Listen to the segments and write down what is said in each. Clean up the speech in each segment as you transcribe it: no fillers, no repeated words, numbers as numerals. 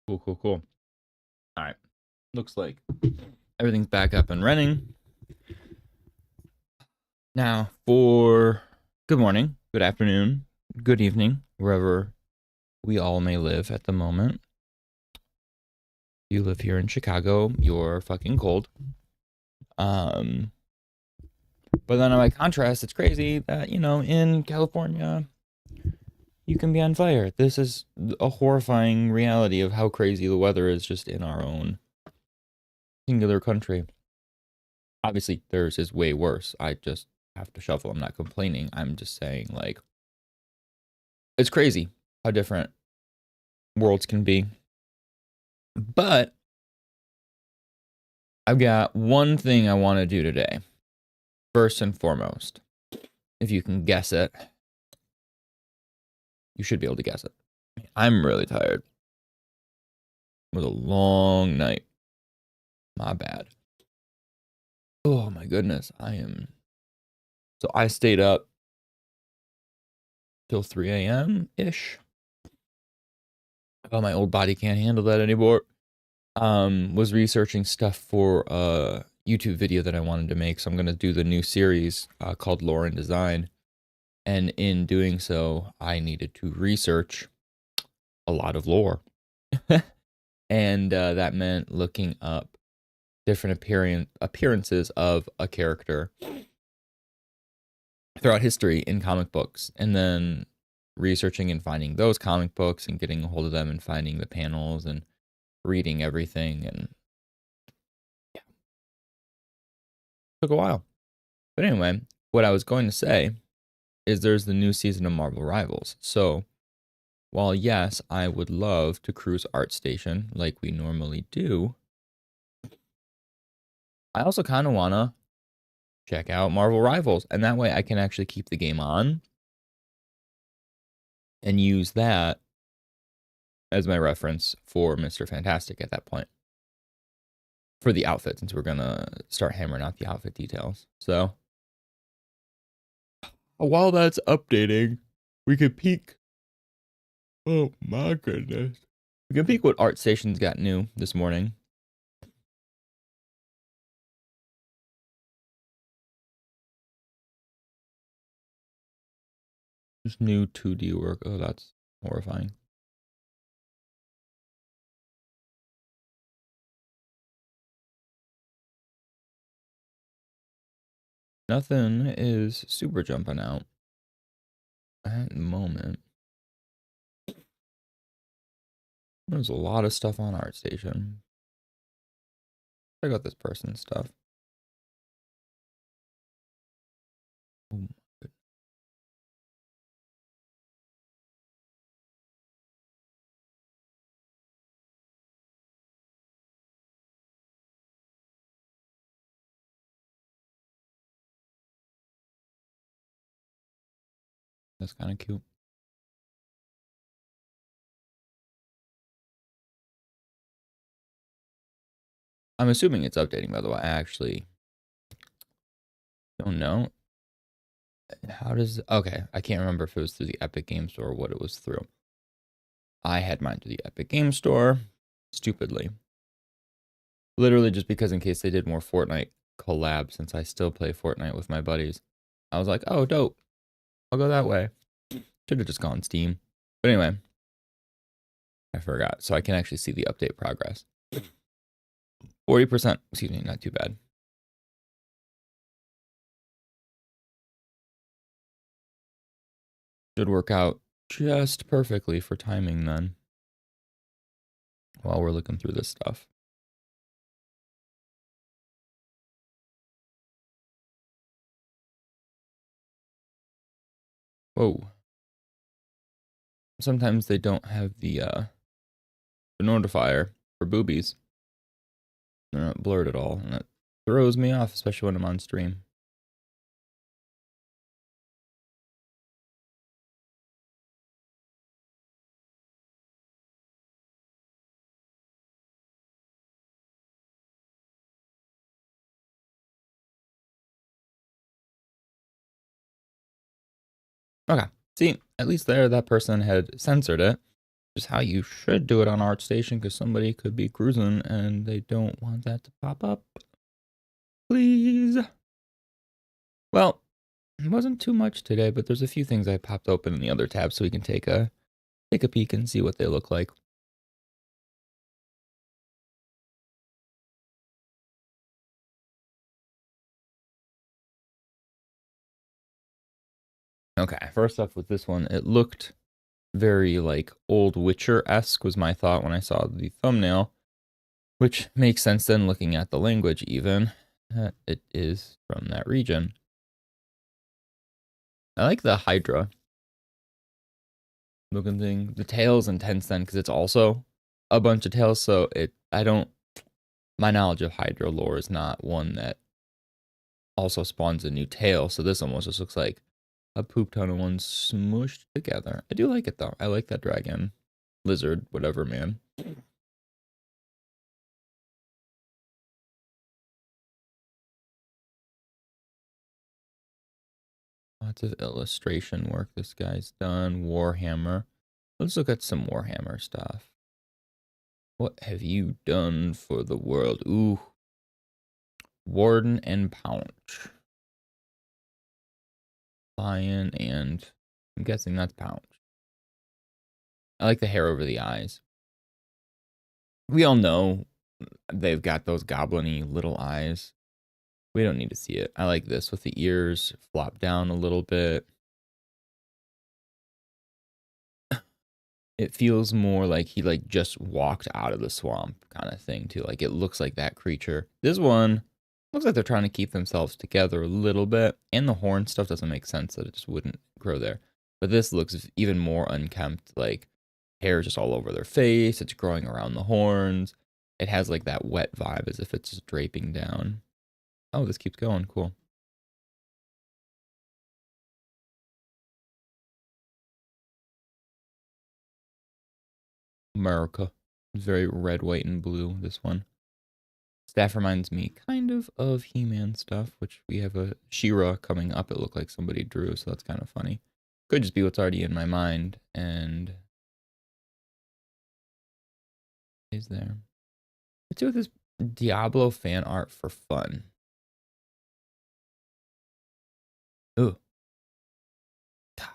Cool, cool, cool. All right. Looks like everything's back up and running. Now, for good morning, good afternoon, good evening, wherever we all may live at the moment. You live here in Chicago, you're fucking cold. Um, but then by contrast, it's crazy that, in California, you can be on fire. This is a horrifying reality of how crazy the weather is just in our own singular country. Obviously, theirs is way worse. I just have to shuffle. I'm not complaining. I'm just saying, like, it's crazy how different worlds can be. But I've got one thing I want to do today. First and foremost, if you can guess it, you should be able to guess it. I'm really tired. It was a long night. My bad. Oh my goodness. So I stayed up till 3 a.m. ish. Oh, my old body can't handle that anymore. Was researching stuff for a YouTube video that I wanted to make. So I'm going to do the new series called Lore and Design. And in doing so, I needed to research a lot of lore. And that meant looking up different appearances of a character throughout history in comic books. And then researching and finding those comic books and getting a hold of them and finding the panels and reading everything. And yeah, took a while. But anyway, what I was going to say is there's the new season of Marvel Rivals. So while yes, I would love to cruise ArtStation like we normally do, I also kind of want to check out Marvel Rivals. And that way I can actually keep the game on and use that as my reference for Mr. Fantastic at that point. For the outfit, since we're going to start hammering out the outfit details. So while that's updating, we could peek. Oh my goodness. We can peek what ArtStation's got new this morning. Just new 2D work. Oh, that's horrifying. Nothing is super jumping out at the moment. There's a lot of stuff on ArtStation. Check out this person's stuff. Oh my goodness. That's kind of cute. I'm assuming it's updating, by the way. I actually don't know. How does... Okay, I can't remember if it was through the Epic Games Store or what it was through. I had mine through the Epic Games Store, stupidly. Literally just because in case they did more Fortnite collabs, since I still play Fortnite with my buddies. I was like, oh, dope. I'll go that way. Should have just gone Steam. But anyway, I forgot. So I can actually see the update progress. 40%. Excuse me, not too bad. Should work out just perfectly for timing then. While we're looking through this stuff. Whoa. Sometimes they don't have the notifier for boobies. They're not blurred at all, and that throws me off, especially when I'm on stream. Okay. See, at least there, that person had censored it. Just how you should do it on ArtStation, because somebody could be cruising and they don't want that to pop up. Please. Well, it wasn't too much today, but there's a few things I popped open in the other tab so we can take a peek and see what they look like. Okay, first off with this one, it looked very like old Witcher-esque was my thought when I saw the thumbnail, which makes sense then looking at the language even. It is from that region. I like the Hydra looking thing. The tail's intense then because it's also a bunch of tails, so my knowledge of Hydra lore is not one that also spawns a new tail, so this almost just looks like a poop ton of ones smushed together. I do like it though. I like that dragon, lizard, whatever, man. Lots of illustration work this guy's done. Warhammer. Let's look at some Warhammer stuff. What have you done for the world? Ooh. Warden and Pounce. Lion and I'm guessing that's Pounce. I like the hair over the eyes. We all know they've got those goblin-y little eyes. We don't need to see it. I like this with the ears flop down a little bit. It feels more like he like just walked out of the swamp kind of thing too. Like it looks like that creature. This one looks like they're trying to keep themselves together a little bit. And the horn stuff doesn't make sense that it just wouldn't grow there. But this looks even more unkempt, like hair just all over their face. It's growing around the horns. It has like that wet vibe as if it's just draping down. Oh, this keeps going. Cool. America. It's very red, white, and blue, this one. Staff reminds me kind of He-Man stuff, which we have a She-Ra coming up. It looked like somebody drew, so that's kind of funny. Could just be what's already in my mind, and is there. Let's do with this Diablo fan art for fun. Ooh. God,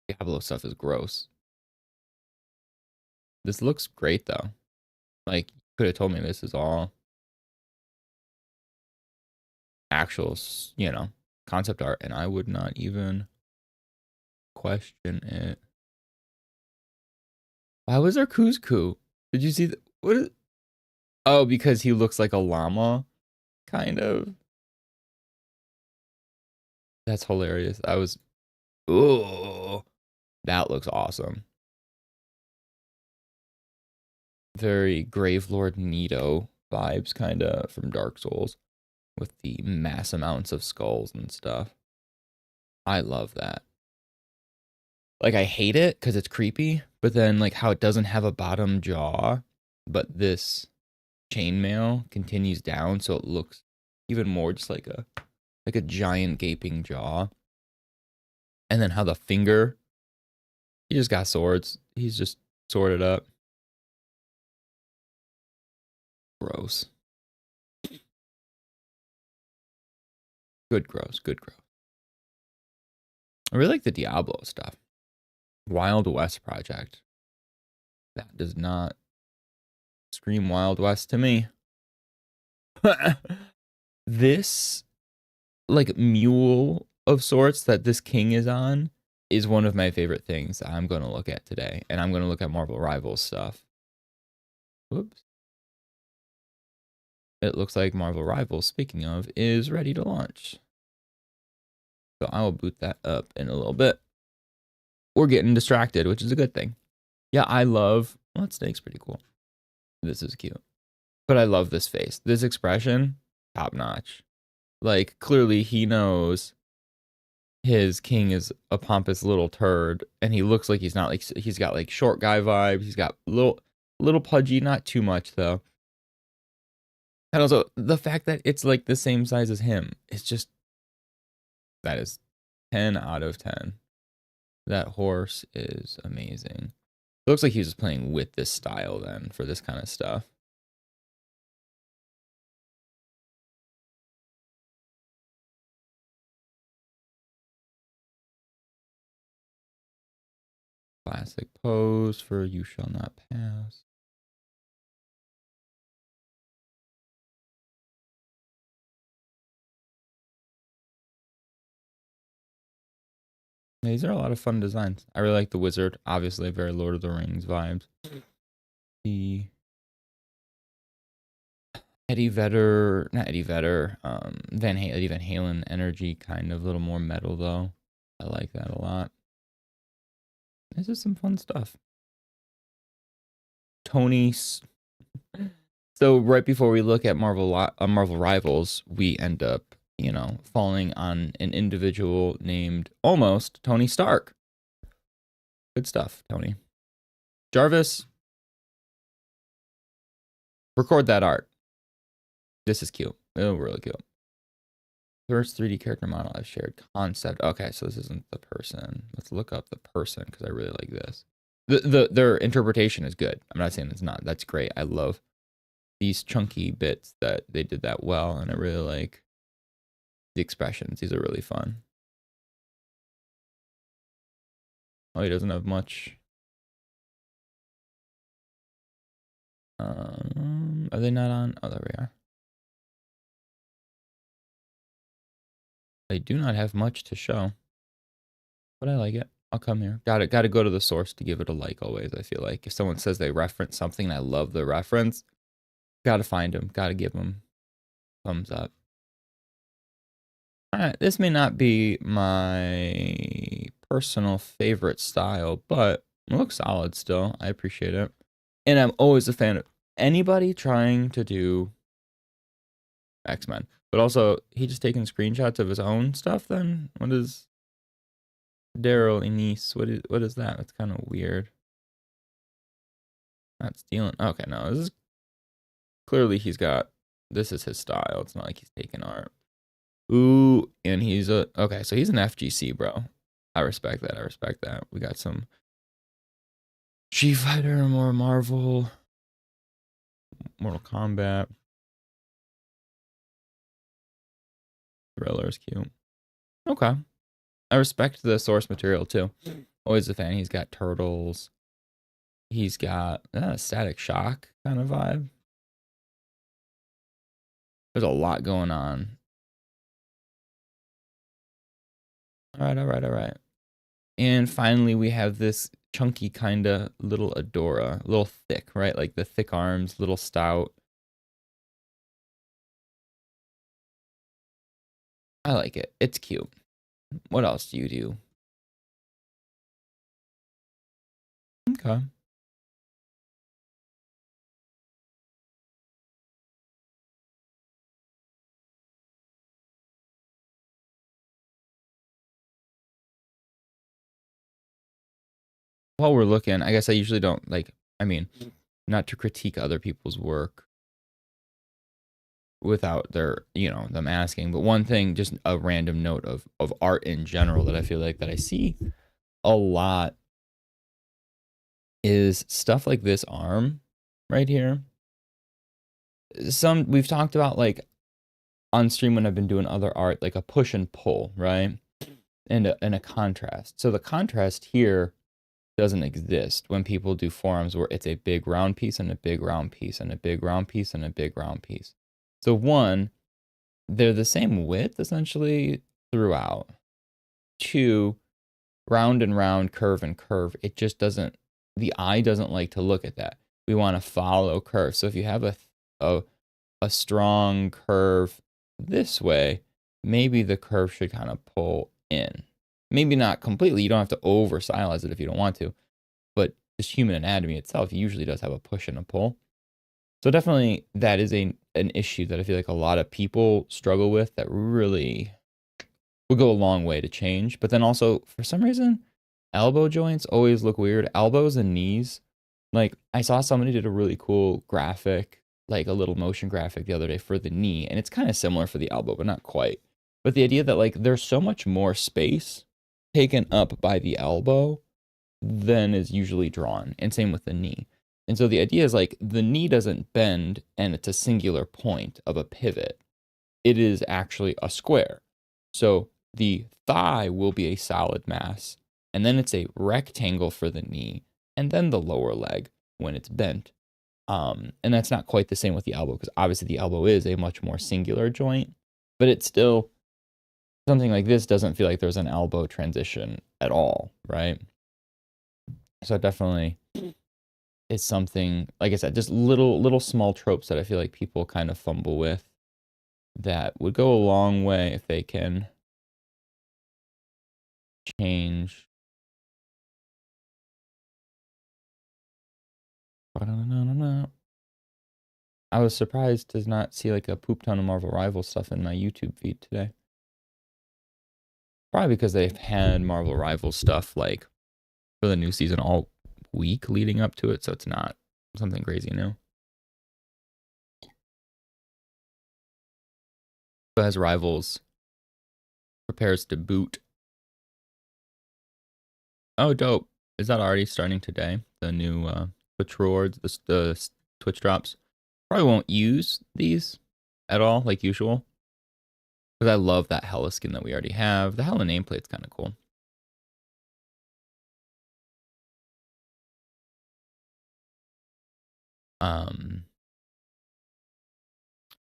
Diablo stuff is gross. This looks great, though. Like, you could have told me this is all actual, concept art, and I would not even question it. Why was there Kuzku? Did you see what is? Oh, because he looks like a llama, kind of. That's hilarious. Ooh, that looks awesome. Very Gravelord Nito vibes, kind of from Dark Souls, with the mass amounts of skulls and stuff. I love that. Like, I hate it because it's creepy, but then like how it doesn't have a bottom jaw, but this chainmail continues down, so it looks even more just like a giant gaping jaw. And then how the finger, he just got swords. He's just sorted up. Gross. Good gross, good gross. I really like the Diablo stuff. Wild West project. That does not scream Wild West to me. This like mule of sorts that this king is on is one of my favorite things I'm going to look at today. And I'm going to look at Marvel Rivals stuff. Whoops. It looks like Marvel Rivals, speaking of, is ready to launch. So I will boot that up in a little bit. We're getting distracted, which is a good thing. Yeah, I love... Well, that snake's pretty cool. This is cute. But I love this face. This expression, top notch. Like, clearly he knows his king is a pompous little turd, and he looks like he's not, like, he's got like short guy vibes. He's got little pudgy, not too much though. And also the fact that it's like the same size as him, it's just, that is 10 out of 10. That horse is amazing. It looks like he was playing with this style then for this kind of stuff. Classic pose for You Shall Not Pass. Yeah, these are a lot of fun designs. I really like the wizard. Obviously, very Lord of the Rings vibes. The Eddie Vedder, not Eddie Vedder, Eddie Van Halen energy, kind of a little more metal though. I like that a lot. This is some fun stuff. Tony. So right before we look at Marvel Rivals, we end up, you know, falling on an individual named almost Tony Stark. Good stuff, Tony. Jarvis, record that art. This is cute. Oh, really cute. First 3D character model I've shared. Concept. Okay, so this isn't the person. Let's look up the person because I really like this. Their interpretation is good. I'm not saying it's not. That's great. I love these chunky bits that they did that well, and I really like the expressions. These are really fun. Oh, he doesn't have much. Are they not on? Oh, there we are. They do not have much to show, but I like it. I'll come here. Got to go to the source to give it a like always. I feel like if someone says they reference something and I love the reference, got to find them. Got to give them thumbs up. All right, this may not be my personal favorite style, but it looks solid still. I appreciate it. And I'm always a fan of anybody trying to do X-Men. But also, he just taking screenshots of his own stuff then? What is Daryl Ennis? What is that? That's kind of weird. Not stealing. Okay, no. This is clearly this is his style. It's not like he's taking art. Ooh, and okay, so he's an FGC, bro. I respect that. I respect that. We got some Street Fighter, more Marvel, Mortal Kombat. Thriller is cute. Okay. I respect the source material too. Always a fan. He's got turtles. He's got a Static Shock kind of vibe. There's a lot going on. All right. And finally, we have this chunky kind of little Adora. A little thick, right? Like the thick arms, little stout. I like it. It's cute. What else do you do? Okay. While we're looking, I guess I usually don't not to critique other people's work without them asking, but one thing, just a random note of art in general that I feel like that I see a lot is stuff like this arm right here. We've talked about like on stream when I've been doing other art, like a push and pull, right? And a contrast. So the contrast here doesn't exist when people do forums where it's a big round piece and a big round piece and a big round piece and a big round piece. So one, they're the same width essentially throughout. Two, round and round, curve and curve. It just doesn't, the eye doesn't like to look at that. We want to follow curve. So if you have a strong curve this way, maybe the curve should kind of pull in. Maybe not completely. You don't have to over stylize it if you don't want to, but just human anatomy itself usually does have a push and a pull. So definitely that is an issue that I feel like a lot of people struggle with that really would go a long way to change. But then also, for some reason, elbow joints always look weird. Elbows and knees. Like, I saw somebody did a really cool graphic, like a little motion graphic the other day for the knee. And it's kind of similar for the elbow, but not quite. But the idea that, like, there's so much more space taken up by the elbow then is usually drawn, and same with the knee. And so the idea is like the knee doesn't bend and it's a singular point of a pivot. It is actually a square. So the thigh will be a solid mass, and then it's a rectangle for the knee, and then the lower leg when it's bent. And that's not quite the same with the elbow, because obviously the elbow is a much more singular joint, but it's still something like this doesn't feel like there's an elbow transition at all, right? So definitely is something, like I said, just little small tropes that I feel like people kind of fumble with that would go a long way if they can change. I was surprised to not see like a poop ton of Marvel Rivals stuff in my YouTube feed today. Probably because they've had Marvel Rivals stuff like for the new season all week leading up to it, so it's not something crazy new. But as Rivals prepares to boot. Oh, dope. Is that already starting today? The new Twitch rewards, the Twitch drops. Probably won't use these at all, like usual. Because I love that Hela skin that we already have. The Hela nameplate's kind of cool.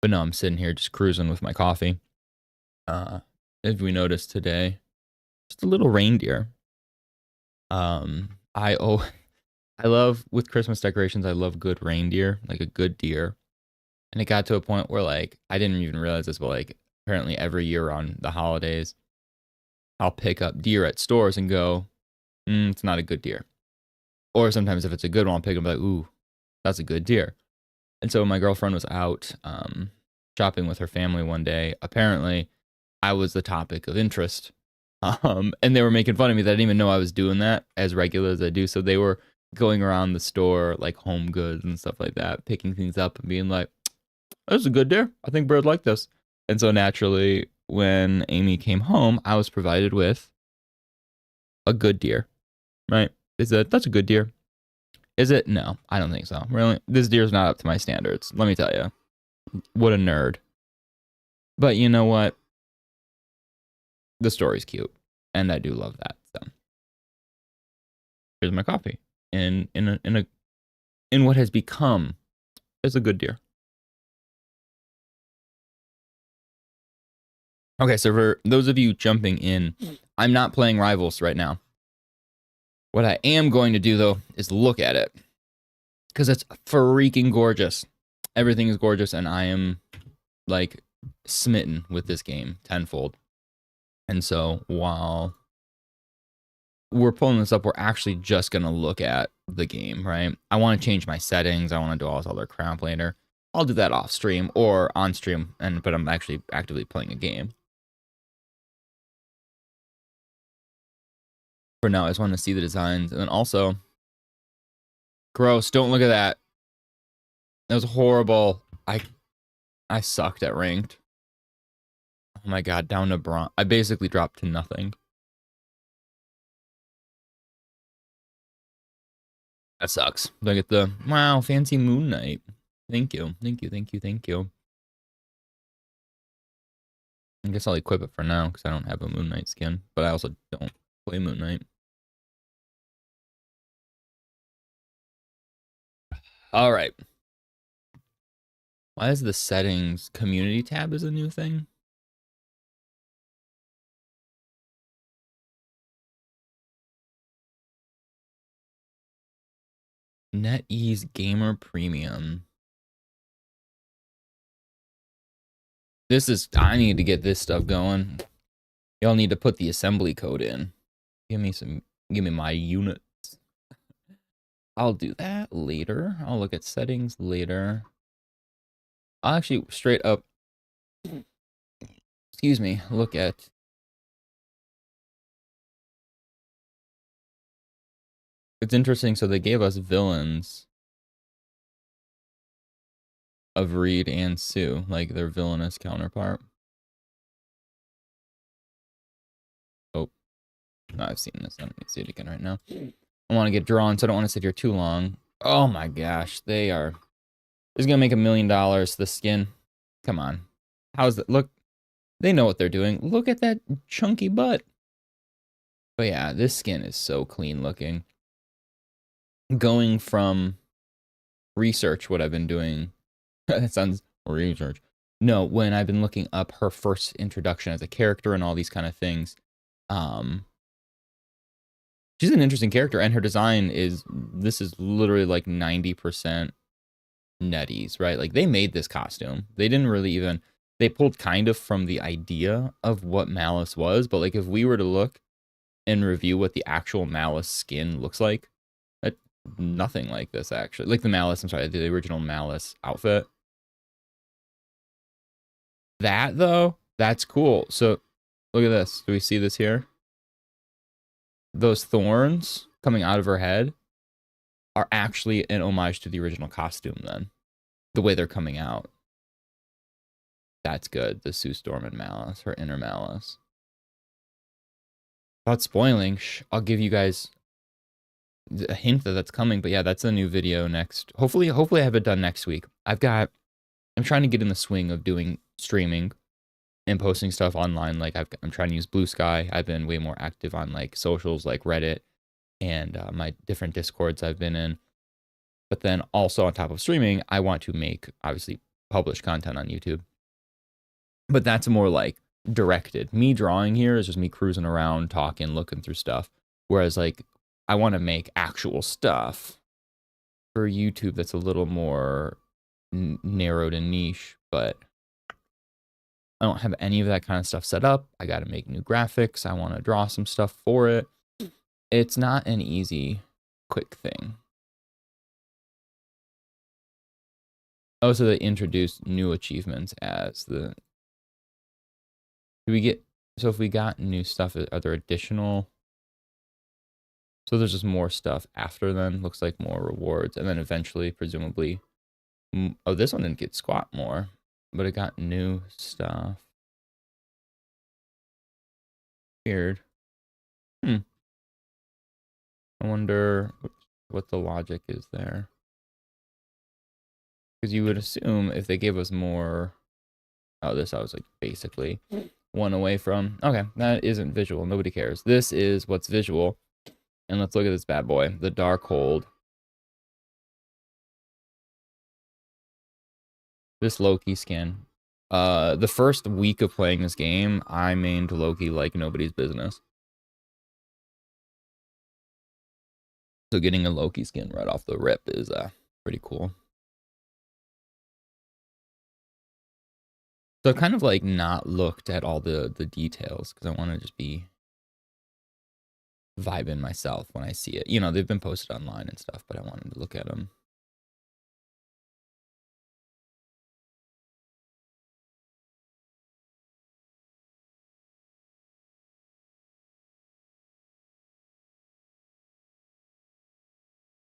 But no, I'm sitting here just cruising with my coffee. As we noticed today, just a little reindeer. I love with Christmas decorations, I love good reindeer, like a good deer. And it got to a point where like I didn't even realize this, but like apparently every year on the holidays, I'll pick up deer at stores and go, it's not a good deer. Or sometimes if it's a good one, I'll pick them like, ooh, that's a good deer. And so my girlfriend was out shopping with her family one day. Apparently, I was the topic of interest. And they were making fun of me that I didn't even know I was doing that as regular as I do. So they were going around the store, like home goods and stuff like that, picking things up and being like, this is a good deer. I think Bird like this. And so naturally, when Amy came home, I was provided with a good deer, right? That's a good deer. Is it? No, I don't think so. Really, this deer's not up to my standards. Let me tell you. What a nerd. But you know what? The story's cute, and I do love that. So here's my coffee in what has become is a good deer. Okay, so for those of you jumping in, I'm not playing Rivals right now. What I am going to do though is look at it because it's freaking gorgeous. Everything is gorgeous, and I am like smitten with this game tenfold. And so while we're pulling this up, we're actually just going to look at the game, right? I want to change my settings. I want to do all this other crap later. I'll do that off stream or on stream, but I'm actually actively playing a game. For now, I just want to see the designs. And then also, gross, don't look at that. That was horrible. I sucked at ranked. Oh my god, down to bronze. I basically dropped to nothing. That sucks. Do I get the, wow, fancy Moon Knight. Thank you. Thank you, thank you, thank you. I guess I'll equip it for now because I don't have a Moon Knight skin, but I also don't play Moon Knight. All right. Why is the settings community tab is a new thing? NetEase Gamer Premium. This is, I need to get this stuff going. Y'all need to put the assembly code in. Give me my units. I'll do that later. I'll look at settings later. I'll actually straight up, excuse me, look at. It's interesting. So they gave us villains of Reed and Sue, like their villainous counterpart. Oh, no, I've seen this. Let me see it again right now. I want to get drawn, so I don't want to sit here too long. Oh my gosh, they are. It's gonna make $1 million. The skin. Come on. How's that? Look, they know what they're doing. Look at that chunky butt. But yeah, this skin is so clean looking. Going from research, what I've been doing. That sounds research. No, when I've been looking up her first introduction as a character and all these kind of things. She's an interesting character, and her design is, this is literally like 90% NetEase, right? Like, they made this costume. They didn't really even, they pulled kind of from the idea of what Malice was, but like, if we were to look and review what the actual Malice skin looks like, nothing like this, actually. Like the Malice, I'm sorry, the original Malice outfit. That, though, that's cool. So, look at this. Do we see this here? Those thorns coming out of her head are actually an homage to the original costume, then. The way they're coming out. That's good. The Sue Storm and Malice, her inner Malice. Without spoiling, I'll give you guys a hint that that's coming, but yeah, that's a new video next. Hopefully I have it done next week. I'm trying to get in the swing of doing streaming and posting stuff online. Like, I'm trying to use Blue Sky. I've been way more active on like socials like Reddit and my different Discords I've been in. But then also on top of streaming, I want to make, obviously, publish content on YouTube. But that's more like directed. Me drawing here is just me cruising around, talking, looking through stuff. Whereas like, I want to make actual stuff for YouTube that's a little more narrowed and niche, but I don't have any of that kind of stuff set up. I got to make new graphics. I want to draw some stuff for it. It's not an easy, quick thing. Oh, so they introduced new achievements as the... Do we get... So if we got new stuff, are there additional... So there's just more stuff after then. Looks like more rewards. And then eventually, presumably... Oh, this one didn't get squat more. But it got new stuff. Weird. I wonder what the logic is there. Because you would assume if they gave us more... Oh, this I was like basically one away from. Okay, that isn't visual. Nobody cares. This is what's visual. And let's look at this bad boy. The Darkhold. This Loki skin. The first week of playing this game, I mained Loki like nobody's business. So getting a Loki skin right off the rip is pretty cool. So I've kind of like not looked at all the details because I want to just be vibing myself when I see it. You know, they've been posted online and stuff, but I wanted to look at them.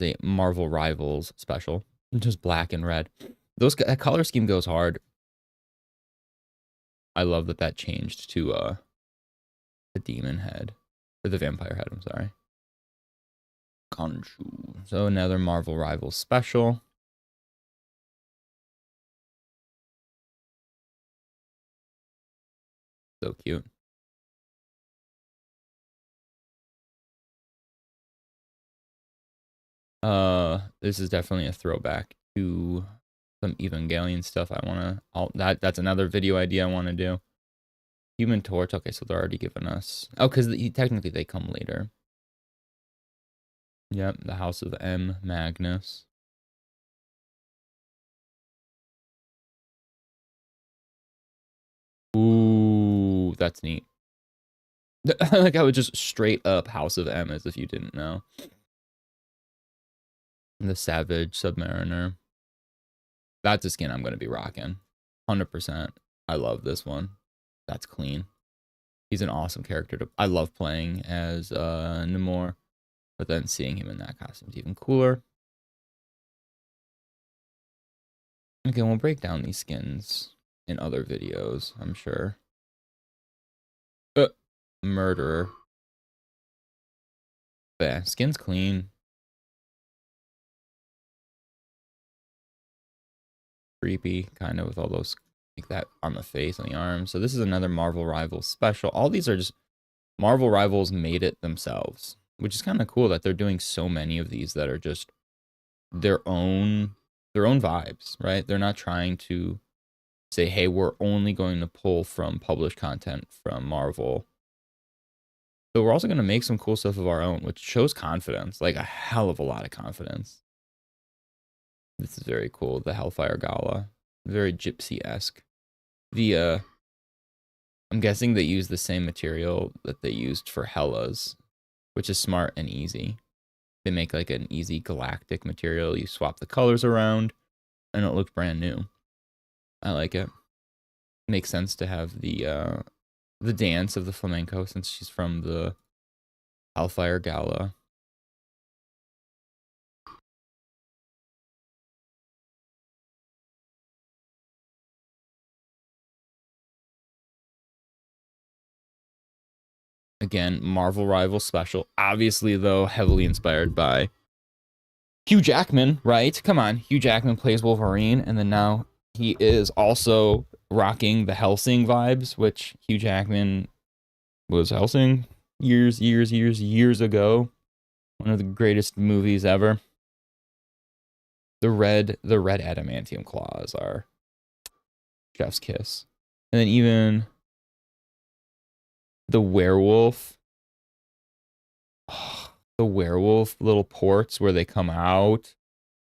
The Marvel Rivals special, just black and red. That color scheme goes hard. I love that changed to the demon head, or the vampire head. I'm sorry. Khonshu. So another Marvel Rivals special. So cute. This is definitely a throwback to some Evangelion stuff. That's another video idea I want to do. Human Torch. Okay, so they're already giving us... Oh, because technically they come later. Yep, the House of M. Magnus. Ooh, that's neat. Like, I would just straight up House of M as if you didn't know. The Savage Submariner. That's a skin I'm going to be rocking. 100%. I love this one. That's clean. He's an awesome character. I love playing as Namor. But then seeing him in that costume is even cooler. Okay, we'll break down these skins in other videos, I'm sure. Murderer. But yeah, skin's clean. Creepy, kind of, with all those, like that on the face and the arms. So this is another Marvel Rivals special. All these are just Marvel Rivals made it themselves, which is kind of cool that they're doing so many of these that are just their own vibes, right? They're not trying to say, hey, we're only going to pull from published content from Marvel. But we're also going to make some cool stuff of our own, which shows confidence, like a hell of a lot of confidence. This is very cool. The Hellfire Gala, very gypsy-esque. I'm guessing they use the same material that they used for Hella's, which is smart and easy. They make like an easy galactic material. You swap the colors around, and it looks brand new. I like it. Makes sense to have the dance of the flamenco since she's from the Hellfire Gala. Again, Marvel Rival special. Obviously, though, heavily inspired by Hugh Jackman, right? Come on. Hugh Jackman plays Wolverine, and then now he is also rocking the Helsing vibes, which Hugh Jackman was Helsing years ago. One of the greatest movies ever. The red adamantium claws are chef's kiss. And then even the werewolf. Oh, the werewolf little ports where they come out.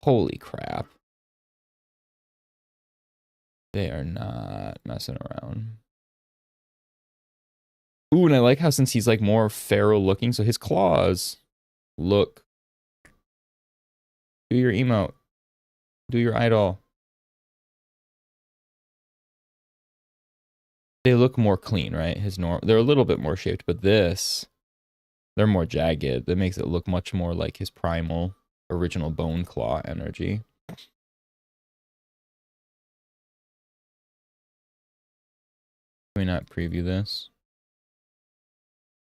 Holy crap. They are not messing around. Ooh, and I like how since he's like more feral looking, so his claws look. Do your emote. Do your idol. They look more clean, right? They're a little bit more shaped, but this, they're more jagged. That makes it look much more like his primal original bone claw energy. Can we not preview this?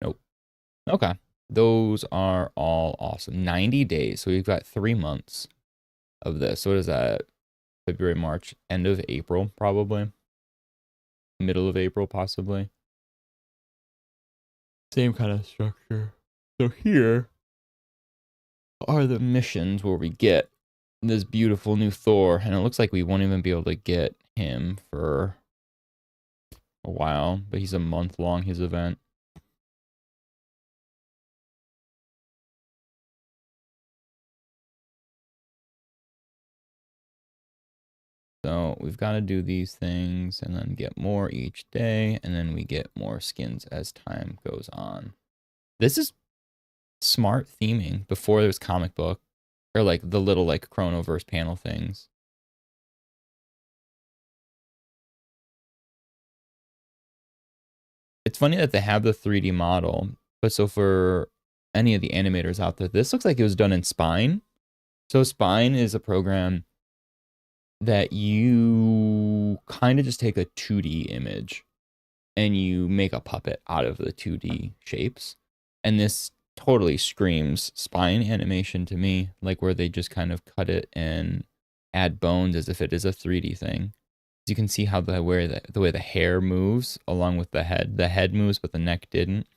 Nope. Okay. Those are all awesome. 90 days. So we've got 3 months of this. What is that? February, March, end of April, probably. Middle of April, possibly. Same kind of structure. So here are the missions where we get this beautiful new Thor, and it looks like we won't even be able to get him for a while, but he's a month long, his event. So we've got to do these things and then get more each day, and then we get more skins as time goes on. This is smart theming before there was comic book, or like the little like Chronoverse panel things. It's funny that they have the 3D model, but so for any of the animators out there, this looks like it was done in Spine. So Spine is a program that you kind of just take a 2D image and you make a puppet out of the 2D shapes. And this totally screams Spine animation to me, like where they just kind of cut it and add bones as if it is a 3D thing. You can see how the way the hair moves along with the head moves, but the neck didn't.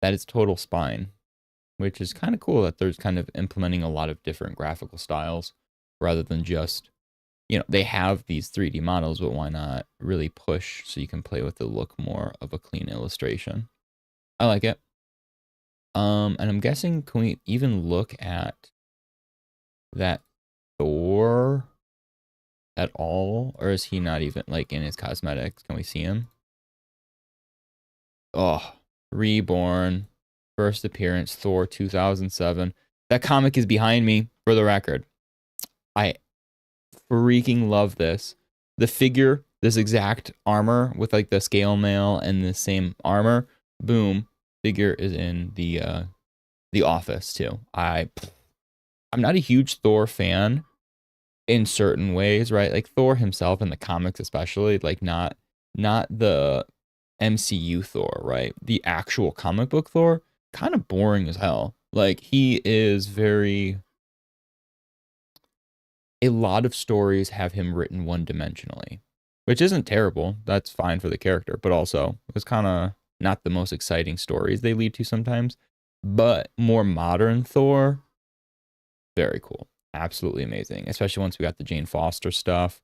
That is total Spine, which is kind of cool that there's kind of implementing a lot of different graphical styles rather than just, you know, they have these 3D models, but why not really push so you can play with the look more of a clean illustration? I like it. And I'm guessing, can we even look at that Thor at all? Or is he not even like in his cosmetics? Can we see him? Oh, Reborn, first appearance, Thor 2007. That comic is behind me, for the record. I freaking love this. The figure, this exact armor with like the scale mail and the same armor, boom, figure is in the office too. I'm not a huge Thor fan in certain ways, right? Like Thor himself in the comics especially, like not the MCU Thor, right? The actual comic book Thor, kind of boring as hell. Like, he is very... A lot of stories have him written one-dimensionally, which isn't terrible. That's fine for the character, but also it's kind of not the most exciting stories they lead to sometimes. But more modern Thor, very cool. Absolutely amazing, especially once we got the Jane Foster stuff.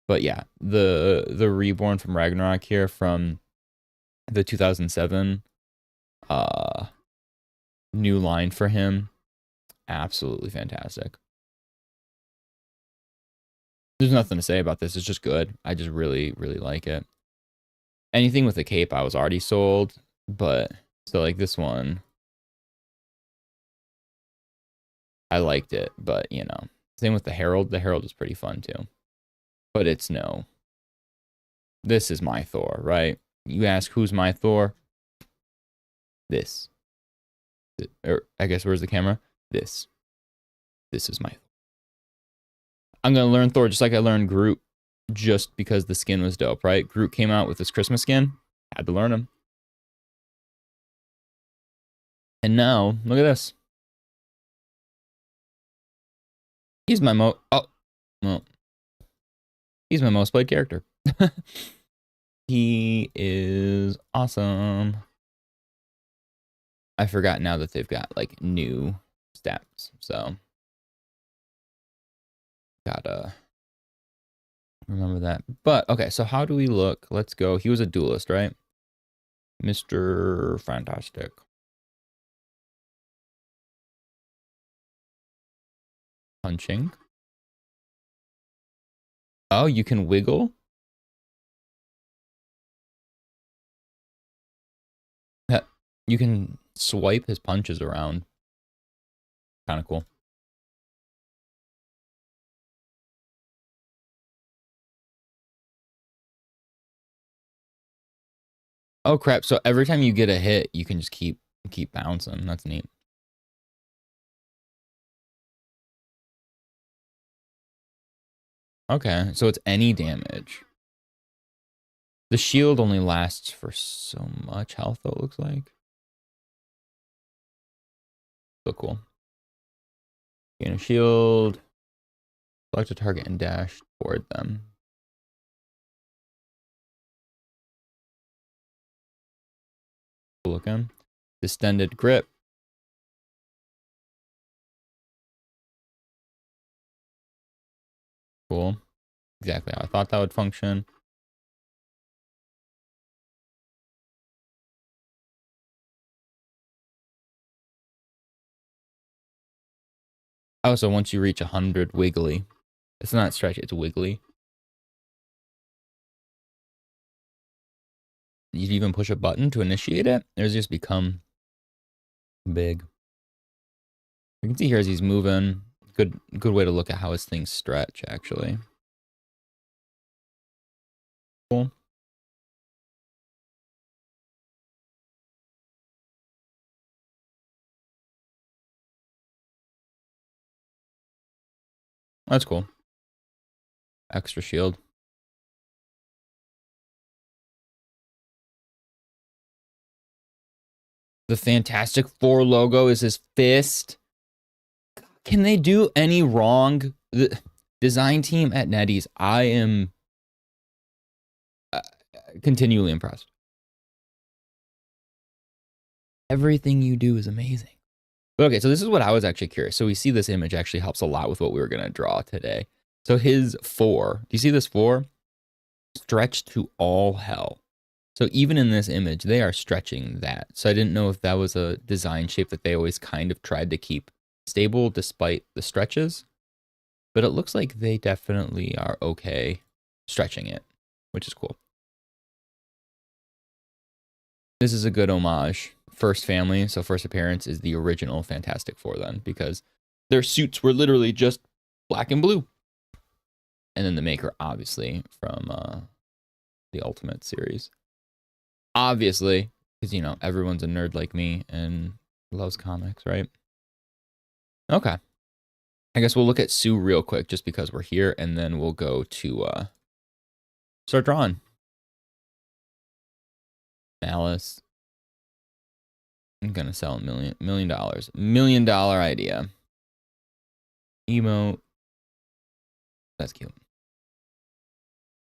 But yeah, the Reborn from Ragnarok here from the 2007 new line for him, absolutely fantastic. There's nothing to say about this. It's just good. I just really, really like it. Anything with the cape, I was already sold. But, so like this one, I liked it. But, you know, same with the Herald. The Herald is pretty fun too. But it's no. This is my Thor, right? You ask who's my Thor? This. Or I guess where's the camera? This. This is my Thor. I'm going to learn Thor just like I learned Groot, just because the skin was dope, right? Groot came out with this Christmas skin. Had to learn him. And now, look at this. He's my he's my most played character. He is awesome. I forgot now that they've got like new stats, so gotta remember that. But okay, so how do we look? Let's go. He was a duelist, right? Mr. Fantastic. Punching. Oh, you can wiggle? You can swipe his punches around. Kind of cool. Oh crap, so every time you get a hit, you can just keep bouncing. That's neat. Okay, so it's any damage. The shield only lasts for so much health, though, it looks like. So cool. Gain a shield. Select a target and dash toward them. Cool looking. Distended grip. Cool. Exactly how I thought that would function. Oh, so once you reach 100 wiggly. It's not stretchy, it's wiggly. You even push a button to initiate it. There's just become big. You can see here as he's moving. Good way to look at how his things stretch, actually. Cool. That's cool. Extra shield. The Fantastic Four logo is his fist. Can they do any wrong? The design team at NetEase, I am continually impressed. Everything you do is amazing. But okay, so this is what I was actually curious. So we see this image actually helps a lot with what we were going to draw today. So his 4, do you see this 4? Stretched to all hell. So even in this image, they are stretching that. So I didn't know if that was a design shape that they always kind of tried to keep stable despite the stretches. But it looks like they definitely are okay stretching it, which is cool. This is a good homage. First family, so first appearance is the original Fantastic Four then, because their suits were literally just black and blue. And then the maker, obviously, from the Ultimate series. Obviously, because, you know, everyone's a nerd like me and loves comics, right? Okay. I guess we'll look at Sue real quick just because we're here, and then we'll go to start drawing. Malice. I'm gonna sell $1 million idea. Emote. That's cute.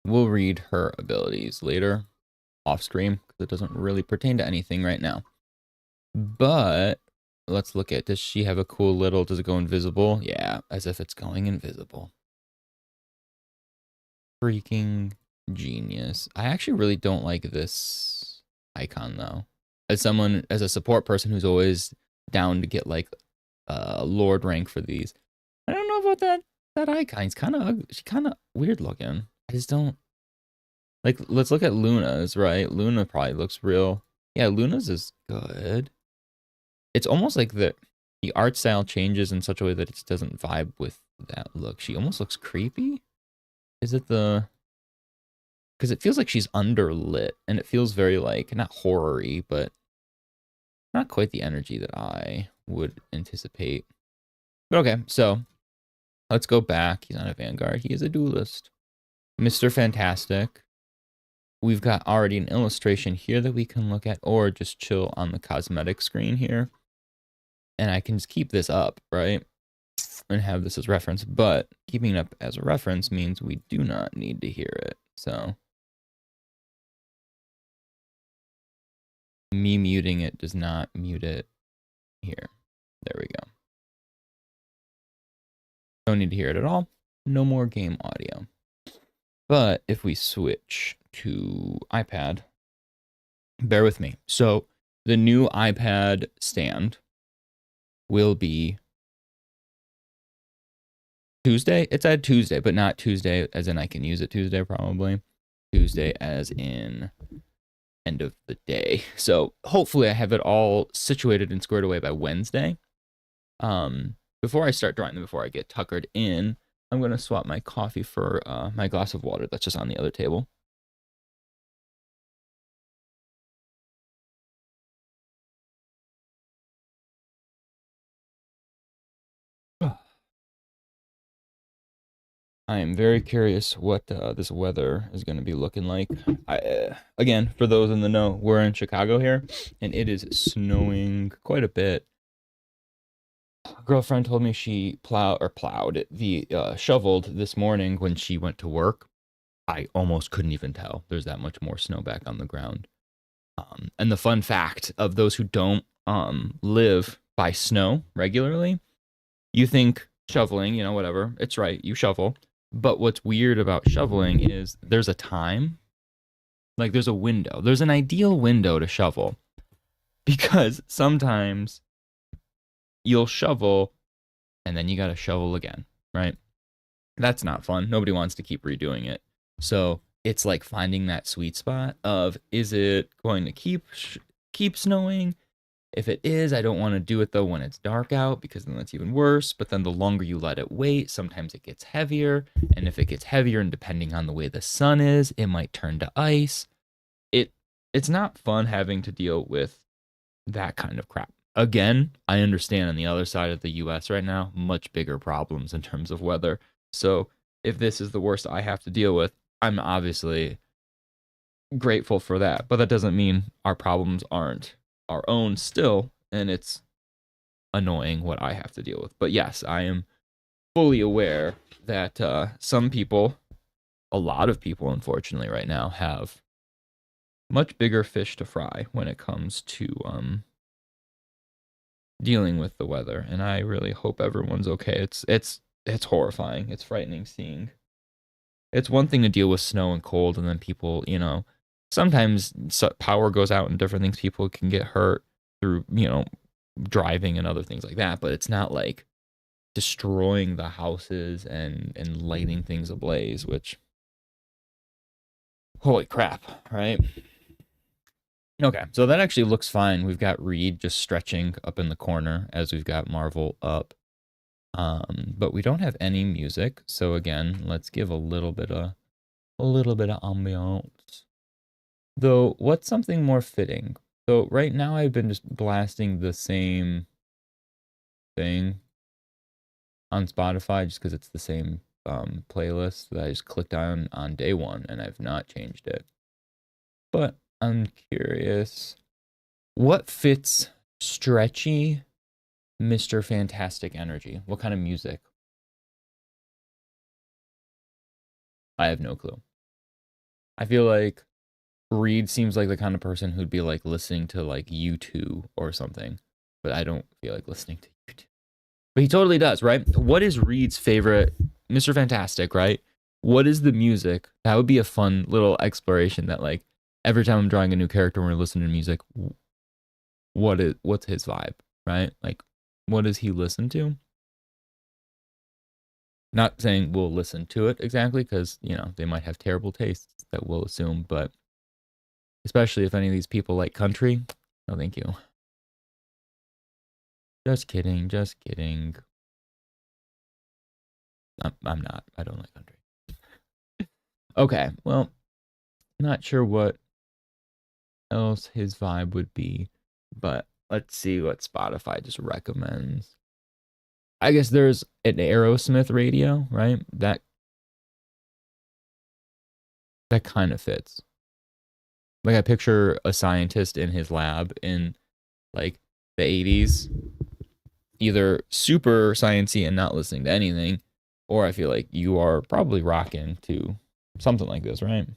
We'll read her abilities later off stream because it doesn't really pertain to anything right now. But let's look at, does she have a cool little, does it go invisible? Yeah, as if it's going invisible. Freaking genius. I actually really don't like this icon though. As a support person who's always down to get like Lord rank for these, I don't know about that icon. She's kind of weird looking. I just don't like. Let's look at Luna's. Right, Luna probably looks real. Yeah, Luna's is good. It's almost like the art style changes in such a way that it doesn't vibe with that look. She almost looks creepy. Is it the? Because it feels like she's underlit, and it feels very like not horror-y, but not quite the energy that I would anticipate. But okay, so let's go back. He's not a Vanguard. He is a duelist. Mr. Fantastic. We've got already an illustration here that we can look at, or just chill on the cosmetic screen here. And I can just keep this up, right? And have this as reference. But keeping it up as a reference means we do not need to hear it. So me muting it does not mute it here. There we go. Don't need to hear it at all. No more game audio. But if we switch to iPad, bear with me. So the new iPad stand will be Tuesday. It's at Tuesday, but not Tuesday as in I can use it Tuesday probably. Tuesday as in end of the day. So hopefully I have it all situated and squared away by Wednesday. Before I start drawing them, before I get tuckered in, I'm going to swap my coffee for my glass of water that's just on the other table. I am very curious what this weather is going to be looking like. Again, for those in the know, we're in Chicago here, and it is snowing quite a bit. A girlfriend told me she shoveled this morning when she went to work. I almost couldn't even tell. There's that much more snow back on the ground. And the fun fact of those who don't live by snow regularly, you think shoveling, whatever. It's right, you shovel. But what's weird about shoveling is there's a time. Like there's a window. There's an ideal window to shovel. Because sometimes you'll shovel and then you got to shovel again, right? That's not fun. Nobody wants to keep redoing it. So it's like finding that sweet spot of, is it going to keep snowing? If it is, I don't want to do it though when it's dark out because then that's even worse. But then the longer you let it wait, sometimes it gets heavier. And if it gets heavier and depending on the way the sun is, it might turn to ice. It's not fun having to deal with that kind of crap. Again, I understand on the other side of the US right now, much bigger problems in terms of weather. So if this is the worst I have to deal with, I'm obviously grateful for that. But that doesn't mean our problems aren't our own still, and it's annoying what I have to deal with. But yes, I am fully aware that some people, a lot of people unfortunately right now, have much bigger fish to fry when it comes to dealing with the weather, and I really hope everyone's okay. It's horrifying. It's frightening seeing. It's one thing to deal with snow and cold, and then people, sometimes power goes out and different things. People can get hurt through, driving and other things like that. But it's not like destroying the houses and lighting things ablaze, which, holy crap, right? Okay, so that actually looks fine. We've got Reed just stretching up in the corner as we've got Marvel up. But we don't have any music. So again, let's give a little bit of ambiance. Though, what's something more fitting? So right now I've been just blasting the same thing on Spotify just because it's the same playlist that I just clicked on day one, and I've not changed it. But I'm curious, what fits stretchy Mr. Fantastic energy. What kind of music? I have no clue. I feel like Reed seems like the kind of person who'd be like listening to like U2 or something, but I don't feel like listening to U2. But he totally does, right? What is Reed's favorite? Mr. Fantastic, right? What is the music? That would be a fun little exploration that like every time I'm drawing a new character when we're listening to music, what's his vibe, right? Like what does he listen to? Not saying we'll listen to it exactly because, you know, they might have terrible tastes that we'll assume, but especially if any of these people like country, no thank you. Just kidding, just kidding. I'm not. I don't like country. Okay, well, not sure what else his vibe would be, but let's see what Spotify just recommends. I guess there's an Aerosmith radio, right? That kind of fits. Like I picture a scientist in his lab in like the 80s, either super sciencey and not listening to anything, or I feel like you are probably rocking to something like this, right?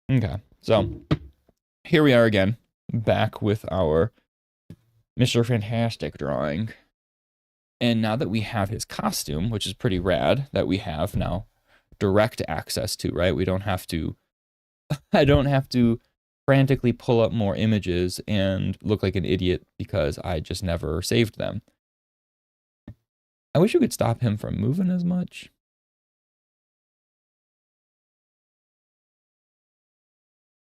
Okay, so here we are again, back with our Mr. Fantastic drawing. And now that we have his costume, which is pretty rad, that we have now direct access to, right? We don't have to, I don't have to frantically pull up more images and look like an idiot because I just never saved them. I wish you could stop him from moving as much.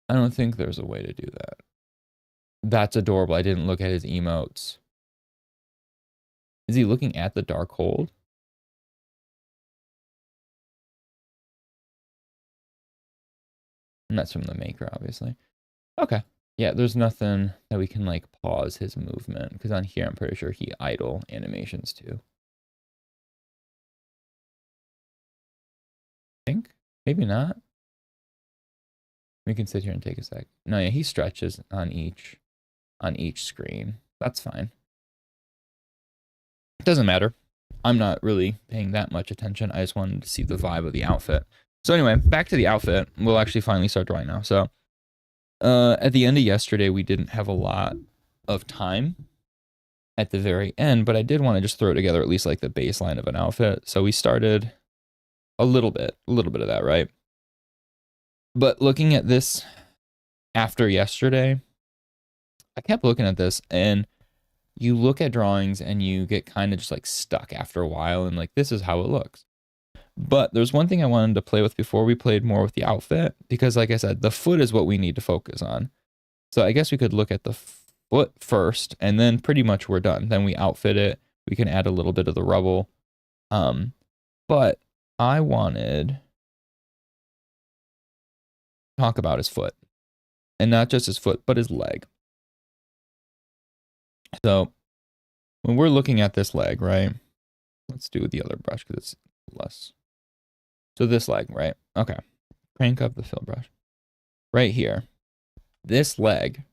I don't think there's a way to do that. That's adorable. I didn't look at his emotes. Is he looking at the dark hold? And that's from the maker, obviously. Okay. Yeah, there's nothing that we can like pause his movement because on here I'm pretty sure he idle animations too. I think maybe not. We can sit here and take a sec. No, yeah, he stretches on each screen. That's fine. It doesn't matter. I'm not really paying that much attention. I just wanted to see the vibe of the outfit. So anyway, back to the outfit. We'll actually finally start drawing now. So at the end of yesterday, we didn't have a lot of time at the very end, but I did want to just throw together at least like the baseline of an outfit. So we started a little bit of that, right? But looking at this after yesterday, I kept looking at this and you look at drawings and you get kind of just like stuck after a while and like, this is how it looks. But there's one thing I wanted to play with before we played more with the outfit, because like I said, the foot is what we need to focus on. So I guess we could look at the foot first and then pretty much we're done. Then we outfit it. We can add a little bit of the rubble. But I wanted to talk about his foot, and not just his foot, but his leg. So when we're looking at this leg, right? Let's do the other brush because it's less. So this leg, right? Okay. Crank up the fill brush. Right here. This leg,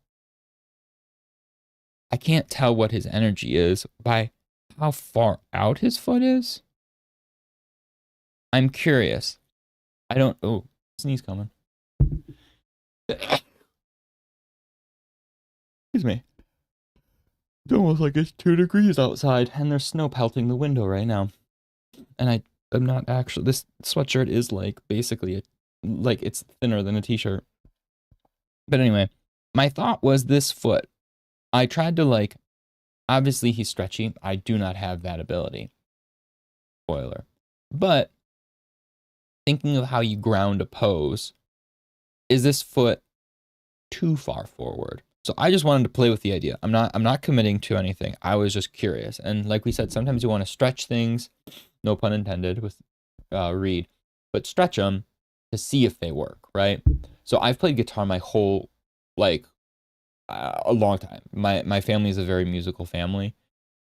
I can't tell what his energy is by how far out his foot is. I'm curious. I don't, oh, sneeze coming. Excuse me. It's almost like it's 2 degrees outside and there's snow pelting the window right now. And I'm not actually, this sweatshirt is like basically like it's thinner than a t-shirt. But anyway, my thought was this foot. I tried to like, obviously he's stretchy. I do not have that ability. Spoiler. But thinking of how you ground a pose, is this foot too far forward? So I just wanted to play with the idea. I'm not committing to anything. I was just curious. And like we said, sometimes you want to stretch things, no pun intended with Reed, but stretch them to see if they work, right? So I've played guitar my whole, like, a long time. My family is a very musical family.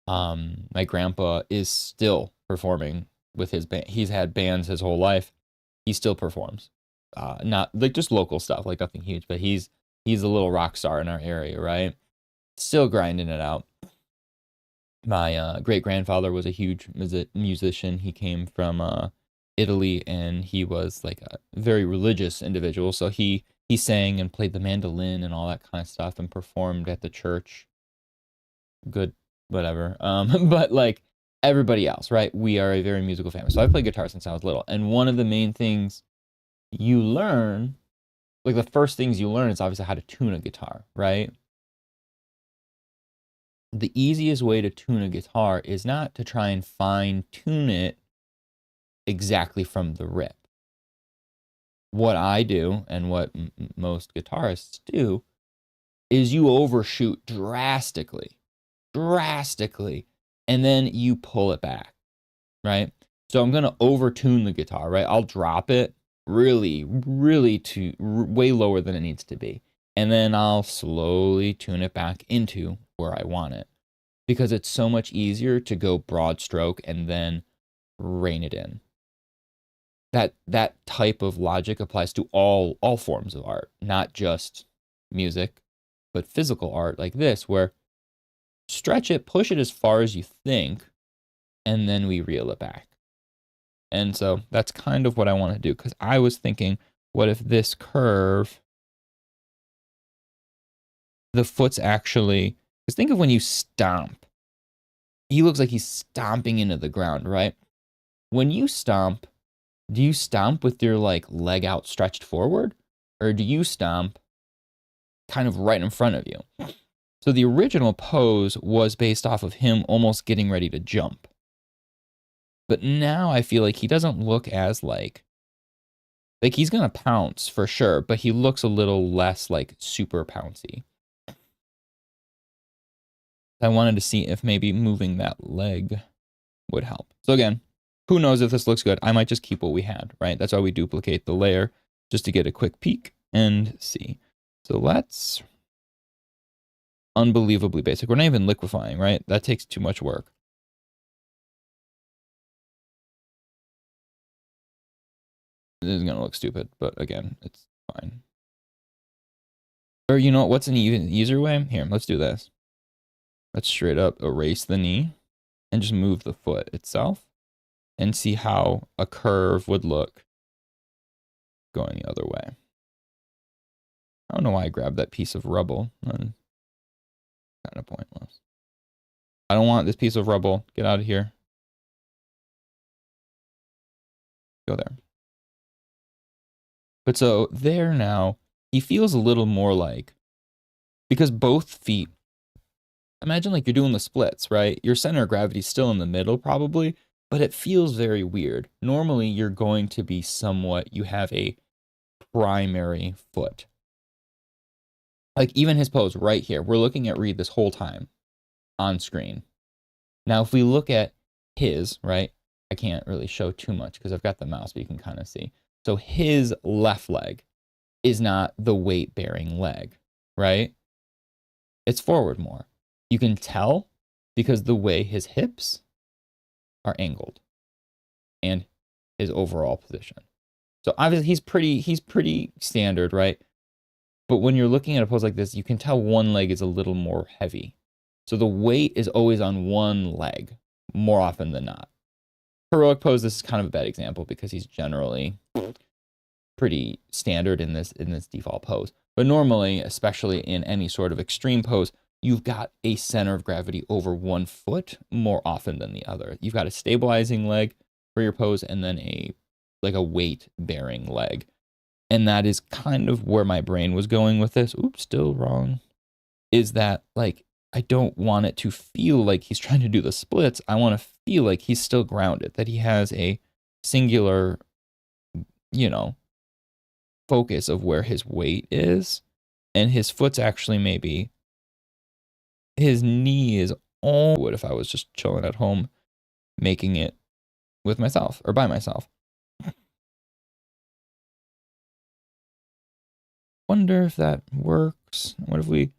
My grandpa is still performing with his band. He's had bands his whole life. He still performs. not like just local stuff, like nothing huge, but he's a little rock star in our area, right? Still grinding it out. My great grandfather was a huge musician. He came from Italy, and he was like a very religious individual. So he sang and played the mandolin and all that kind of stuff, and performed at the church. Good, whatever. But like everybody else, right? We are a very musical family. So I played guitar since I was little, and one of the main things you learn, like the first things you learn, is obviously how to tune a guitar, right? The easiest way to tune a guitar is not to try and fine tune it exactly from the rip. What I do, and what most guitarists do, is you overshoot drastically, and then you pull it back, right? So I'm gonna overtune the guitar, right? I'll drop it really to way lower than it needs to be, and then I'll slowly tune it back into where I want it, because it's so much easier to go broad stroke and then rein it in. That type of logic applies to all forms of art, not just music, but physical art like this, where stretch it, push it as far as you think, and then we reel it back. And so that's kind of what I want to do, because I was thinking, what if this curve, the foot's actually, because think of when you stomp, he looks like he's stomping into the ground, right? When you stomp, do you stomp with your like leg out stretched forward, or do you stomp kind of right in front of you? So the original pose was based off of him almost getting ready to jump. But now I feel like he doesn't look as like he's going to pounce for sure, but he looks a little less like super pouncy. I wanted to see if maybe moving that leg would help. So again, who knows if this looks good? I might just keep what we had, right? That's why we duplicate the layer, just to get a quick peek and see. So let's, unbelievably basic. We're not even liquefying, right? That takes too much work. This is going to look stupid, but again, it's fine. Or you know what? What's an even easier way? Here, let's do this. Let's straight up erase the knee and just move the foot itself and see how a curve would look going the other way. I don't know why I grabbed that piece of rubble. Kind of pointless. I don't want this piece of rubble. Get out of here. Go there. But so there now, he feels a little more like, because both feet, imagine like you're doing the splits, right? Your center of gravity is still in the middle probably, but it feels very weird. Normally you're going to be somewhat, you have a primary foot. Like even his pose right here, we're looking at Reed this whole time on screen. Now, if we look at his, right, I can't really show too much because I've got the mouse, but you can kind of see. So his left leg is not the weight-bearing leg, right? It's forward more. You can tell because the way his hips are angled and his overall position. So obviously he's pretty standard, right? But when you're looking at a pose like this, you can tell one leg is a little more heavy. So the weight is always on one leg more often than not. Heroic pose, this is kind of a bad example because he's generally pretty standard in this default pose. But normally, especially in any sort of extreme pose, you've got a center of gravity over one foot more often than the other. You've got a stabilizing leg for your pose and then a weight-bearing leg. And that is kind of where my brain was going with this. Oops, still wrong. Is that like, I don't want it to feel like he's trying to do the splits. I want to feel like he's still grounded, that he has a singular, you know, focus of where his weight is. And his foot's actually maybe, his knee is all would if I was just chilling at home, making it with myself or by myself. Wonder if that works. What if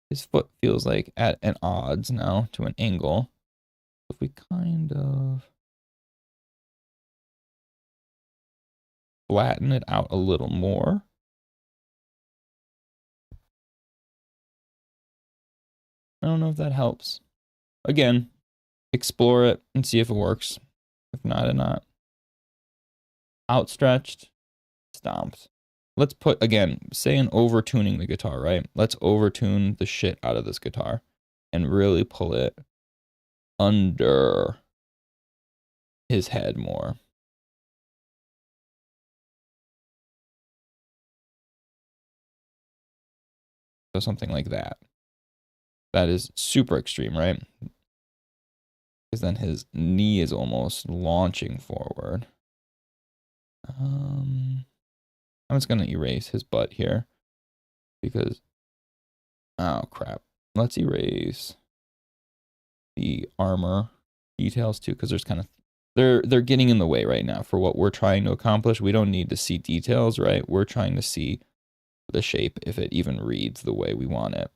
his foot feels like at an odds now to an angle. If we kind of flatten it out a little more. I don't know if that helps. Again, explore it and see if it works. If not, it not. Outstretched, stomped. Let's put, again, say in overtuning the guitar, right? Let's overtune the shit out of this guitar and really pull it under his head more. So something like that. That is super extreme, right? Because then his knee is almost launching forward. I'm just going to erase his butt here because, oh crap. Let's erase the armor details too, because there's kind of, they're getting in the way right now for what we're trying to accomplish. We don't need to see details, right? We're trying to see the shape if it even reads the way we want it.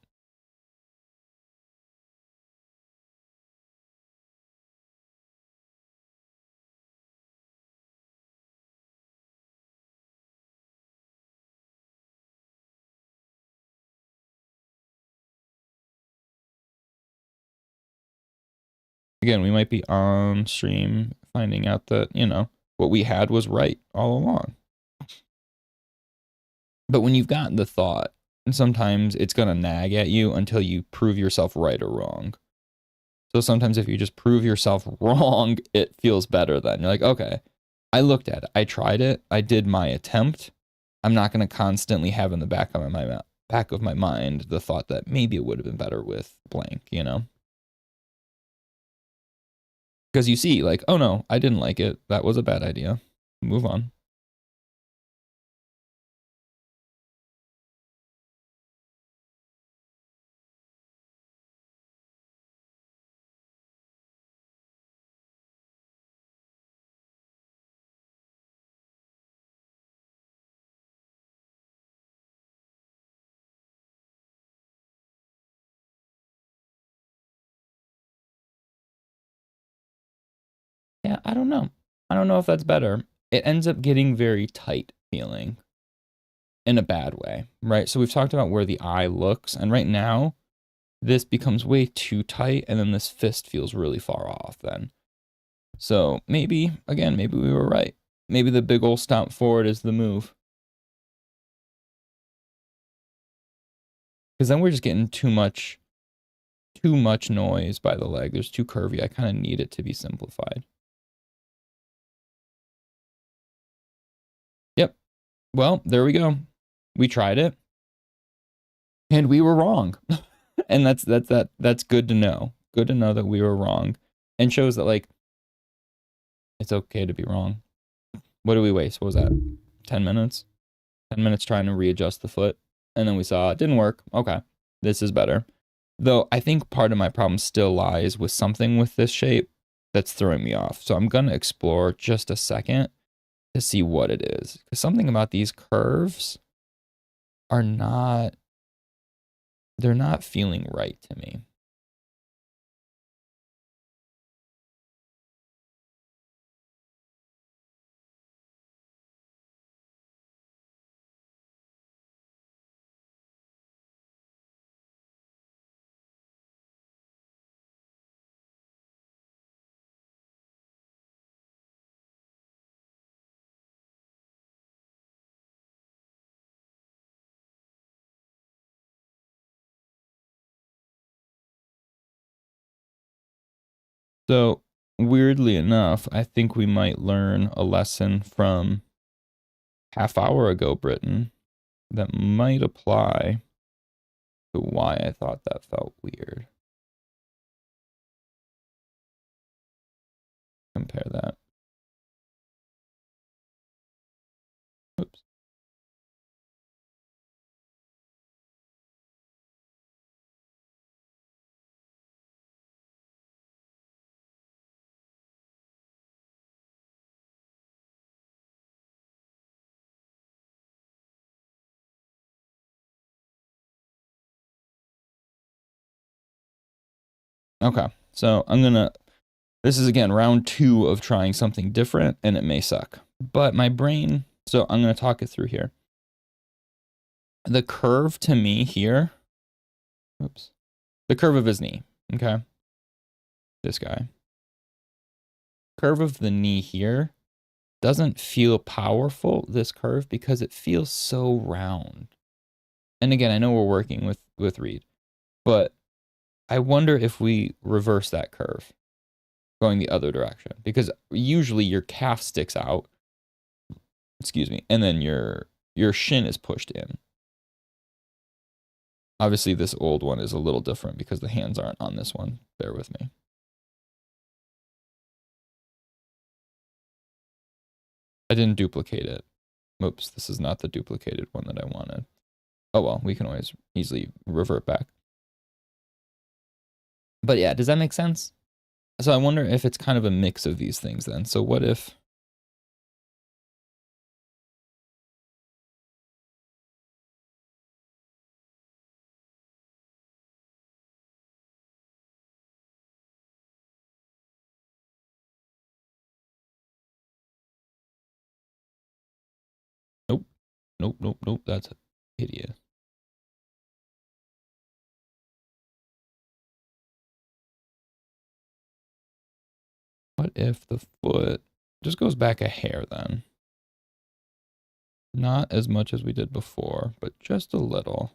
Again, we might be on stream finding out that, you know, what we had was right all along. But when you've gotten the thought, and sometimes it's going to nag at you until you prove yourself right or wrong. So sometimes if you just prove yourself wrong, it feels better then. You're like, okay, I looked at it. I tried it. I did my attempt. I'm not going to constantly have in the back of my mind the thought that maybe it would have been better with blank, you know? Because you see, like, oh no, I didn't like it. That was a bad idea. Move on. Yeah, I don't know. I don't know if that's better. It ends up getting very tight feeling in a bad way, right? So we've talked about where the eye looks, and right now, this becomes way too tight, and then this fist feels really far off then. So maybe, again, maybe we were right. Maybe the big old stomp forward is the move. Because then we're just getting too much noise by the leg. There's too curvy. I kind of need it to be simplified. Yep. Well, there we go. We tried it. And we were wrong. And that's good to know. Good to know that we were wrong. And shows that, like, it's okay to be wrong. What did we waste? What was that? 10 minutes? 10 minutes trying to readjust the foot. And then we saw it didn't work. Okay, this is better. Though I think part of my problem still lies with something with this shape that's throwing me off. So I'm going to explore just a second to see what it is. Because something about these curves are not, they're not feeling right to me. So weirdly enough, I think we might learn a lesson from half hour ago, Britain, that might apply to why I thought that felt weird. Compare that. Oops. Okay, so this is again round 2 of trying something different, and it may suck. But my brain So I'm going to talk it through here. The curve to me here, oops, the curve of his knee, okay? This guy. Curve of the knee here doesn't feel powerful, this curve, because it feels so round. And again, I know we're working with Reed, but I wonder if we reverse that curve going the other direction, because usually your calf sticks out, excuse me, and then your shin is pushed in. Obviously, this old one is a little different because the hands aren't on this one. Bear with me. I didn't duplicate it. Oops, this is not the duplicated one that I wanted. Oh well, we can always easily revert back. But yeah, does that make sense? So I wonder if it's kind of a mix of these things then. So what if... Nope, nope, nope, nope, that's hideous. What if the foot just goes back a hair then? Not as much as we did before, but just a little.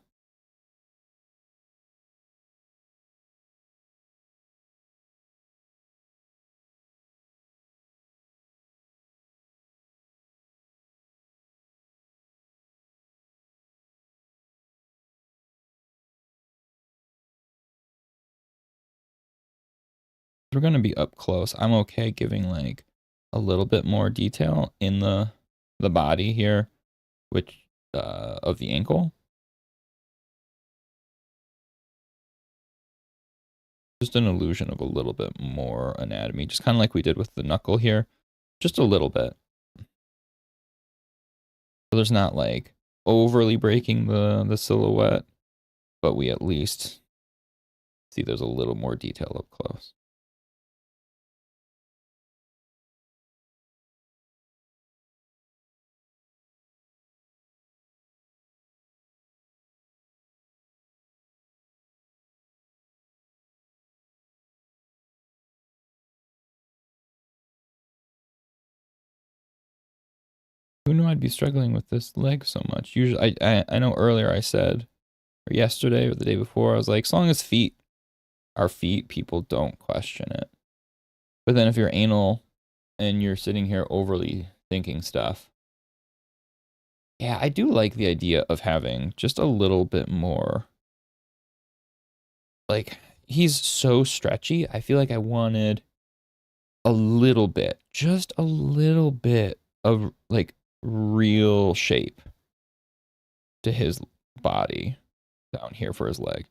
We're going to be up close. I'm okay giving like a little bit more detail in the body here, which of the ankle. Just an illusion of a little bit more anatomy, just kind of like we did with the knuckle here, just a little bit. So there's not like overly breaking the silhouette, but we at least see there's a little more detail up close. Who knew I'd be struggling with this leg so much? Usually, I know earlier I said, or yesterday or the day before, I was like, as long as feet are feet, people don't question it. But then if you're anal and you're sitting here overly thinking stuff, yeah, I do like the idea of having just a little bit more. Like, he's so stretchy. I feel like I wanted a little bit, just a little bit of like real shape to his body down here for his leg.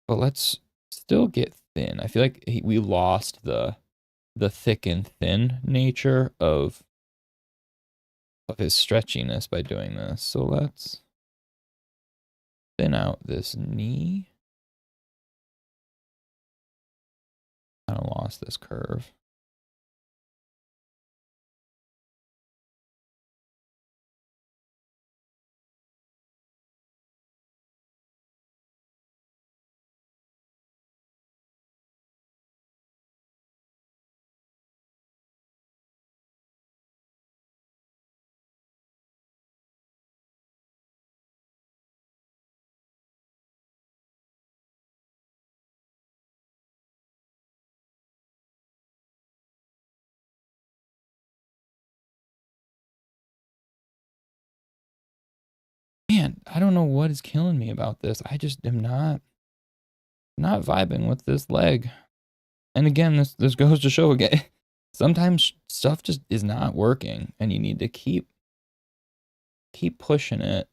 But let's still get thin. I feel like we lost the thick and thin nature of his stretchiness by doing this. So let's thin out this knee. Kind of lost this curve. Man, I don't know what is killing me about this. I just am not vibing with this leg. And again, this goes to show again, sometimes stuff just is not working and you need to keep pushing it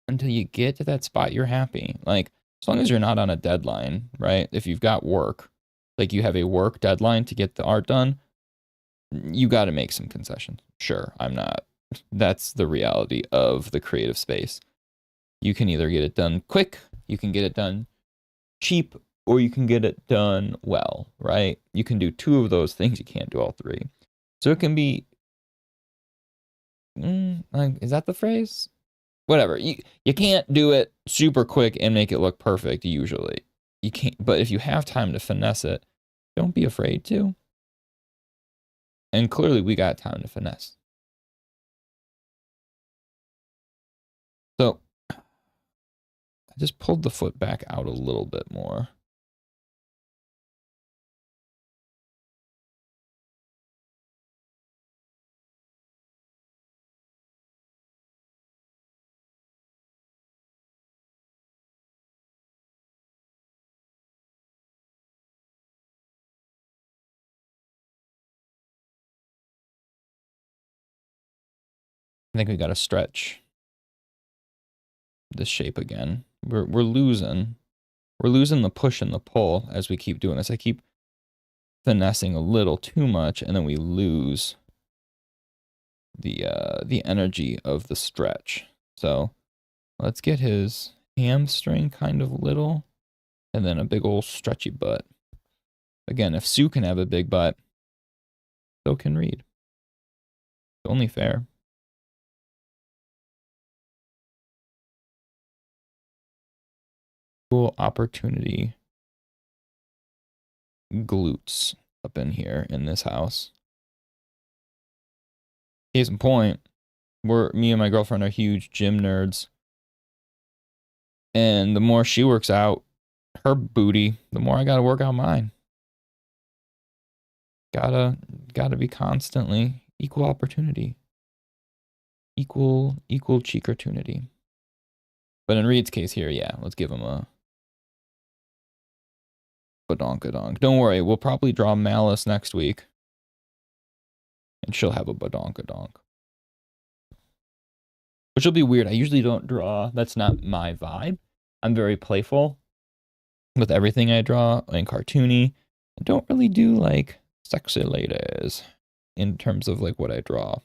until you get to that spot you're happy. Like, as long as you're not on a deadline, right? If you've got work, like you have a work deadline to get the art done, you got to make some concessions. Sure, I'm not. That's the reality of the creative space. You can either get it done quick, you can get it done cheap, or you can get it done well, right? You can do two of those things, you can't do all three. So it can be like, is that the phrase? Whatever. You can't do it super quick and make it look perfect usually. You can't, but if you have time to finesse it, don't be afraid to. And clearly we got time to finesse. So I just pulled the foot back out a little bit more. I think we got to stretch this shape again. We're losing the push and the pull as we keep doing this. I keep finessing a little too much, and then we lose the energy of the stretch. So let's get his hamstring kind of little, and then a big old stretchy butt. Again, if Sue can have a big butt, so can Reed. It's only fair. Cool opportunity glutes up in here in this house. Case in point, me and my girlfriend are huge gym nerds. And the more she works out her booty, the more I gotta work out mine. Gotta be constantly equal opportunity. Equal cheek opportunity. But in Reed's case here, yeah, let's give him a badonkadonk. Don't worry, we'll probably draw Malice next week. And she'll have a badonkadonk. Which will be weird. I usually don't draw. That's not my vibe. I'm very playful with everything I draw and cartoony. I don't really do like sexy ladies in terms of like what I draw.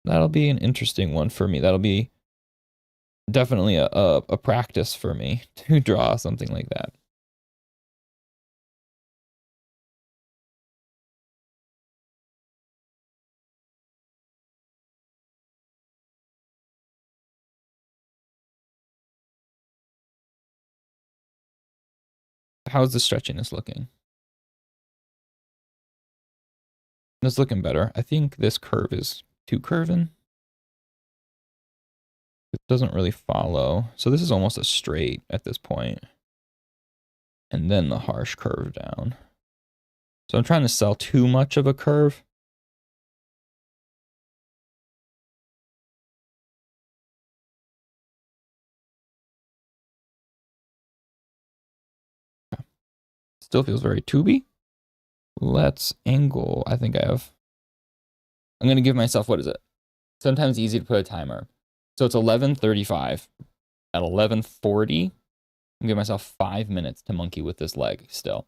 That'll be an interesting one for me. That'll be definitely a practice for me to draw something like that. How's the stretchiness looking? It's looking better. I think this curve is too curving. It doesn't really follow. So this is almost a straight at this point. And then the harsh curve down. So I'm trying to sell too much of a curve. Still feels very tubey. Let's angle. I think I'm going to give myself, what is it? Sometimes easy to put a timer. So it's 11:35. At 11:40, I'm giving myself 5 minutes to monkey with this leg still.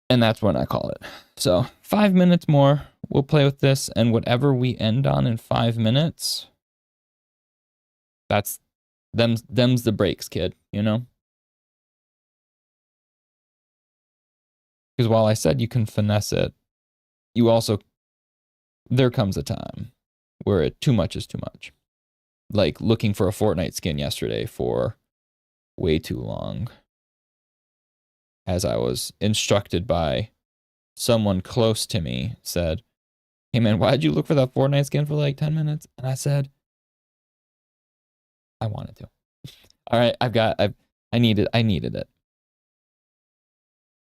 And that's when I call it. So 5 minutes more, we'll play with this, and whatever we end on in 5 minutes, them's the breaks, kid, you know? Because while I said you can finesse it, you also, there comes a time where too much is too much. Like looking for a Fortnite skin yesterday for way too long. As I was instructed by someone close to me, said, "Hey man, why did you look for that Fortnite skin for like 10 minutes?" And I said, I wanted to. All right, I needed it.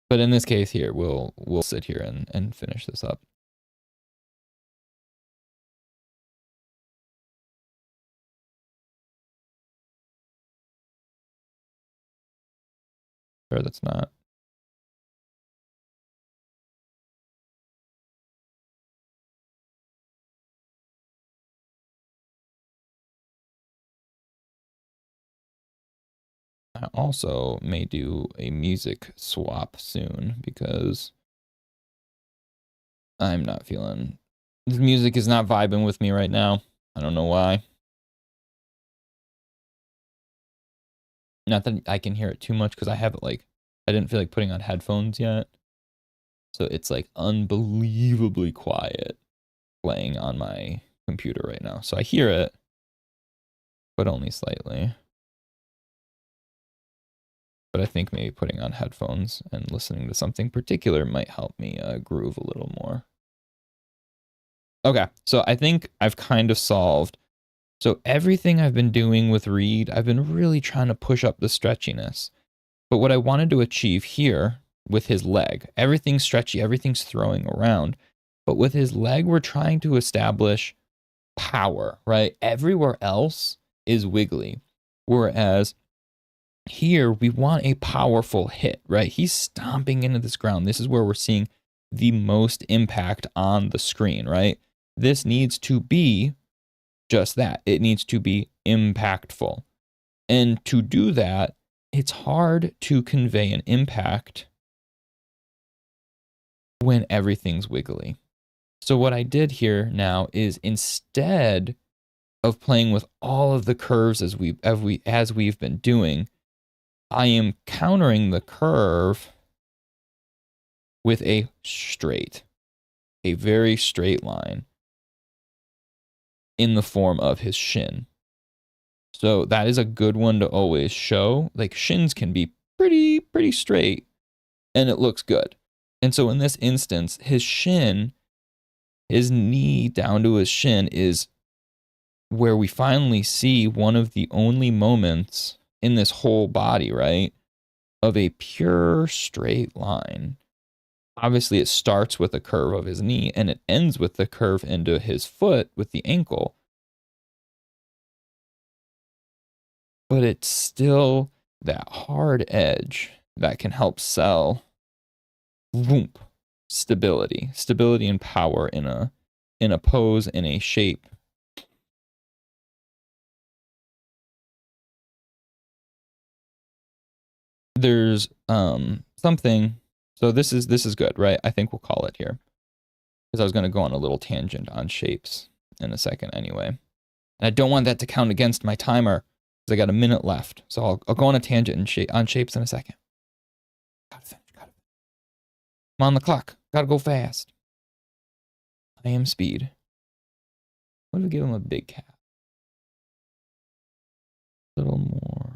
But in this case here, we'll sit here and finish this up. Sure, that's not. I also may do a music swap soon because I'm not feeling, the music is not vibing with me right now. I don't know why. Not that I can hear it too much because I have it like, I didn't feel like putting on headphones yet. So it's like unbelievably quiet. playing on my computer right now. So I hear it, but only slightly. But I think maybe putting on headphones and listening to something particular might help me groove a little more. Okay, so I think I've kind of solved. So everything I've been doing with Reed, I've been really trying to push up the stretchiness. But what I wanted to achieve here with his leg, everything's stretchy, everything's throwing around. But with his leg, we're trying to establish power, right? Everywhere else is wiggly. Whereas here, we want a powerful hit, right? He's stomping into this ground. This is where we're seeing the most impact on the screen, right? This needs to be just that. It needs to be impactful. And to do that, it's hard to convey an impact when everything's wiggly. So what I did here now is instead of playing with all of the curves as we've been doing, I am countering the curve with a very straight line in the form of his shin. So that is a good one to always show. Like shins can be pretty straight and it looks good. And so in this instance, his shin, his knee down to his shin is where we finally see one of the only moments in this whole body, right, of a pure straight line. Obviously, it starts with a curve of his knee and it ends with the curve into his foot with the ankle. But it's still that hard edge that can help sell stability and power in a pose, in a shape. There's something. So this is good, right? I think we'll call it here because I was going to go on a little tangent on shapes in a second anyway. And I don't want that to count against my timer because I got a minute left. So I'll go on a tangent on shapes in a second. Gotta finish. I'm on the clock. Gotta go fast. I am speed. What if we give him a big cap? A little more.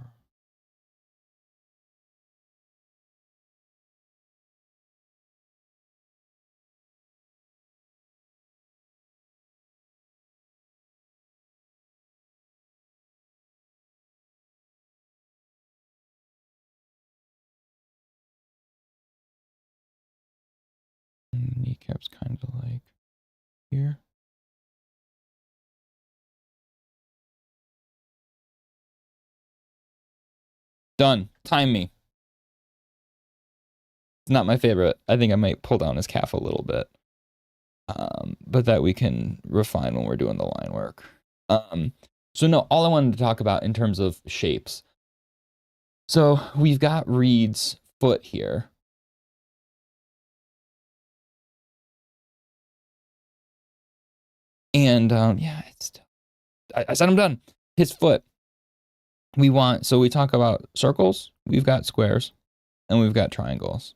Kneecaps kind of like here. Done. Time me. It's not my favorite. I think I might pull down his calf a little bit. But that we can refine when we're doing the line work. So no, all I wanted to talk about in terms of shapes. So we've got Reed's foot here. And yeah, I said I'm done. His foot. So we talk about circles, we've got squares, and we've got triangles.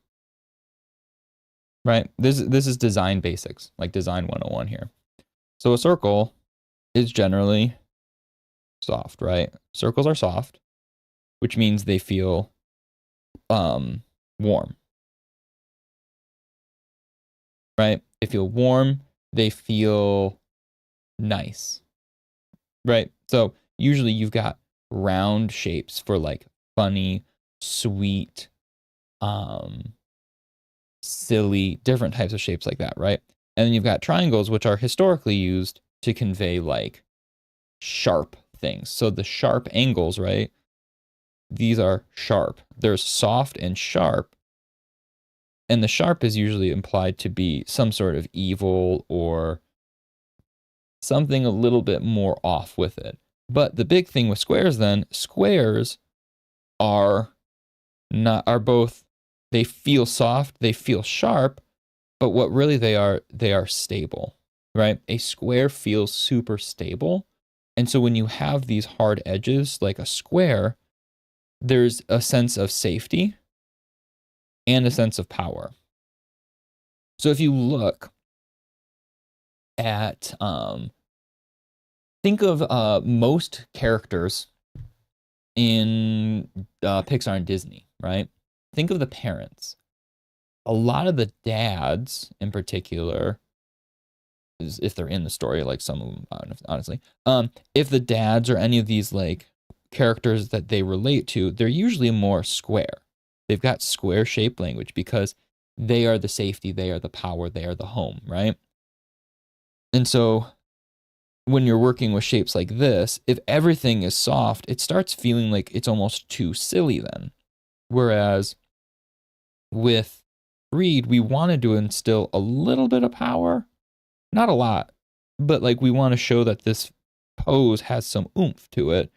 Right? This is design basics, like design 101 here. So a circle is generally soft, right? Circles are soft, which means they feel warm. Right? They feel warm, they feel nice. Right? So usually you've got round shapes for like funny, sweet, silly, different types of shapes like that, right? And then you've got triangles, which are historically used to convey like sharp things. So the sharp angles, right? These are sharp. There's soft and sharp. And the sharp is usually implied to be some sort of evil or something a little bit more off with it. But the big thing with squares then, squares are both, they feel soft, they feel sharp, but what really they are stable, right? A square feels super stable. And so when you have these hard edges like a square, there's a sense of safety and a sense of power. So if you look at think of most characters in Pixar and Disney, right? Think of the parents. A lot of the dads, in particular, is if they're in the story, like some of them, honestly, if the dads or any of these like characters that they relate to, they're usually more square. They've got square shape language because they are the safety, they are the power, they are the home, right? And so when you're working with shapes like this, if everything is soft, it starts feeling like it's almost too silly then. Whereas with Reed, we wanted to instill a little bit of power, not a lot, but like we want to show that this pose has some oomph to it.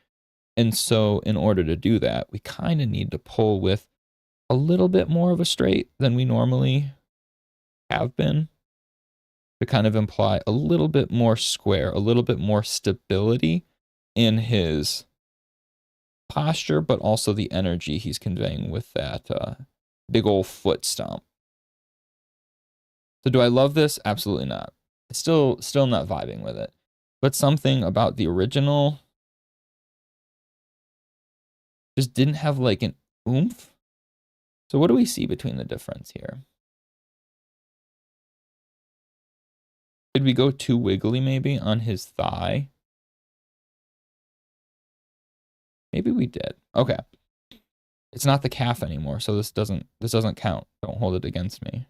And so in order to do that, we kind of need to pull with a little bit more of a straight than we normally have been to kind of imply a little bit more square, a little bit more stability in his posture, but also the energy he's conveying with that big old foot stomp. So do I love this? Absolutely not. Still not vibing with it. But something about the original just didn't have like an oomph. So what do we see between the difference here? Did we go too wiggly maybe on his thigh? Maybe we did. Okay. It's not the calf anymore, so this doesn't count. Don't hold it against me.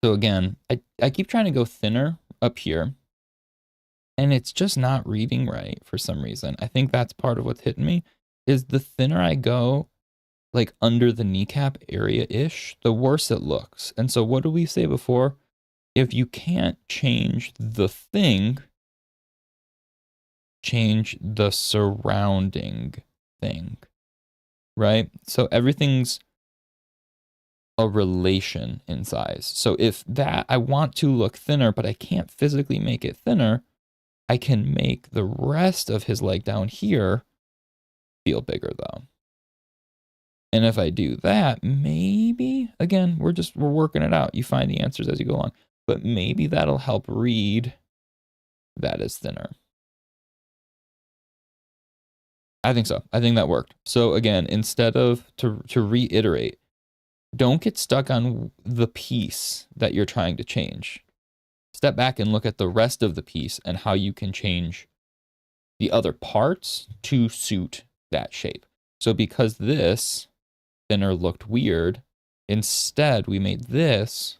So again, I keep trying to go thinner up here, and it's just not reading right for some reason. I think that's part of what's hitting me, is the thinner I go, like under the kneecap area-ish, the worse it looks. And so what did we say before? If you can't change the thing, change the surrounding thing, right? So everything's a relation in size. So if that I want to look thinner, but I can't physically make it thinner, I can make the rest of his leg down here feel bigger though. And if I do that, maybe, again, we're working it out. You find the answers as you go along. But maybe that'll help read that as thinner. I think so. I think that worked. So again, instead of to reiterate, don't get stuck on the piece that you're trying to change. Step back and look at the rest of the piece and how you can change the other parts to suit that shape. So because this thinner looked weird, instead we made this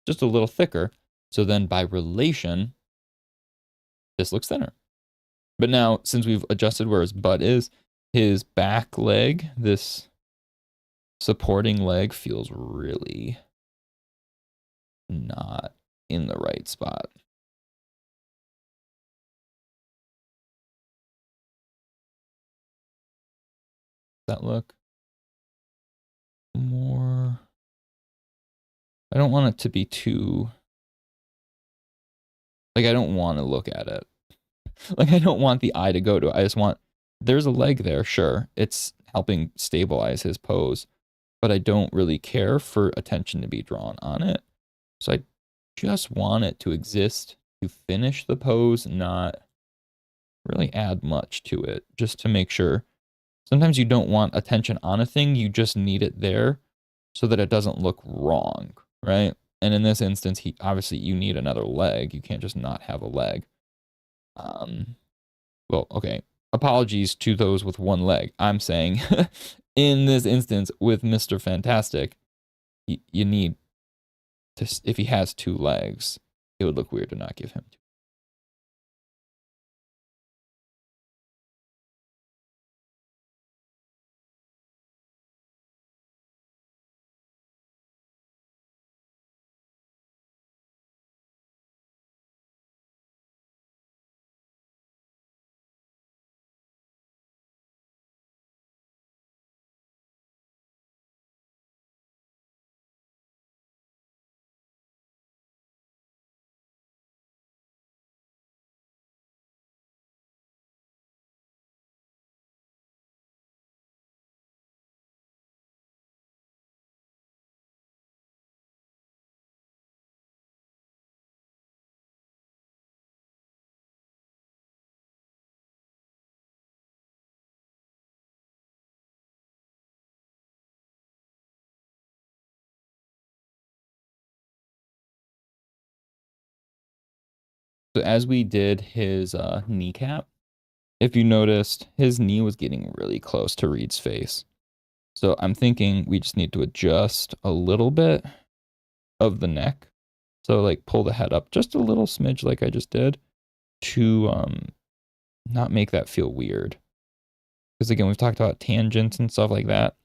just a little thicker. So then by relation, this looks thinner. But now, since we've adjusted where his butt is, his back leg, this supporting leg, feels really not in the right spot. That look more. I don't want it to be too. Like, I don't want to look at it. Like, I don't want the eye to go to it. I just want. There's a leg there, sure. It's helping stabilize his pose, but I don't really care for attention to be drawn on it. So I just want it to exist to finish the pose, not really add much to it, just to make sure. Sometimes you don't want attention on a thing, you just need it there so that it doesn't look wrong, right? And in this instance, obviously you need another leg. You can't just not have a leg. Well, okay. Apologies to those with one leg. I'm saying in this instance with Mr. Fantastic, you need to, if he has two legs, it would look weird to not give him two. So as we did his kneecap, if you noticed, his knee was getting really close to Reed's face. So I'm thinking we just need to adjust a little bit of the neck. So like pull the head up just a little smidge like I just did to not make that feel weird. Because again, we've talked about tangents and stuff like that.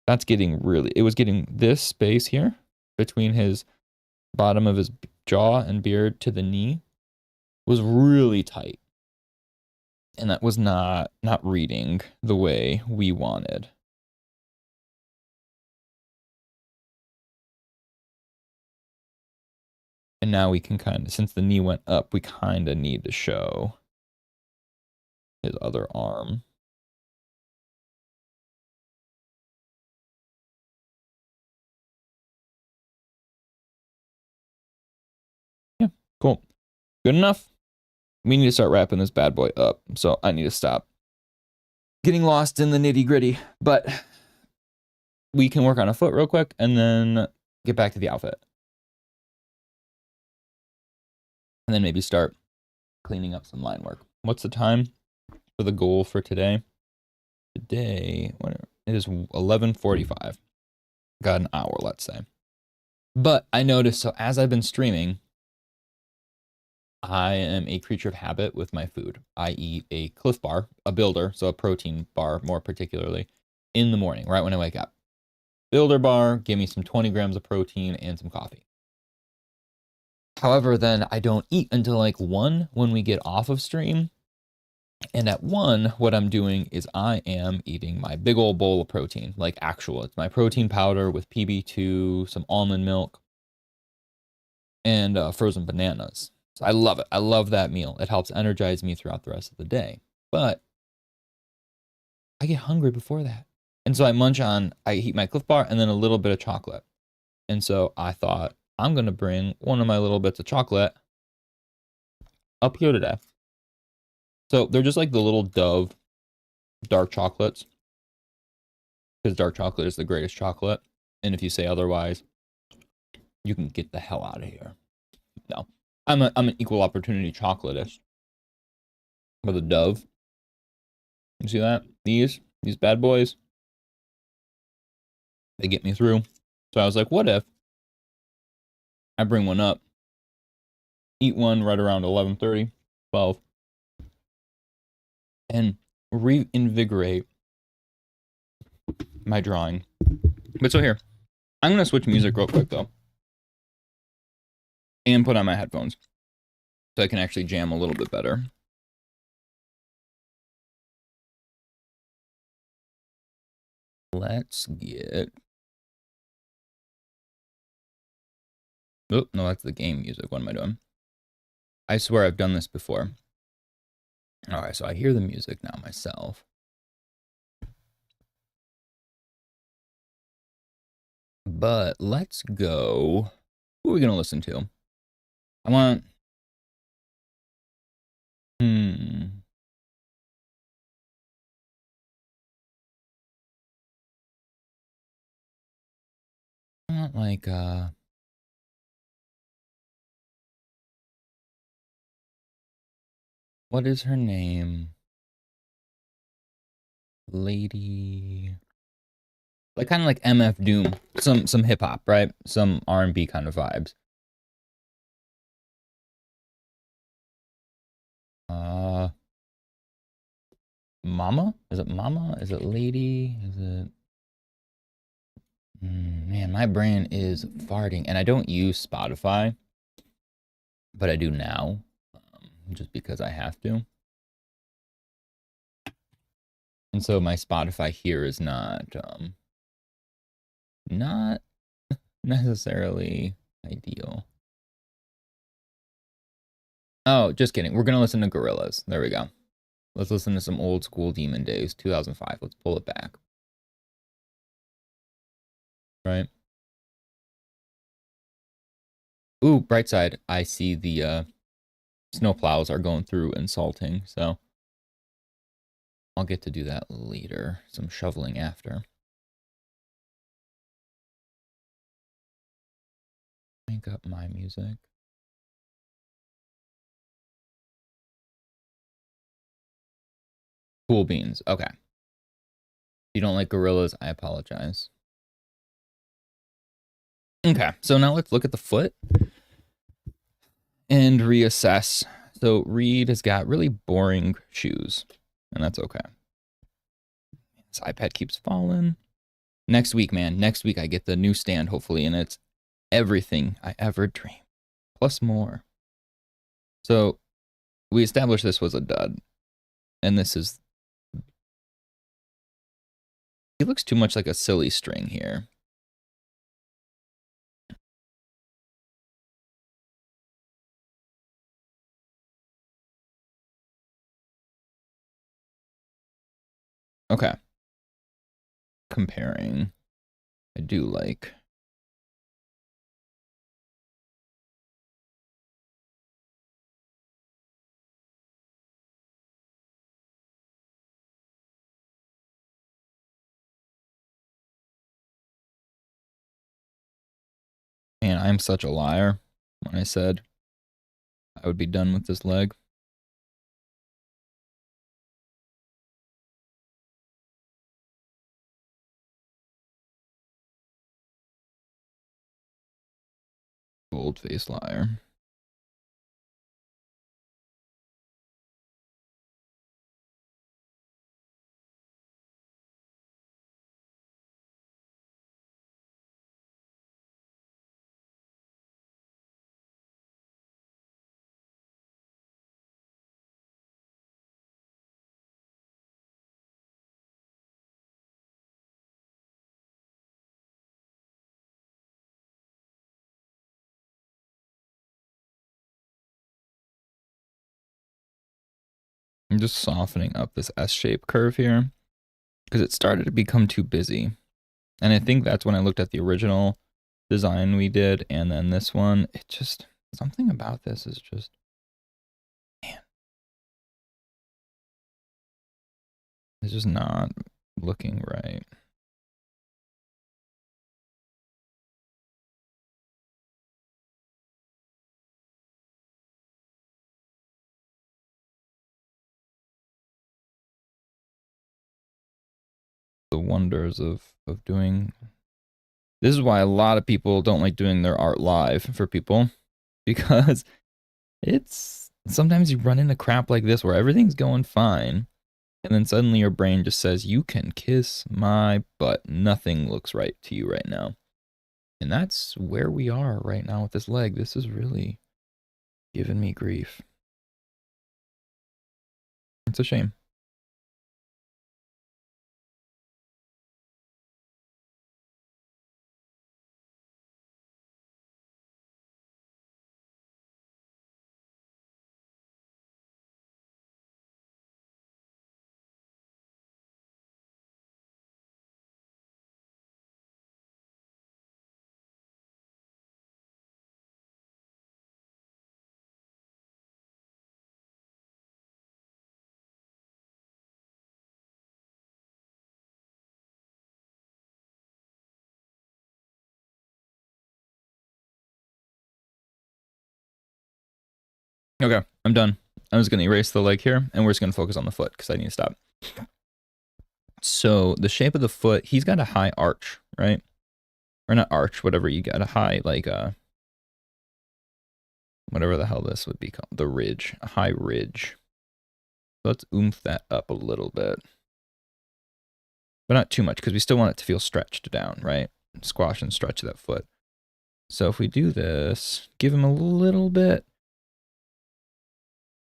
That's getting really, it was getting this space here between his bottom of his jaw and beard to the knee was really tight. And that was not reading the way we wanted. And now we can kind of, since the knee went up, we kind of need to show his other arm. Yeah, cool. Good enough. We need to start wrapping this bad boy up. So I need to stop getting lost in the nitty gritty. But we can work on a foot real quick and then get back to the outfit. And then maybe start cleaning up some line work. What's the time for the goal for today? Today, it is 11:45. Got an hour, let's say. But I noticed, so as I've been streaming, I am a creature of habit with my food. I eat a Cliff Bar, a builder, so a protein bar more particularly, in the morning, right when I wake up. Builder bar, give me some 20 grams of protein and some coffee. However, then I don't eat until like 1 when we get off of stream. And at 1, what I'm doing is I am eating my big old bowl of protein, like actual. It's my protein powder with PB2, some almond milk, and frozen bananas. So I love it. I love that meal. It helps energize me throughout the rest of the day. But I get hungry before that. And so I eat my Cliff Bar and then a little bit of chocolate. And so I thought, I'm going to bring one of my little bits of chocolate up here today. So they're just like the little Dove dark chocolates. Because dark chocolate is the greatest chocolate. And if you say otherwise, you can get the hell out of here. No. I'm an equal opportunity chocolatist. With a Dove. You see that? These bad boys. They get me through. So I was like, what if I bring one up, eat one right around 11:30, 12, and reinvigorate my drawing. But so here, I'm going to switch music real quick though. And put on my headphones. So I can actually jam a little bit better. Let's get... Oh, no, that's the game music. What am I doing? I swear I've done this before. Alright, so I hear the music now myself. But let's go... Who are we going to listen to? I want... I want like, what is her name? Lady... Like kind of like MF Doom. Some hip hop, right? Some R&B kind of vibes. Mama? Is it Mama? Is it Lady? Is it... Man, my brain is farting. And I don't use Spotify. But I do now. Just because I have to. And so my Spotify here is not necessarily ideal. Oh, just kidding. We're going to listen to Gorillaz. There we go. Let's listen to some old school Demon Days, 2005. Let's pull it back. Right? Ooh, bright side. I see the snowplows are going through and salting, so I'll get to do that later. Some shoveling after. Crank up my music. Cool beans. Okay. If you don't like gorillas, I apologize. Okay, so now let's look at the foot and reassess. So Reed has got really boring shoes, and that's okay. This iPad keeps falling. Next week, man. Next week I get the new stand, hopefully, and it's everything I ever dreamed, plus more. So we established this was a dud, and this is... He looks too much like a silly string here. Okay. Comparing. I do like... Man, I'm such a liar when I said I would be done with this leg. Bold-faced liar. I'm just softening up this S-shaped curve here because it started to become too busy. And I think that's when I looked at the original design we did and then this one. It just, something about this is just, man, it's just not looking right. The wonders of doing... This is why a lot of people don't like doing their art live for people, because it's... Sometimes you run into crap like this where everything's going fine, and then suddenly your brain just says, you can kiss my butt. Nothing looks right to you right now. And that's where we are right now with this leg. This is really giving me grief. It's a shame. Okay, I'm done. I'm just going to erase the leg here, and we're just going to focus on the foot because I need to stop. So the shape of the foot, he's got a high arch, right? Or not arch, whatever you got, a high, like, whatever the hell this would be called, the ridge, a high ridge. So let's oomph that up a little bit. But not too much, because we still want it to feel stretched down, right? Squash and stretch that foot. So if we do this, give him a little bit,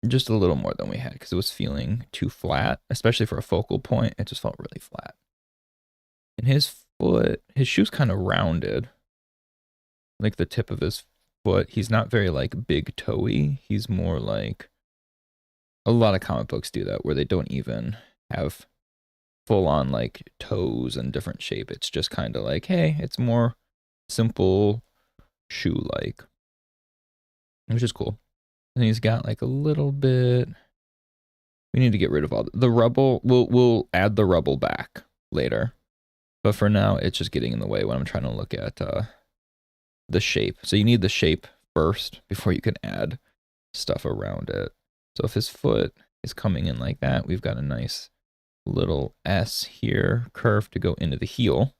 just a little more than we had, because it was feeling too flat, especially for a focal point. It just felt really flat. And his foot, his shoe's kind of rounded, like the tip of his foot. He's not very like big toey. He's more like, a lot of comic books do that, where they don't even have full on like toes and different shape. It's just kind of like, hey, it's more simple shoe like, which is cool. And he's got like a little bit. We need to get rid of all the rubble. We'll add the rubble back later, but for now it's just getting in the way when I'm trying to look at the shape. So you need the shape first before you can add stuff around it. So if his foot is coming in like that, we've got a nice little S here, curve to go into the heel.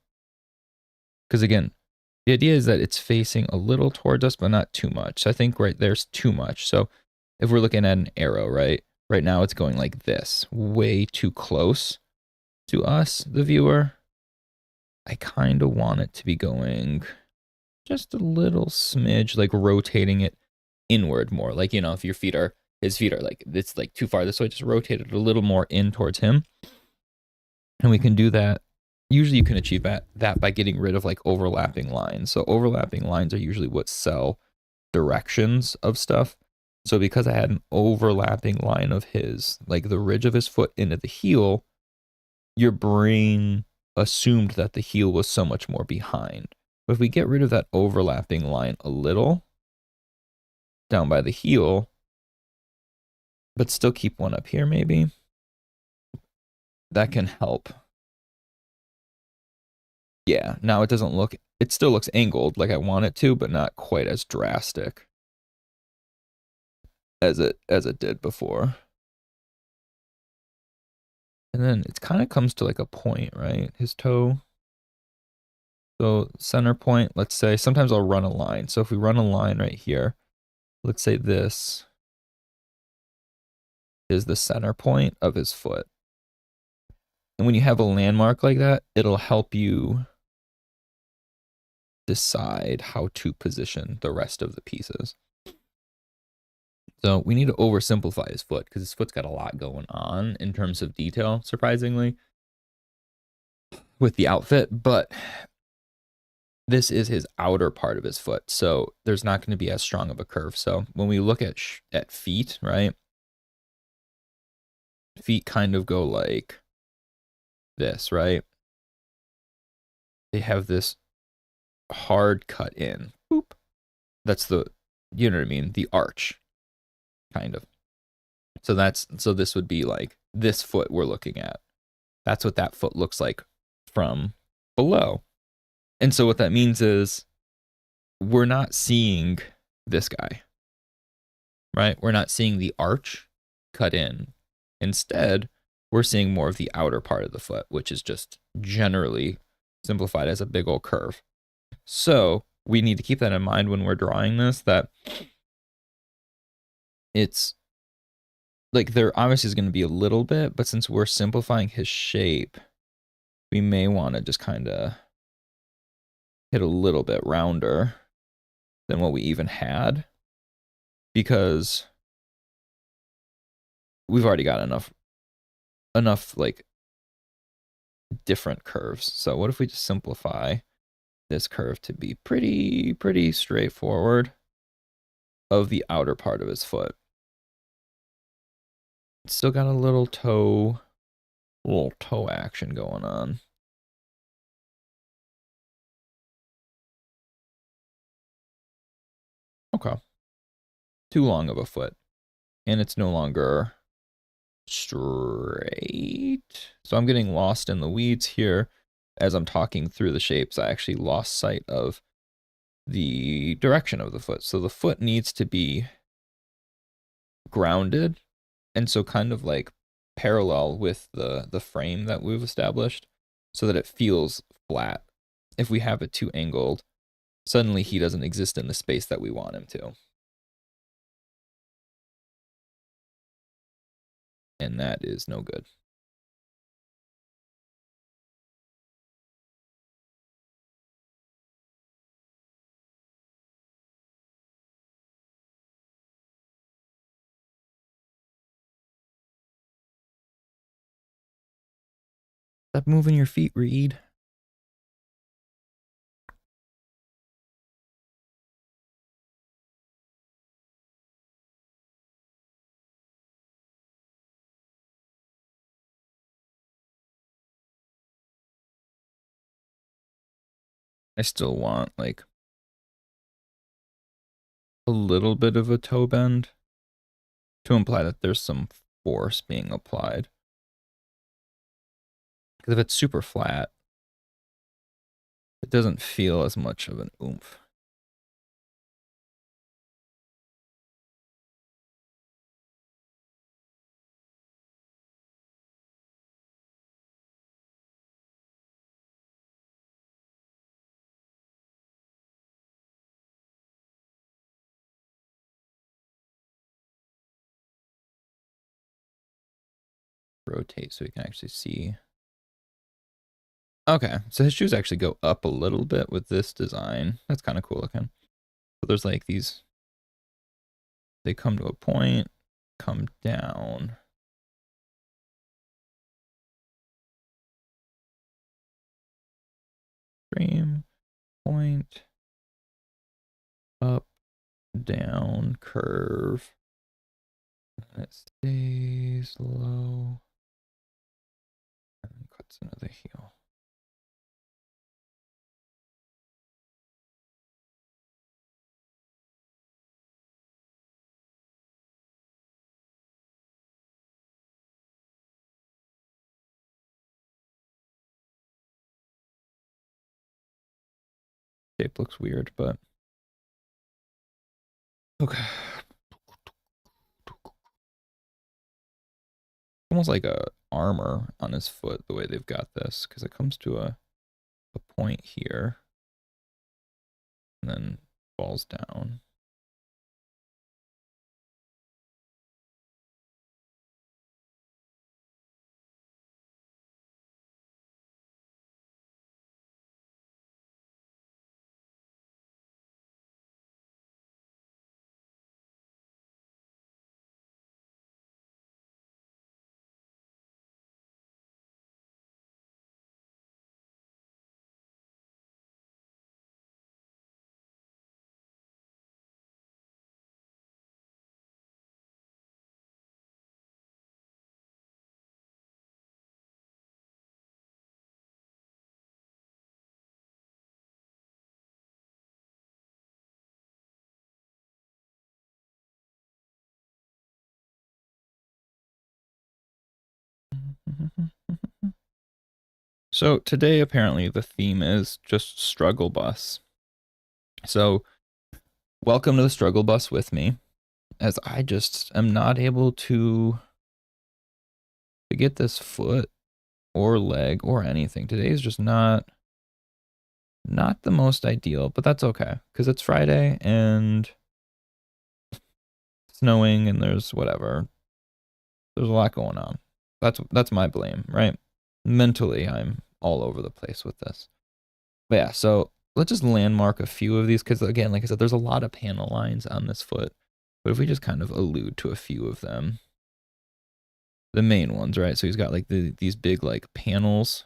Because again, the idea is that it's facing a little towards us, but not too much. So I think right there's too much. So if we're looking at an arrow, right now it's going like this, way too close to us, the viewer. I kind of want it to be going just a little smidge, like rotating it inward more. Like, you know, if his feet are like, it's like too far this way, just rotate it a little more in towards him. And we can do that. Usually you can achieve that by getting rid of like overlapping lines. So overlapping lines are usually what sell directions of stuff. So because I had an overlapping line of his, like the ridge of his foot into the heel, your brain assumed that the heel was so much more behind. But if we get rid of that overlapping line a little down by the heel, but still keep one up here maybe, that can help. Yeah, now it doesn't look, it still looks angled like I want it to, but not quite as drastic as it did before. And then it kind of comes to like a point, right? His toe. So center point, let's say, sometimes I'll run a line. So if we run a line right here, let's say this is the center point of his foot. And when you have a landmark like that, it'll help you decide how to position the rest of the pieces. So we need to oversimplify his foot because his foot's got a lot going on in terms of detail, surprisingly, with the outfit. But this is his outer part of his foot, so there's not going to be as strong of a curve. So when we look at feet, right, feet kind of go like this, right? They have this hard cut in. Boop. That's the, you know what I mean? The arch, kind of. So this would be like this foot we're looking at. That's what that foot looks like from below. And so what that means is we're not seeing this guy, right? We're not seeing the arch cut in. Instead, we're seeing more of the outer part of the foot, which is just generally simplified as a big old curve. So we need to keep that in mind when we're drawing this, that it's like there obviously is going to be a little bit, but since we're simplifying his shape, we may want to just kind of hit a little bit rounder than what we even had, because we've already got enough like different curves. So what if we just simplify this curve to be pretty straightforward of the outer part of his foot? It's still got a little toe action going on. Okay. Too long of a foot. And it's no longer straight. So I'm getting lost in the weeds here. As I'm talking through the shapes, I actually lost sight of the direction of the foot. So the foot needs to be grounded, and so kind of like parallel with the frame that we've established, so that it feels flat. If we have it too angled, suddenly he doesn't exist in the space that we want him to. And that is no good. Stop moving your feet, Reed. I still want like a little bit of a toe bend to imply that there's some force being applied. Because if it's super flat, it doesn't feel as much of an oomph. rotate so we can actually see. Okay, so his shoes actually go up a little bit with this design. That's kind of cool looking. So there's like these, they come to a point, come down. Stream, point, up, down, curve. And it stays low. And cuts into the heel. Shape looks weird, but okay. Almost like a armor on his foot the way they've got this, because it comes to a point here and then falls down. So today, apparently, the theme is just struggle bus. So welcome to the struggle bus with me, as I just am not able to get this foot or leg or anything. Today is just not the most ideal, but that's okay, because it's Friday and snowing and there's whatever. There's a lot going on. That's my blame, right? Mentally, I'm all over the place with this. But yeah, so let's just landmark a few of these because again, like I said, there's a lot of panel lines on this foot. But if we just kind of allude to a few of them, the main ones, right? So he's got like these big like panels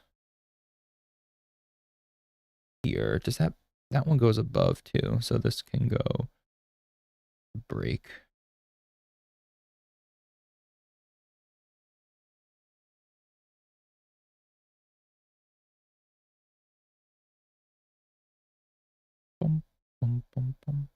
here. Just that one goes above too. So this can go break. Boom, boom, boom, boom.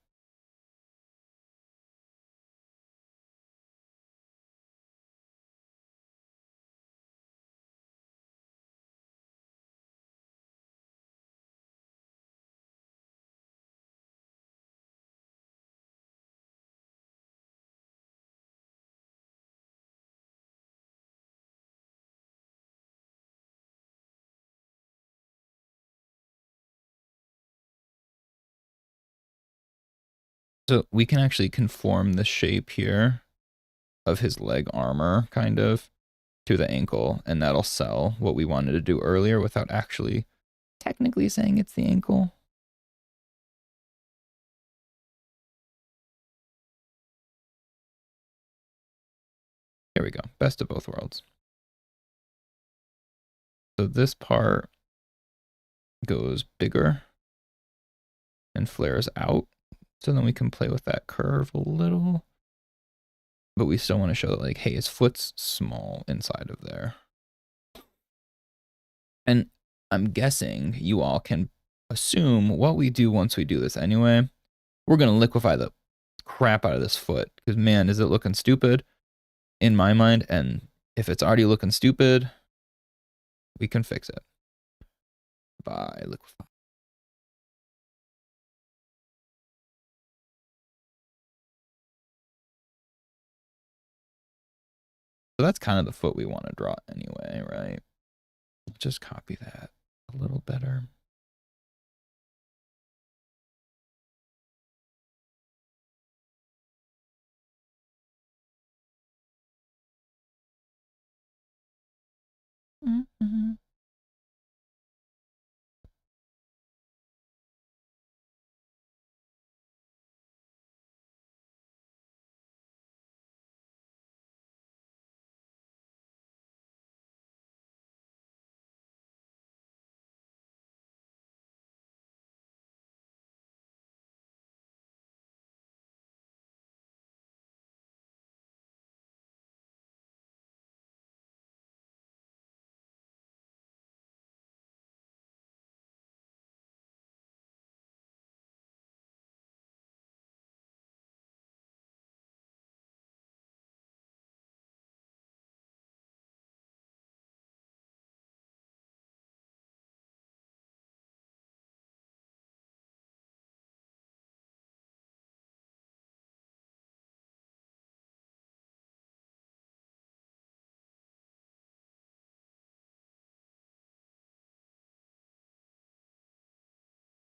So we can actually conform the shape here of his leg armor kind of to the ankle, and that'll sell what we wanted to do earlier without actually technically saying it's the ankle. There we go. Best of both worlds. So this part goes bigger and flares out. So then we can play with that curve a little. But we still want to show that, like, hey, his foot's small inside of there. And I'm guessing you all can assume what we do once we do this anyway. We're going to liquefy the crap out of this foot. Because, man, is it looking stupid in my mind. And if it's already looking stupid, we can fix it by liquefy. So that's kind of the foot we want to draw anyway, right? Just copy that a little better.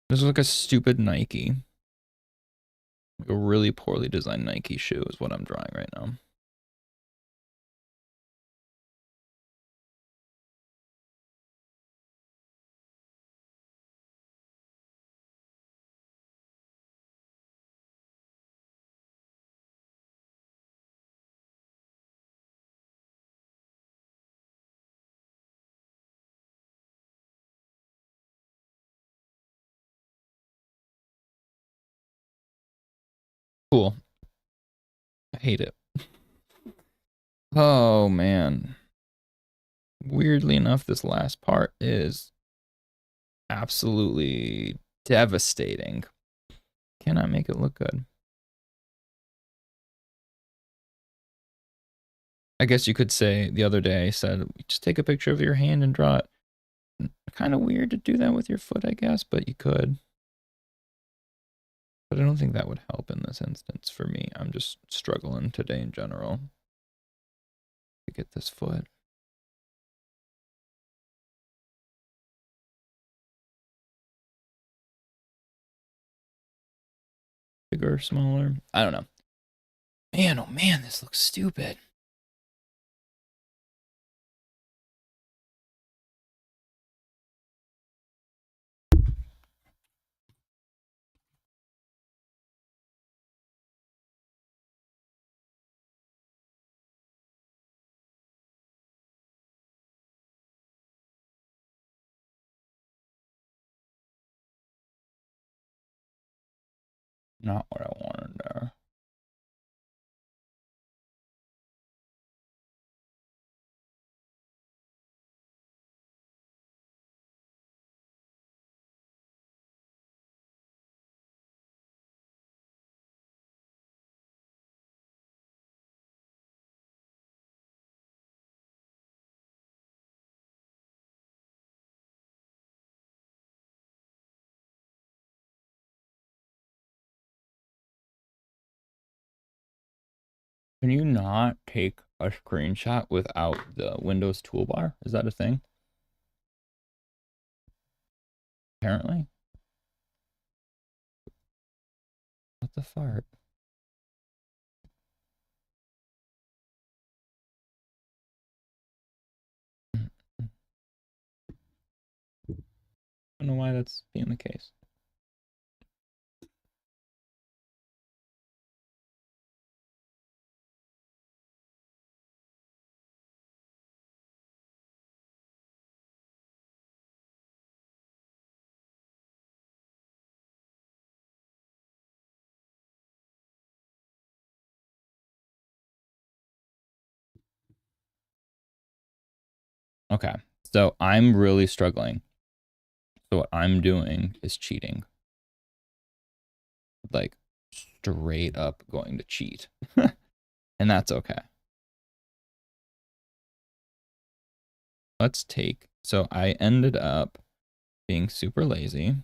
This is like a stupid Nike. Like a really poorly designed Nike shoe is what I'm drawing right now. Cool. I hate it. Oh man. Weirdly enough, this last part is absolutely devastating. Cannot make it look good. I guess you could say the other day I said, just take a picture of your hand and draw it. Kind of weird to do that with your foot, I guess, but you could. But I don't think that would help in this instance for me. I'm just struggling today in general to get this foot. Bigger, smaller. I don't know. Man, oh man, this looks stupid. Not what I wanted there. Can you not take a screenshot without the Windows toolbar? Is that a thing? Apparently. What the fart? I don't know why that's being the case. Okay, so I'm really struggling. So what I'm doing is cheating. Like, straight up going to cheat. And that's okay. Let's take, so I ended up being super lazy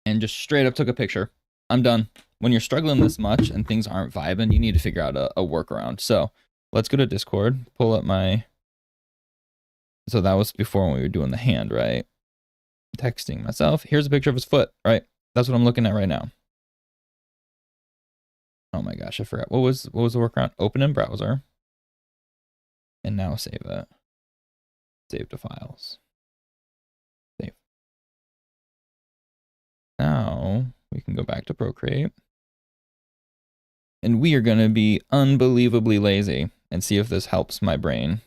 and just straight up took a picture. I'm done. When you're struggling this much and things aren't vibing, you need to figure out a workaround. So let's go to Discord, pull up my, so that was before when we were doing the hand, right? Texting myself. Here's a picture of his foot, right? That's what I'm looking at right now. Oh my gosh, I forgot. What was the workaround? Open in browser. And now save it. Save to files. Save. Now we can go back to Procreate. And we are going to be unbelievably lazy and see if this helps my brain.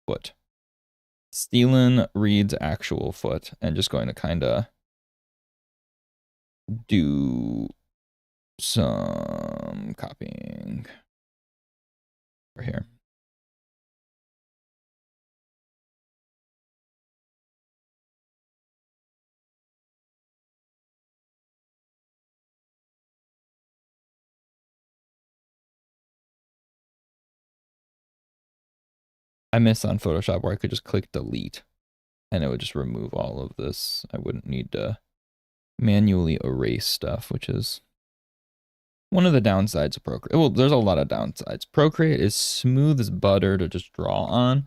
Foot. Stealing Reed's actual foot and just going to kind of do some copying over here. I miss on Photoshop where I could just click delete and it would just remove all of this. I wouldn't need to manually erase stuff, which is one of the downsides of Procreate. Well, there's a lot of downsides. Procreate is smooth as butter to just draw on,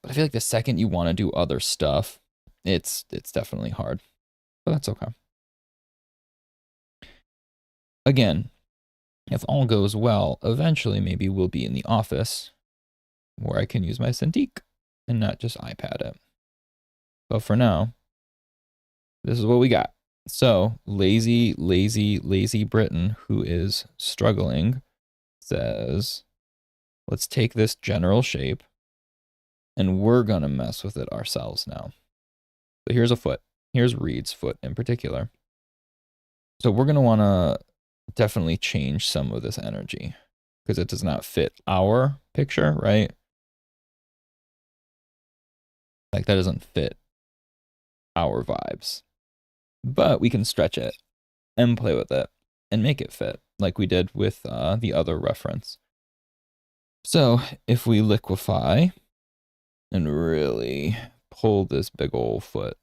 but I feel like the second you want to do other stuff, it's definitely hard, but that's okay. Again, if all goes well, eventually maybe we'll be in the office where I can use my Cintiq and not just iPad it. But for now, this is what we got. So lazy Britain, who is struggling, says, let's take this general shape and we're going to mess with it ourselves now. So here's a foot. Here's Reed's foot in particular. So we're going to want to definitely change some of this energy because it does not fit our picture, right? Like that doesn't fit our vibes. But we can stretch it and play with it and make it fit like we did with the other reference. So if we liquefy and really pull this big old foot,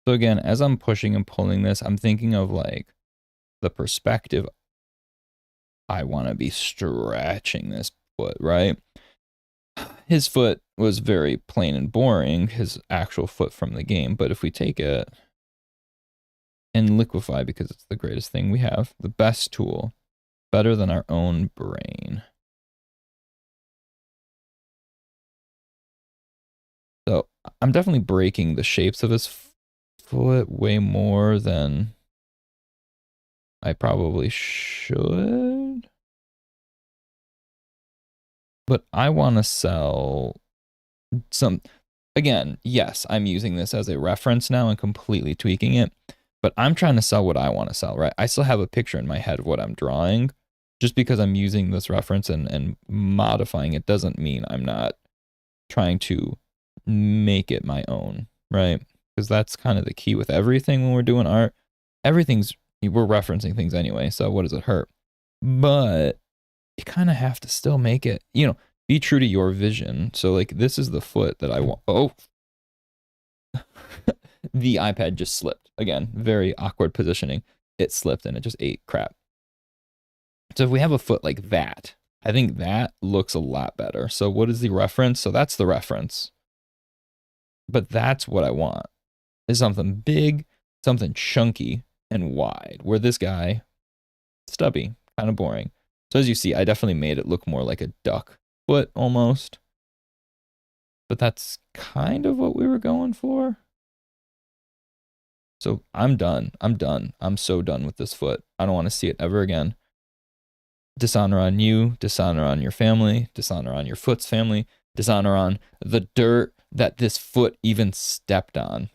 so again, as I'm pushing and pulling this, I'm thinking of like the perspective. I want to be stretching this foot, right? His foot was very plain and boring, his actual foot from the game. But if we take it and liquefy, because it's the greatest thing we have, the best tool, better than our own brain. So I'm definitely breaking the shapes of his foot way more than I probably should. But I want to sell some, again, yes, I'm using this as a reference now and completely tweaking it, but I'm trying to sell what I want to sell, right? I still have a picture in my head of what I'm drawing. Just because I'm using this reference and modifying it doesn't mean I'm not trying to make it my own, right? Because that's kind of the key with everything when we're doing art. Everything's, we're referencing things anyway, so what does it hurt? But you kind of have to still make it, you know, be true to your vision. So like this is the foot that I want. Oh, the iPad just slipped. Again, very awkward positioning. It slipped and it just ate crap. So if we have a foot like that, I think that looks a lot better. So what is the reference? So that's the reference. But that's what I want, is something big, something chunky and wide, where this guy, stubby, kind of boring. So as you see, I definitely made it look more like a duck foot almost. But that's kind of what we were going for. So I'm done. I'm done. I'm so done with this foot. I don't want to see it ever again. Dishonor on you, dishonor on your family, dishonor on your foot's family, dishonor on the dirt that this foot even stepped on.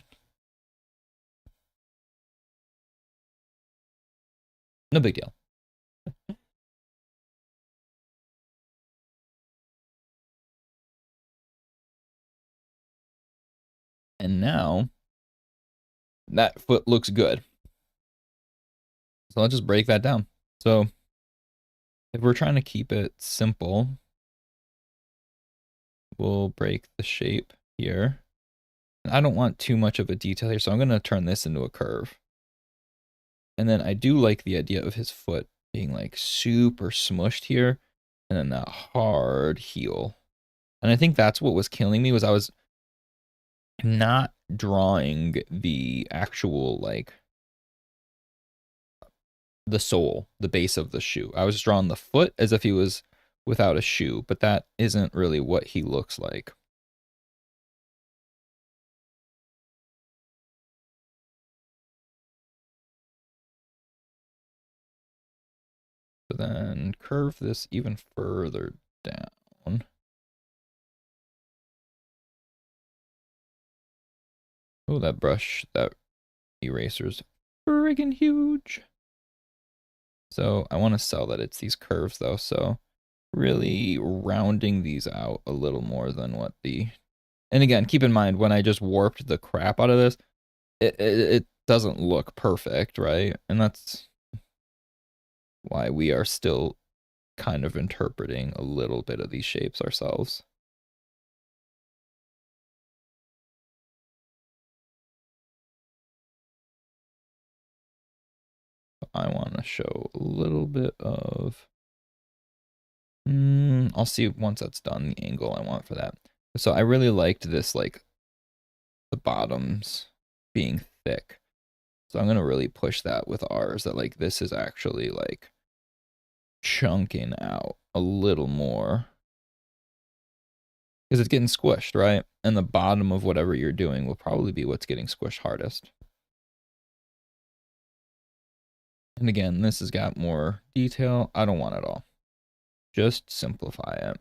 No big deal. And now that foot looks good. So let's just break that down. So if we're trying to keep it simple, we'll break the shape here. I don't want too much of a detail here, so I'm going to turn this into a curve. And then I do like the idea of his foot being like super smushed here, and then that hard heel. And I think that's what was killing me, was I was not drawing the actual, like, the sole, the base of the shoe. I was drawing the foot as if he was without a shoe, but that isn't really what he looks like. So then curve this even further down. Oh, that brush, that eraser's friggin' huge. So I want to sell that it's these curves though, so really rounding these out a little more than what the... And again, keep in mind, when I just warped the crap out of this, it doesn't look perfect, right? And that's why we are still kind of interpreting a little bit of these shapes ourselves. I want to show a little bit of... I'll see once that's done the angle I want for that. So I really liked this, like, the bottoms being thick. So I'm going to really push that with ours, that like this is actually like chunking out a little more. Because it's getting squished, right? And the bottom of whatever you're doing will probably be what's getting squished hardest. And again, this has got more detail. I don't want it all. Just simplify it.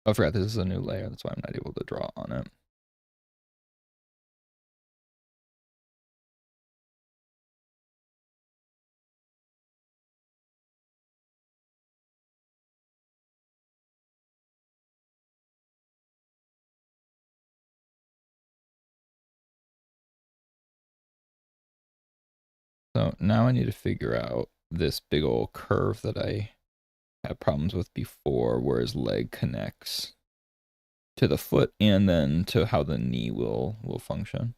I forgot this is a new layer. That's why I'm not able to draw on it. So now I need to figure out this big old curve that I had problems with before, where his leg connects to the foot and then to how the knee will function.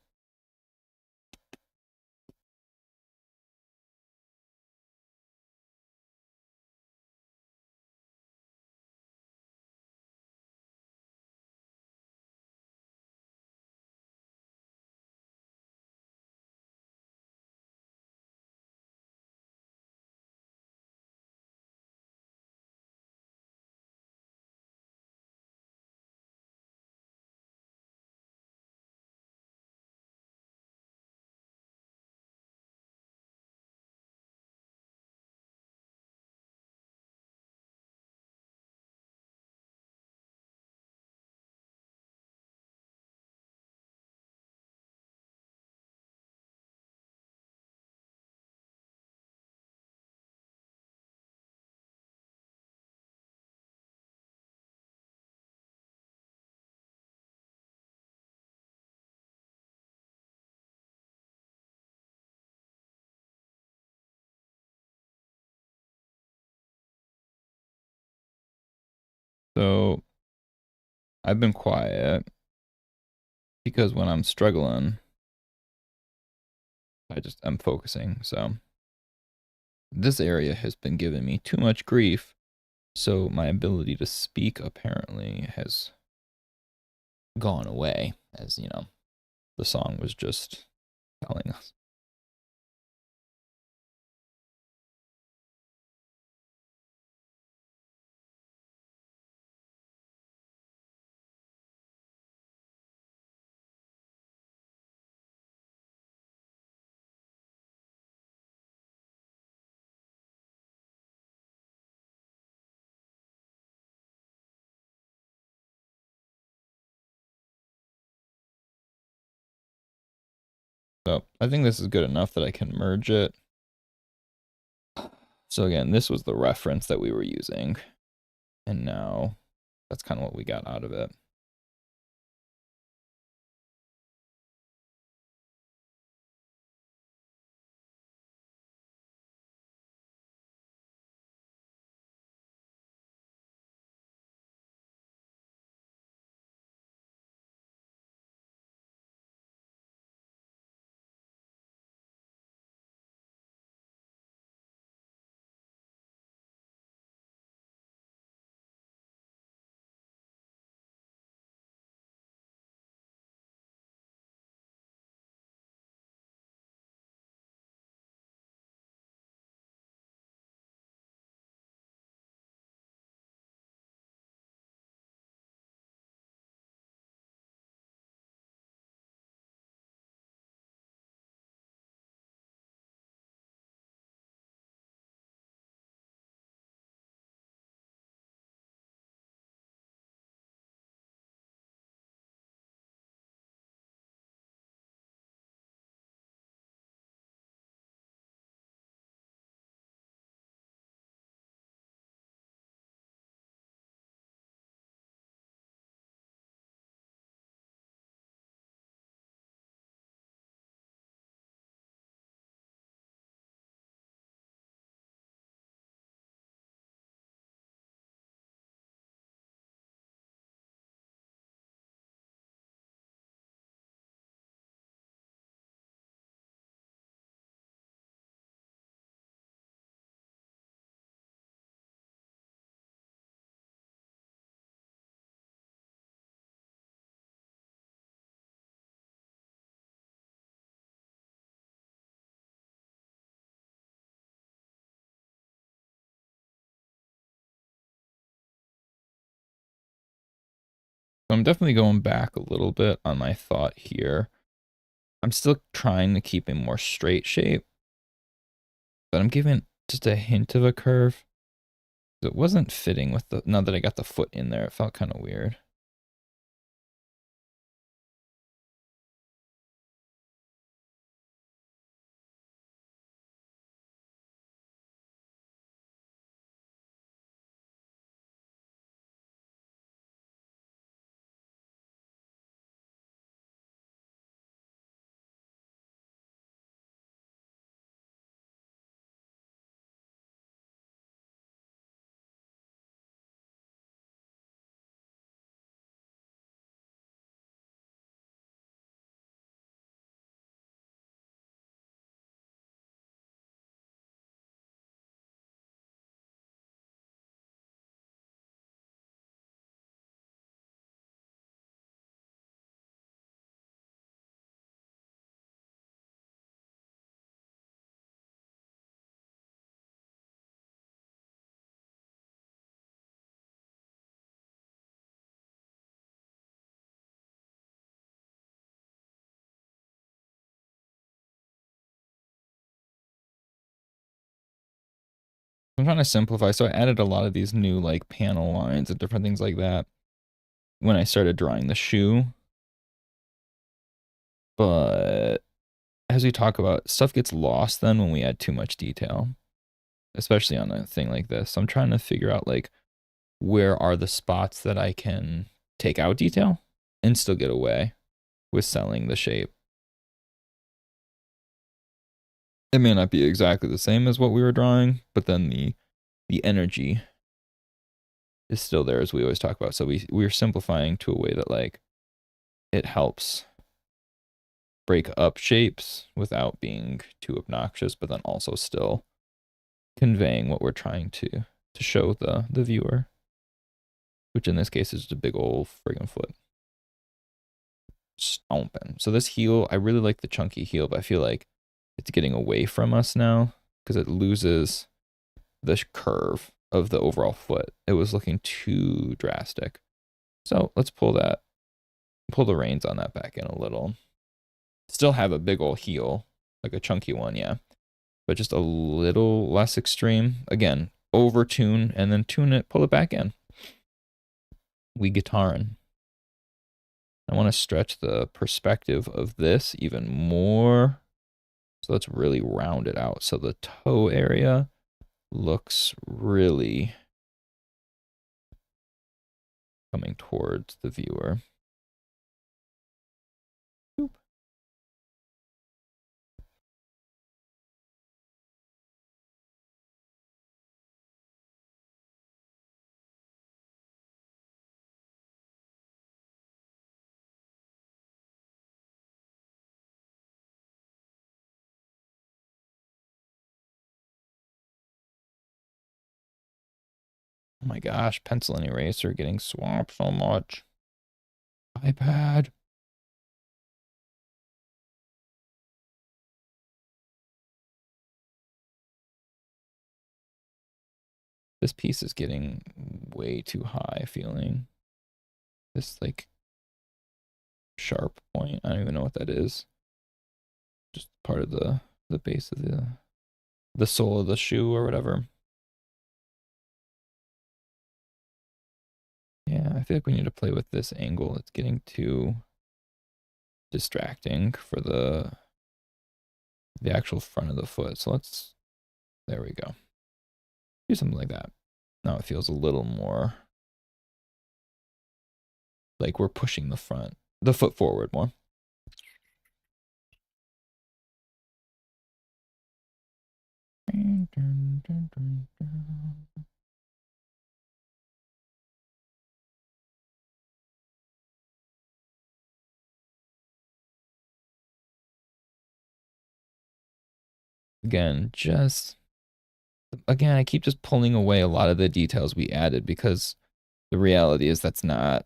So I've been quiet because when I'm struggling, I'm focusing. So this area has been giving me too much grief. So my ability to speak apparently has gone away, as you know, the song was just telling us. So I think this is good enough that I can merge it. So again, this was the reference that we were using. And now that's kind of what we got out of it. So I'm definitely going back a little bit on my thought here. I'm still trying to keep a more straight shape, but I'm giving just a hint of a curve. It wasn't fitting with the, now that I got the foot in there, it felt kind of weird. I'm trying to simplify, so I added a lot of these new like panel lines and different things like that when I started drawing the shoe. But as we talk about, stuff gets lost then when we add too much detail, especially on a thing like this. So I'm trying to figure out like where are the spots that I can take out detail and still get away with selling the shape. It may not be exactly the same as what we were drawing, but then the energy is still there, as we always talk about. So we're simplifying to a way that like it helps break up shapes without being too obnoxious, but then also still conveying what we're trying to to show the viewer, which in this case is just a big old friggin' foot. Stomping. So this heel, I really like the chunky heel, but I feel like it's getting away from us now because it loses the curve of the overall foot. It was looking too drastic. So let's pull the reins on that back in a little. Still have a big old heel, like a chunky one, yeah. But just a little less extreme. Again, over tune and then tune it, pull it back in. We guitarin'. I want to stretch the perspective of this even more. So let's really round it out. So the toe area looks really coming towards the viewer. Boop. Oh my gosh, pencil and eraser getting swapped so much. iPad. This piece is getting way too high feeling. This like sharp point. I don't even know what that is. Just part of the base of the sole of the shoe or whatever. Yeah, I feel like we need to play with this angle. It's getting too distracting for the actual front of the foot. So let's, there we go. Do something like that. Now it feels a little more like we're pushing the foot forward more. Again, I keep just pulling away a lot of the details we added because the reality is that's not,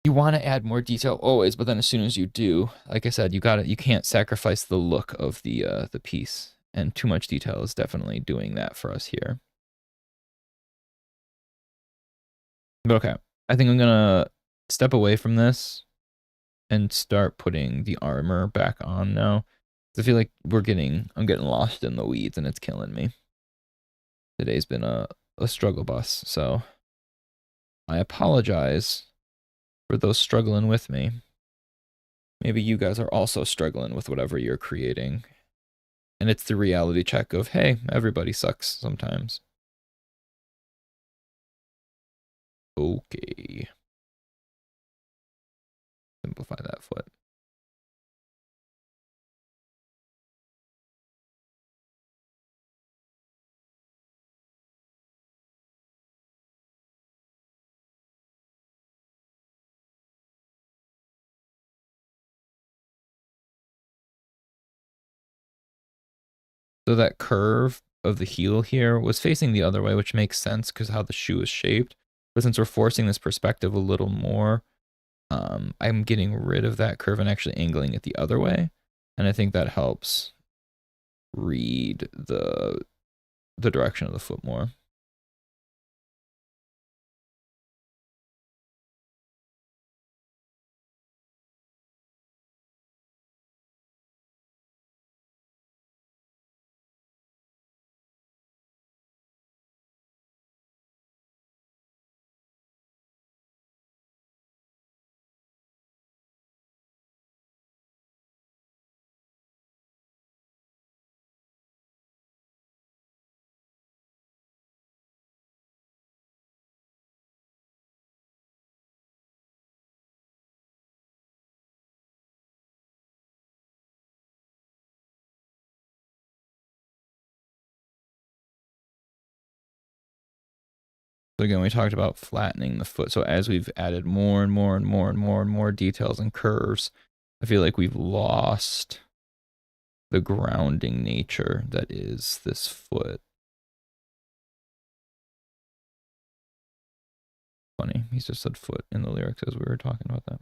you want to add more detail always, but then as soon as you do, like I said, you can't sacrifice the look of the piece, and too much detail is definitely doing that for us here. But okay, I think I'm gonna step away from this and start putting the armor back on now. I feel like I'm getting lost in the weeds and it's killing me. Today's been a struggle bus, so I apologize for those struggling with me. Maybe you guys are also struggling with whatever you're creating. And it's the reality check of, hey, everybody sucks sometimes. Okay. Simplify that foot. So that curve of the heel here was facing the other way, which makes sense because how the shoe is shaped. But since we're forcing this perspective a little more, I'm getting rid of that curve and actually angling it the other way. And I think that helps read the direction of the foot more. So again, we talked about flattening the foot. So as we've added more and more and more and more and more details and curves, I feel like we've lost the grounding nature that is this foot. Funny. He's just said foot in the lyrics as we were talking about that.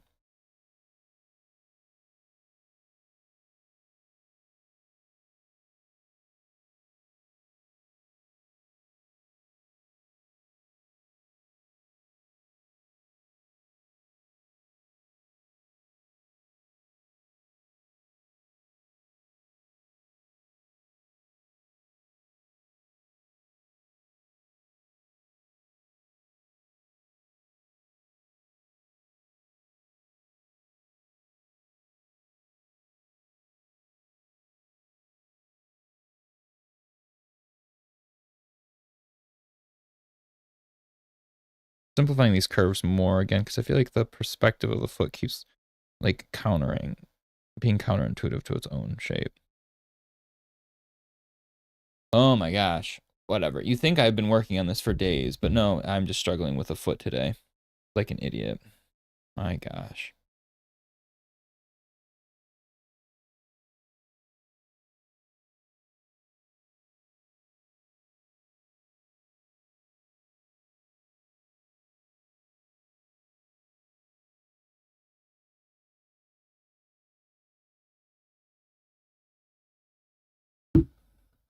Simplifying these curves more again, because I feel like the perspective of the foot keeps like being counterintuitive to its own shape. Oh my gosh. Whatever. You think I've been working on this for days, but no, I'm just struggling with a foot today. Like an idiot. My gosh.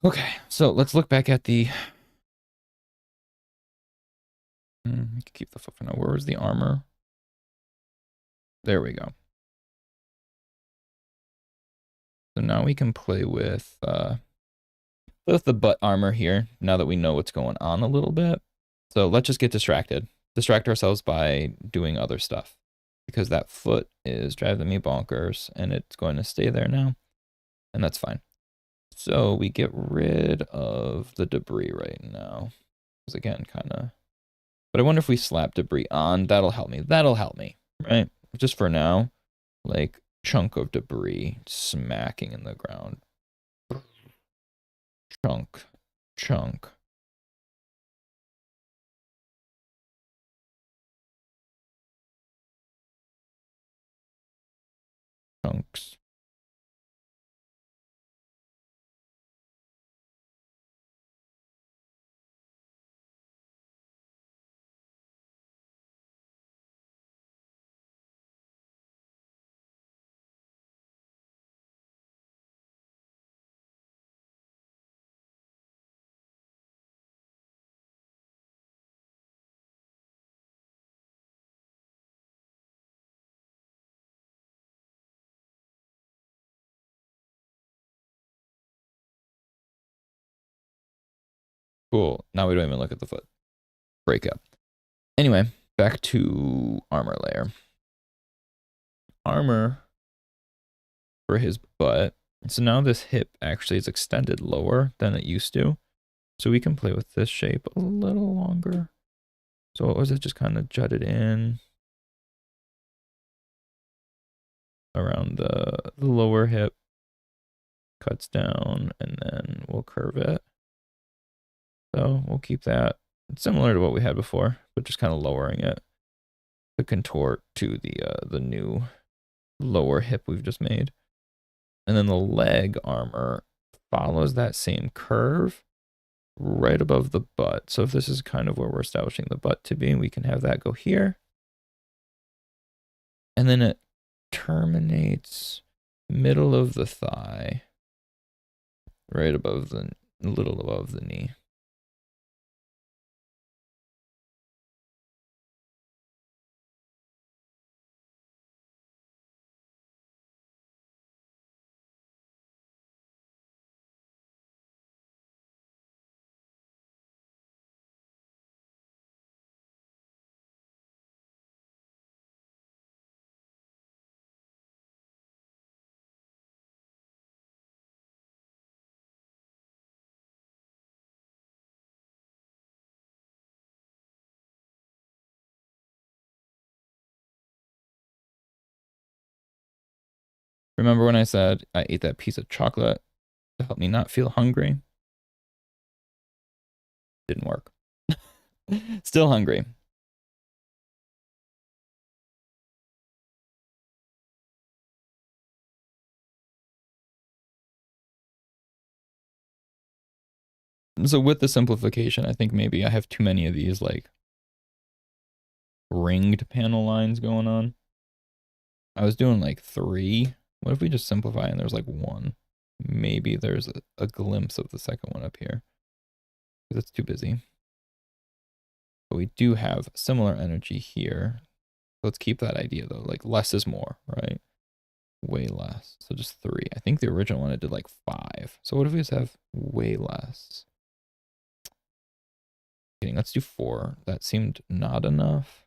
Okay, so let's look back at the... we can keep the foot for now. Where was the armor? There we go. So now we can play with the butt armor here, now that we know what's going on a little bit. So let's just get distracted. Distract ourselves by doing other stuff. Because that foot is driving me bonkers, and it's going to stay there now. And that's fine. So we get rid of the debris right now. Because again, kind of... But I wonder if we slap debris on, that'll help me. That'll help me, right? Just for now, like chunk of debris smacking in the ground. Chunk, chunk. Chunks. Cool. Now we don't even look at the foot. Break up. Anyway, back to armor layer. Armor for his butt. So now this hip actually is extended lower than it used to. So we can play with this shape a little longer. So what was it? Just kind of jutted in around the lower hip, cuts down, and then we'll curve it. So we'll keep that similar to what we had before, but just kind of lowering it to contort to the new lower hip we've just made. And then the leg armor follows that same curve right above the butt. So if this is kind of where we're establishing the butt to be, we can have that go here. And then it terminates middle of the thigh, right above a little above the knee. Remember when I said I ate that piece of chocolate to help me not feel hungry? Didn't work. Still hungry. So with the simplification, I think maybe I have too many of these like ringed panel lines going on. I was doing like 3. What if we just simplify and there's like 1? Maybe there's a glimpse of the second one up here. Because it's too busy. But we do have similar energy here. Let's keep that idea though. Like less is more, right? Way less. So just 3. I think the original one I did like 5. So what if we just have way less? Let's do 4. That seemed not enough.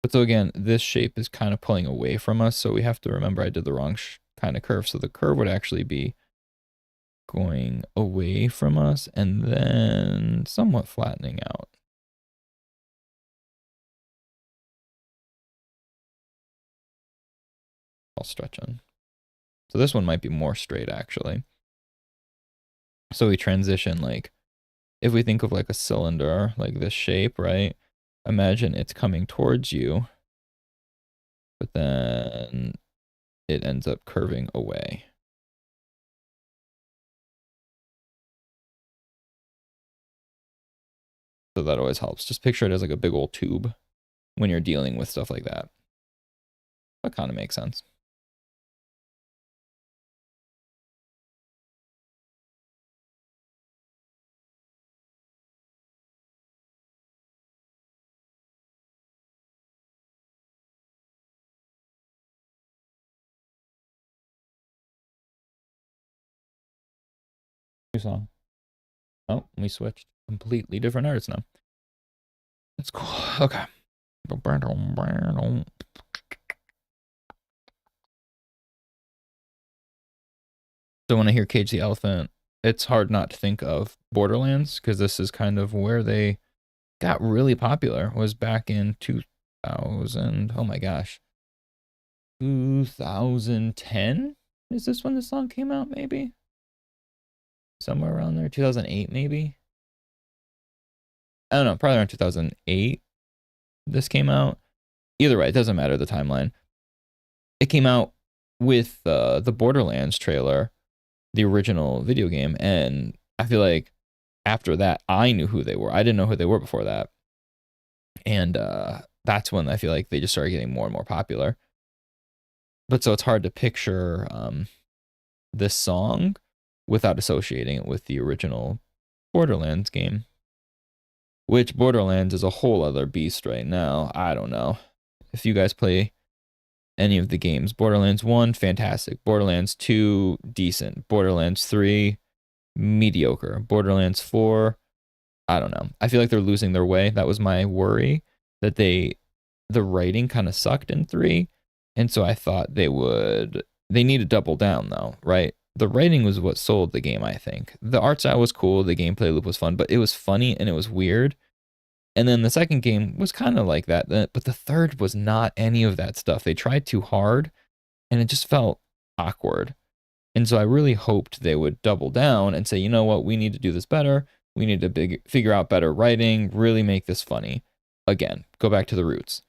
But so again, this shape is kind of pulling away from us. So we have to remember I did the wrong kind of curve. So the curve would actually be going away from us and then somewhat flattening out. I'll stretch on. So this one might be more straight actually. So we transition like, if we think of like a cylinder, like this shape, right? Imagine it's coming towards you, but then it ends up curving away. So that always helps. Just picture it as like a big old tube when you're dealing with stuff like that. That kind of makes sense. New song. Oh, we switched. Completely different artists now. That's cool. Okay. So when I hear Cage the Elephant, it's hard not to think of Borderlands because this is kind of where they got really popular, was back in 2000. Oh my gosh. 2010? Is this when the song came out, maybe? Somewhere around there. 2008, maybe? I don't know. Probably around 2008 this came out. Either way, it doesn't matter the timeline. It came out with the Borderlands trailer, the original video game, and I feel like after that, I knew who they were. I didn't know who they were before that. And that's when I feel like they just started getting more and more popular. But so it's hard to picture this song without associating it with the original Borderlands game. Which Borderlands is a whole other beast right now. I don't know. If you guys play any of the games, Borderlands 1, fantastic. Borderlands 2, decent. Borderlands 3, mediocre. Borderlands 4, I don't know. I feel like they're losing their way. That was my worry, that the writing kind of sucked in 3. And so I thought they need to double down though, right? The writing was what sold the game, I think. The art style was cool, the gameplay loop was fun, but it was funny and it was weird. And then the second game was kind of like that, but the third was not any of that stuff. They tried too hard and it just felt awkward. And so I really hoped they would double down and say, you know what, we need to do this better. We need to figure out better writing, really make this funny. Again, go back to the roots.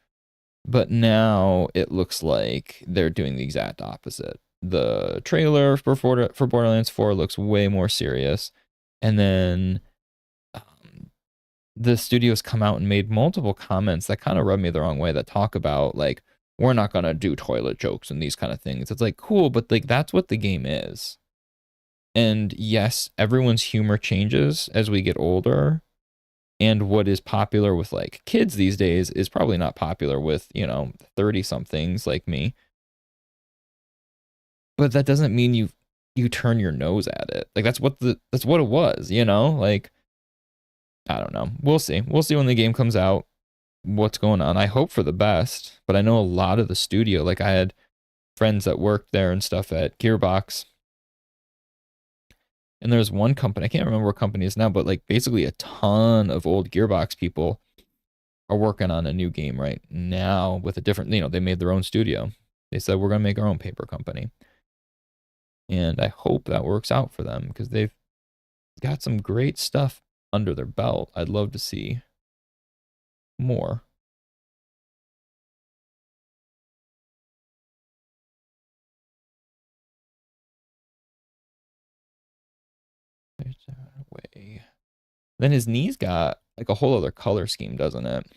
But now it looks like they're doing the exact opposite. The trailer for Borderlands 4 looks way more serious. And then the studios come out and made multiple comments that kind of rub me the wrong way, that talk about like, we're not going to do toilet jokes and these kind of things. It's like, cool, but like that's what the game is. And yes, everyone's humor changes as we get older. And what is popular with like kids these days is probably not popular with, 30 somethings like me. But that doesn't mean you turn your nose at it. Like that's what it was, like, I don't know. We'll see. We'll see when the game comes out what's going on. I hope for the best, but I know a lot of the studio, like I had friends that worked there and stuff at Gearbox. And there's one company, I can't remember what company it is now, but like basically a ton of old Gearbox people are working on a new game right now with a different, they made their own studio. They said, we're going to make our own paper company. And I hope that works out for them because they've got some great stuff under their belt. I'd love to see more. Way. Then his knees got like a whole other color scheme, doesn't it?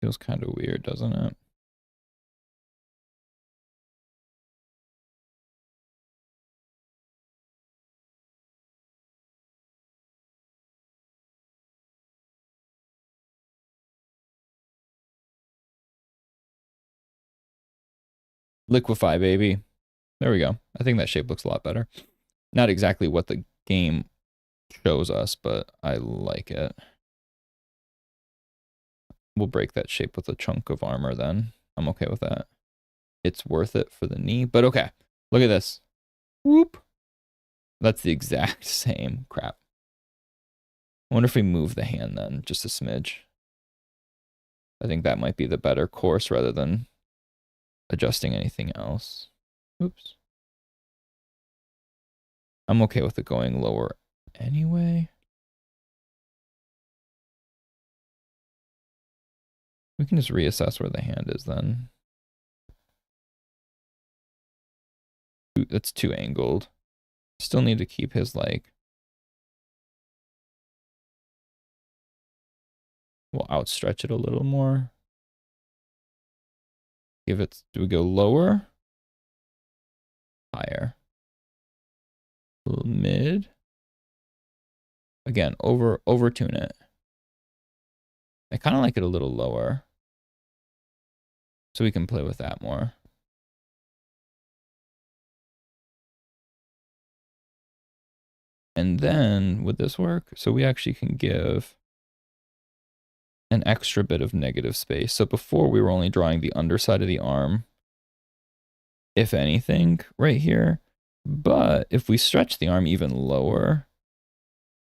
Feels kind of weird, doesn't it? Liquefy, baby. There we go. I think that shape looks a lot better. Not exactly what the game shows us, but I like it. We'll break that shape with a chunk of armor then. I'm okay with that. It's worth it for the knee, but okay. Look at this. Whoop. That's the exact same crap. I wonder if we move the hand then, just a smidge. I think that might be the better course rather than adjusting anything else. Oops. I'm okay with it going lower anyway. We can just reassess where the hand is then. Ooh, that's too angled. Still need to keep his like. We'll outstretch it a little more. Give it, do we go lower? Higher. A little mid. Again, over tune it. I kind of like it a little lower. So we can play with that more. And then would this work? So we actually can give an extra bit of negative space. So before we were only drawing the underside of the arm, if anything, right here. But if we stretch the arm even lower,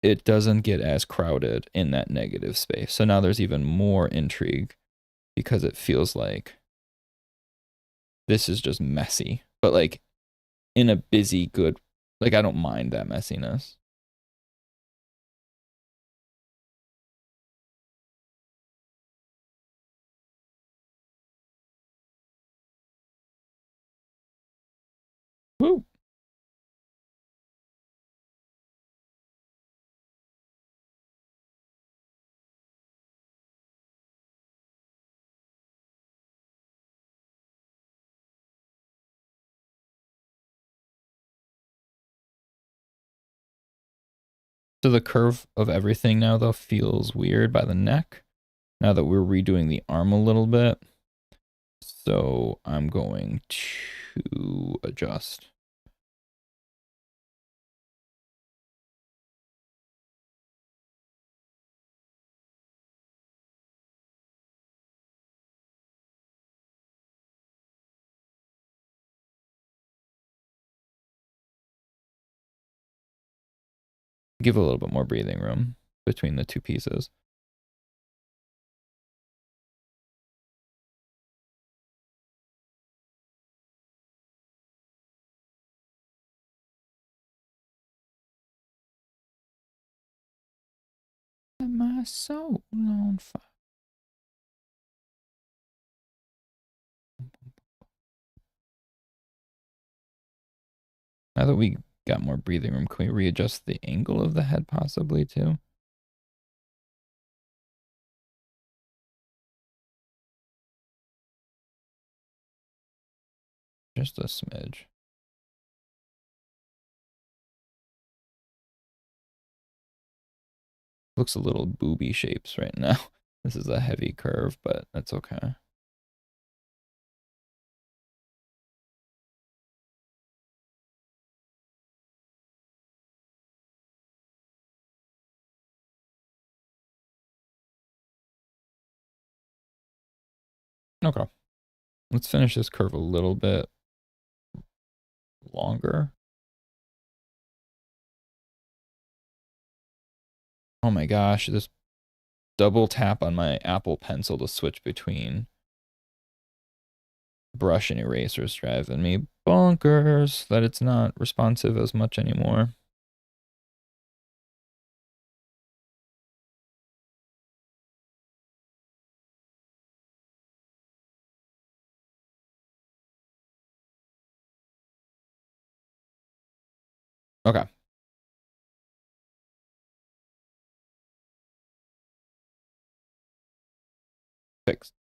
it doesn't get as crowded in that negative space. So now there's even more intrigue because it feels like this is just messy, but like in a busy, good, like I don't mind that messiness. Woo. So the curve of everything now though feels weird by the neck. Now that we're redoing the arm a little bit. So I'm going to adjust. Give a little bit more breathing room between the two pieces. My soul on fire. Now that we got more breathing room, can we readjust the angle of the head possibly too? Just a smidge. Looks a little booby shapes right now. This is a heavy curve, but that's okay. Okay. Let's finish this curve a little bit longer. Oh my gosh, this double tap on my Apple Pencil to switch between brush and eraser is driving me bonkers that it's not responsive as much anymore. Okay. Fixed.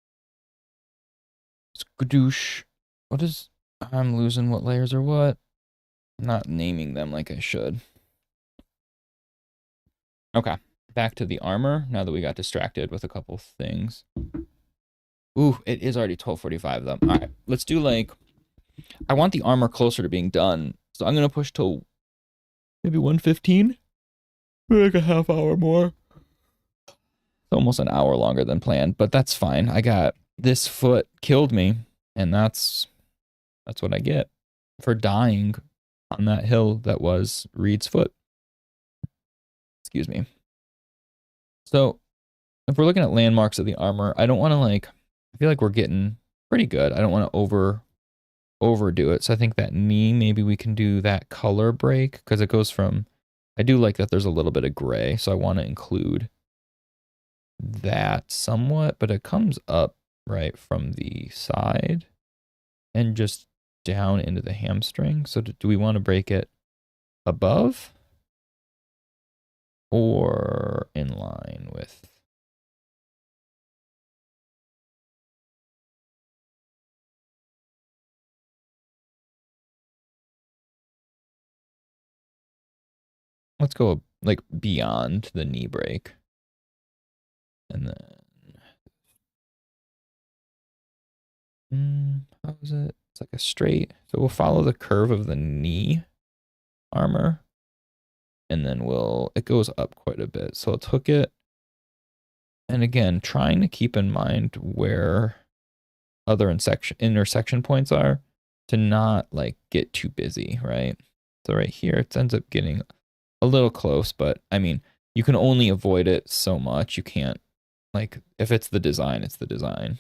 Skadoosh. What is... I'm losing what layers are what. I'm not naming them like I should. Okay. Back to the armor, now that we got distracted with a couple things. Ooh, it is already 12:45 though. All right, let's do like... I want the armor closer to being done, so I'm going to push till maybe 1:15? Like a half hour more. It's almost an hour longer than planned, but that's fine. I got... This foot killed me, and that's what I get for dying on that hill that was Reed's foot. Excuse me. So, if we're looking at landmarks of the armor, I don't want to like... I feel like we're getting pretty good. I don't want to overdo it. So I think that knee, maybe we can do that color break because it goes from... I do like that there's a little bit of gray, so I want to include that somewhat, but it comes up right from the side and just down into the hamstring. So do we want to break it above or in line with? Let's go like beyond the knee break. And then, how is it? It's like a straight. So we'll follow the curve of the knee armor. And then it goes up quite a bit. So let's hook it. And again, trying to keep in mind where other intersection points are to not like get too busy, right? So right here, it ends up getting a little close, but I mean, you can only avoid it so much. You can't, like, if it's the design, it's the design.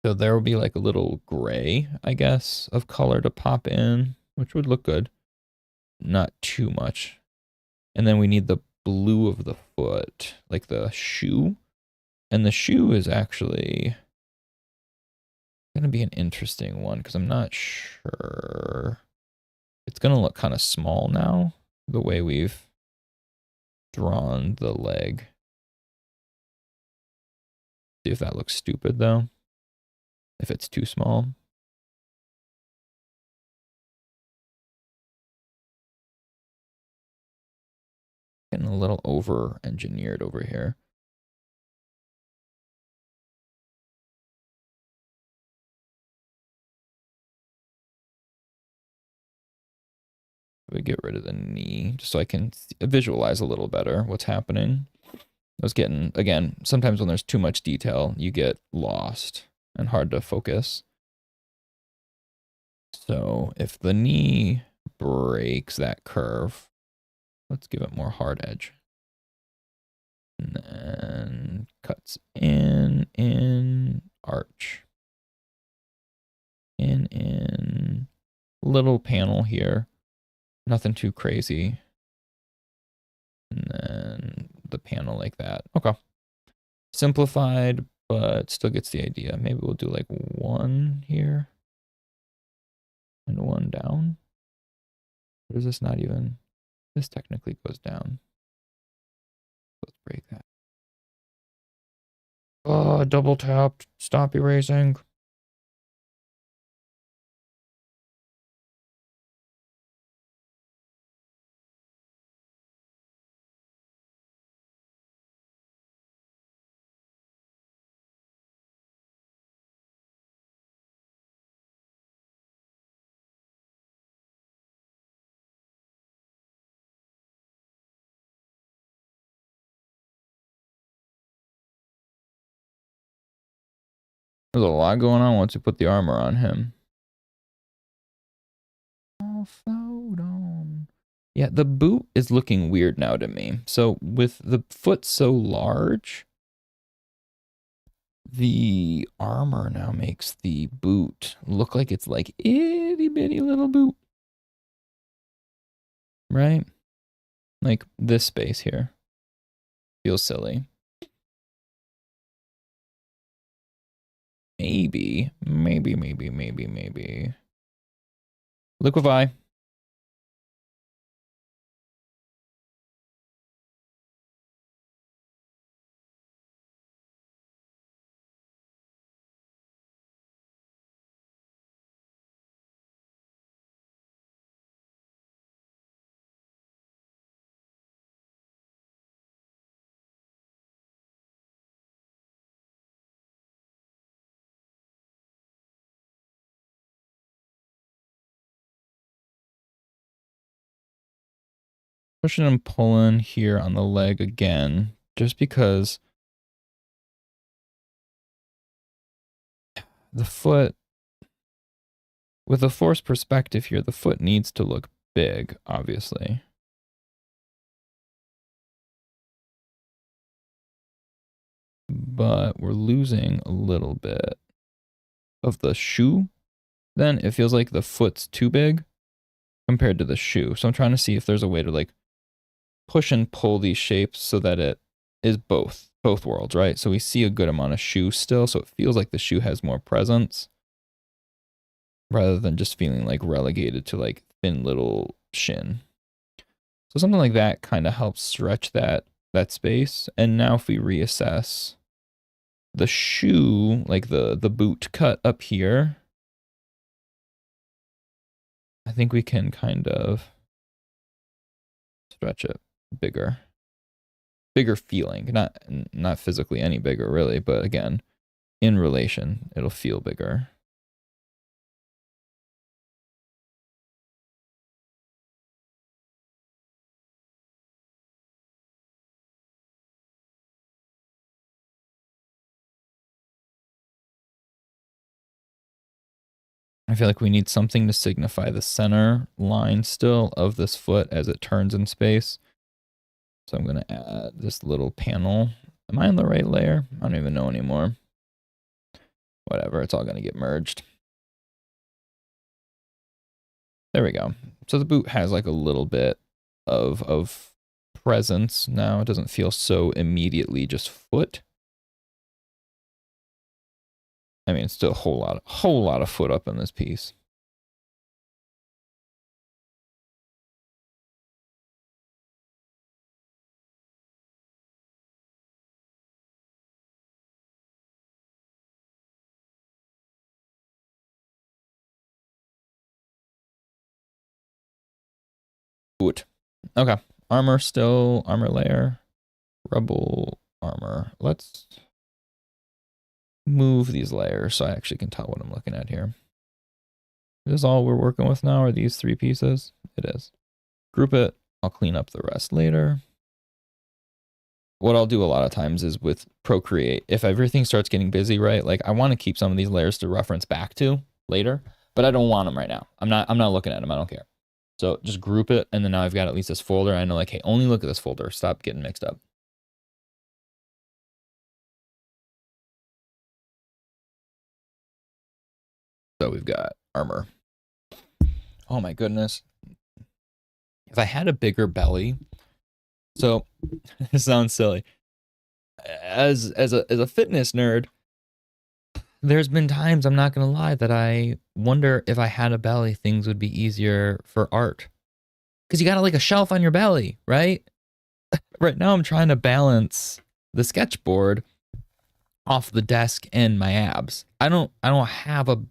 So there will be like a little gray, I guess, of color to pop in, which would look good. Not too much. And then we need the blue of the foot, like the shoe. And the shoe is actually going to be an interesting one because I'm not sure. It's going to look kind of small now, the way we've drawn the leg. See if that looks stupid though, if it's too small. Getting a little over-engineered over here. We get rid of the knee just so I can visualize a little better what's happening. I was getting, again, sometimes when there's too much detail, you get lost and hard to focus. So if the knee breaks that curve, let's give it more hard edge. And then cuts in, arch. In, little panel here. Nothing too crazy. And then the panel like that. Okay. Simplified, but still gets the idea. Maybe we'll do like one here. And one down. Or is this not even... This technically goes down. Let's break that. Oh, double tapped. Stop erasing. There's a lot going on once you put the armor on him. I'll float on. Yeah, the boot is looking weird now to me. So with the foot so large, The armor now makes the boot look like it's like itty bitty little boot. Right? Like this space here. Feels silly. Maybe. Liquefy. Pushing and pulling here on the leg again, just because the foot, with a forced perspective here, the foot needs to look big, obviously. But we're losing a little bit of the shoe. Then it feels like the foot's too big compared to the shoe. So I'm trying to see if there's a way to like push and pull these shapes so that it is both worlds, right? So we see a good amount of shoe still, so it feels like the shoe has more presence rather than just feeling like relegated to like thin little shin. So something like that kind of helps stretch that space. And now if we reassess the shoe, like the boot cut up here, I think we can kind of stretch it bigger feeling, not physically any bigger really, but again, in relation, it'll feel bigger. I feel like we need something to signify the center line still of this foot as it turns in space. So I'm going to add this little panel. Am I on the right layer? I don't even know anymore. Whatever, it's all going to get merged. There we go. So the boot has like a little bit of presence now. It doesn't feel so immediately just foot. I mean, it's still a whole lot of foot up in this piece. Boot. Okay. Armor still, armor layer, rubble, armor. Let's move these layers so I actually can tell what I'm looking at here. Is this all we're working with now? Are these 3 pieces? It is. Group it. I'll clean up the rest later. What I'll do a lot of times is with Procreate, if everything starts getting busy, right? Like I want to keep some of these layers to reference back to later, but I don't want them right now. I'm not looking at them. I don't care. So just group it. And then now I've got at least this folder. I know like, hey, only look at this folder. Stop getting mixed up. So we've got armor. Oh my goodness. If I had a bigger belly, so it sounds silly. As a fitness nerd, there's been times, I'm not gonna lie, that I wonder if I had a belly, things would be easier for art. Because you got like a shelf on your belly, right? Right now I'm trying to balance the sketchboard off the desk and my abs. I don't have a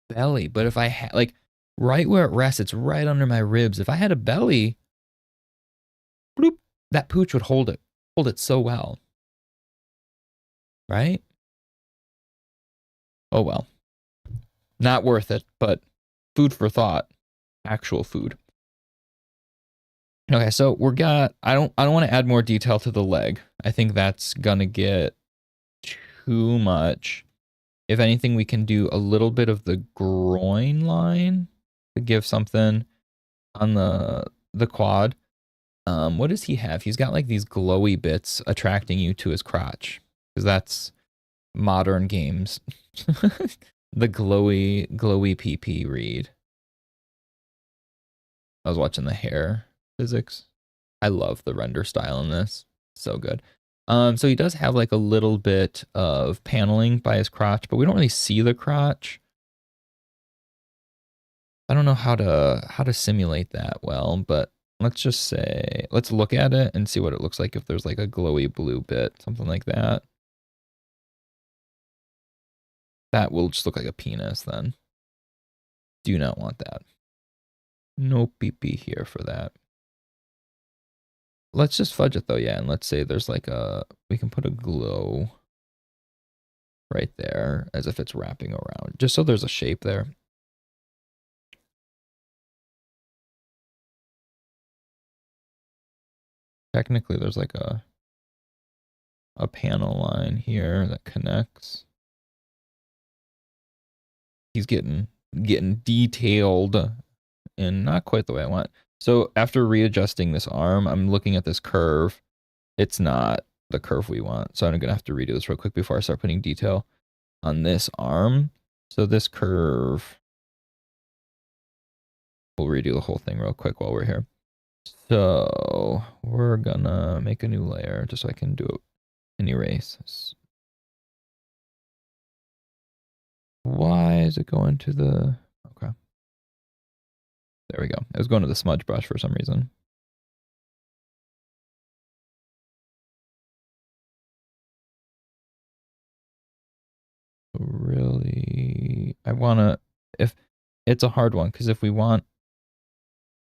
belly, but if I had like right where it rests, it's right under my ribs. If I had a belly, bloop, that pooch would hold it so well. Right? Oh well. Not worth it, but food for thought. Actual food. Okay, so I don't want to add more detail to the leg. I think that's gonna get too much. If anything, we can do a little bit of the groin line to give something on the quad. What does he have? He's got like these glowy bits attracting you to his crotch, because modern games. The glowy PP read. I was watching the hair physics. I love the render style in this. So good. So he does have like a little bit of paneling by his crotch, but we don't really see the crotch. I don't know how to simulate that well, but let's just say, let's look at it and see what it looks like if there's like a glowy blue bit, something like that. That will just look like a penis then. Do not want that. No pee-pee here for that. Let's just fudge it though, yeah, and let's say there's like we can put a glow right there as if it's wrapping around, just so there's a shape there. Technically, there's like a panel line here that connects. He's getting detailed and not quite the way I want. So after readjusting this arm, I'm looking at this curve. It's not the curve we want. So I'm going to have to redo this real quick before I start putting detail on this arm. So this curve, we'll redo the whole thing real quick while we're here. So we're gonna make a new layer just so I can do an erase. Why is it going to the, okay. There we go. It was going to the smudge brush for some reason. Really, I wanna, if it's a hard one, because if we want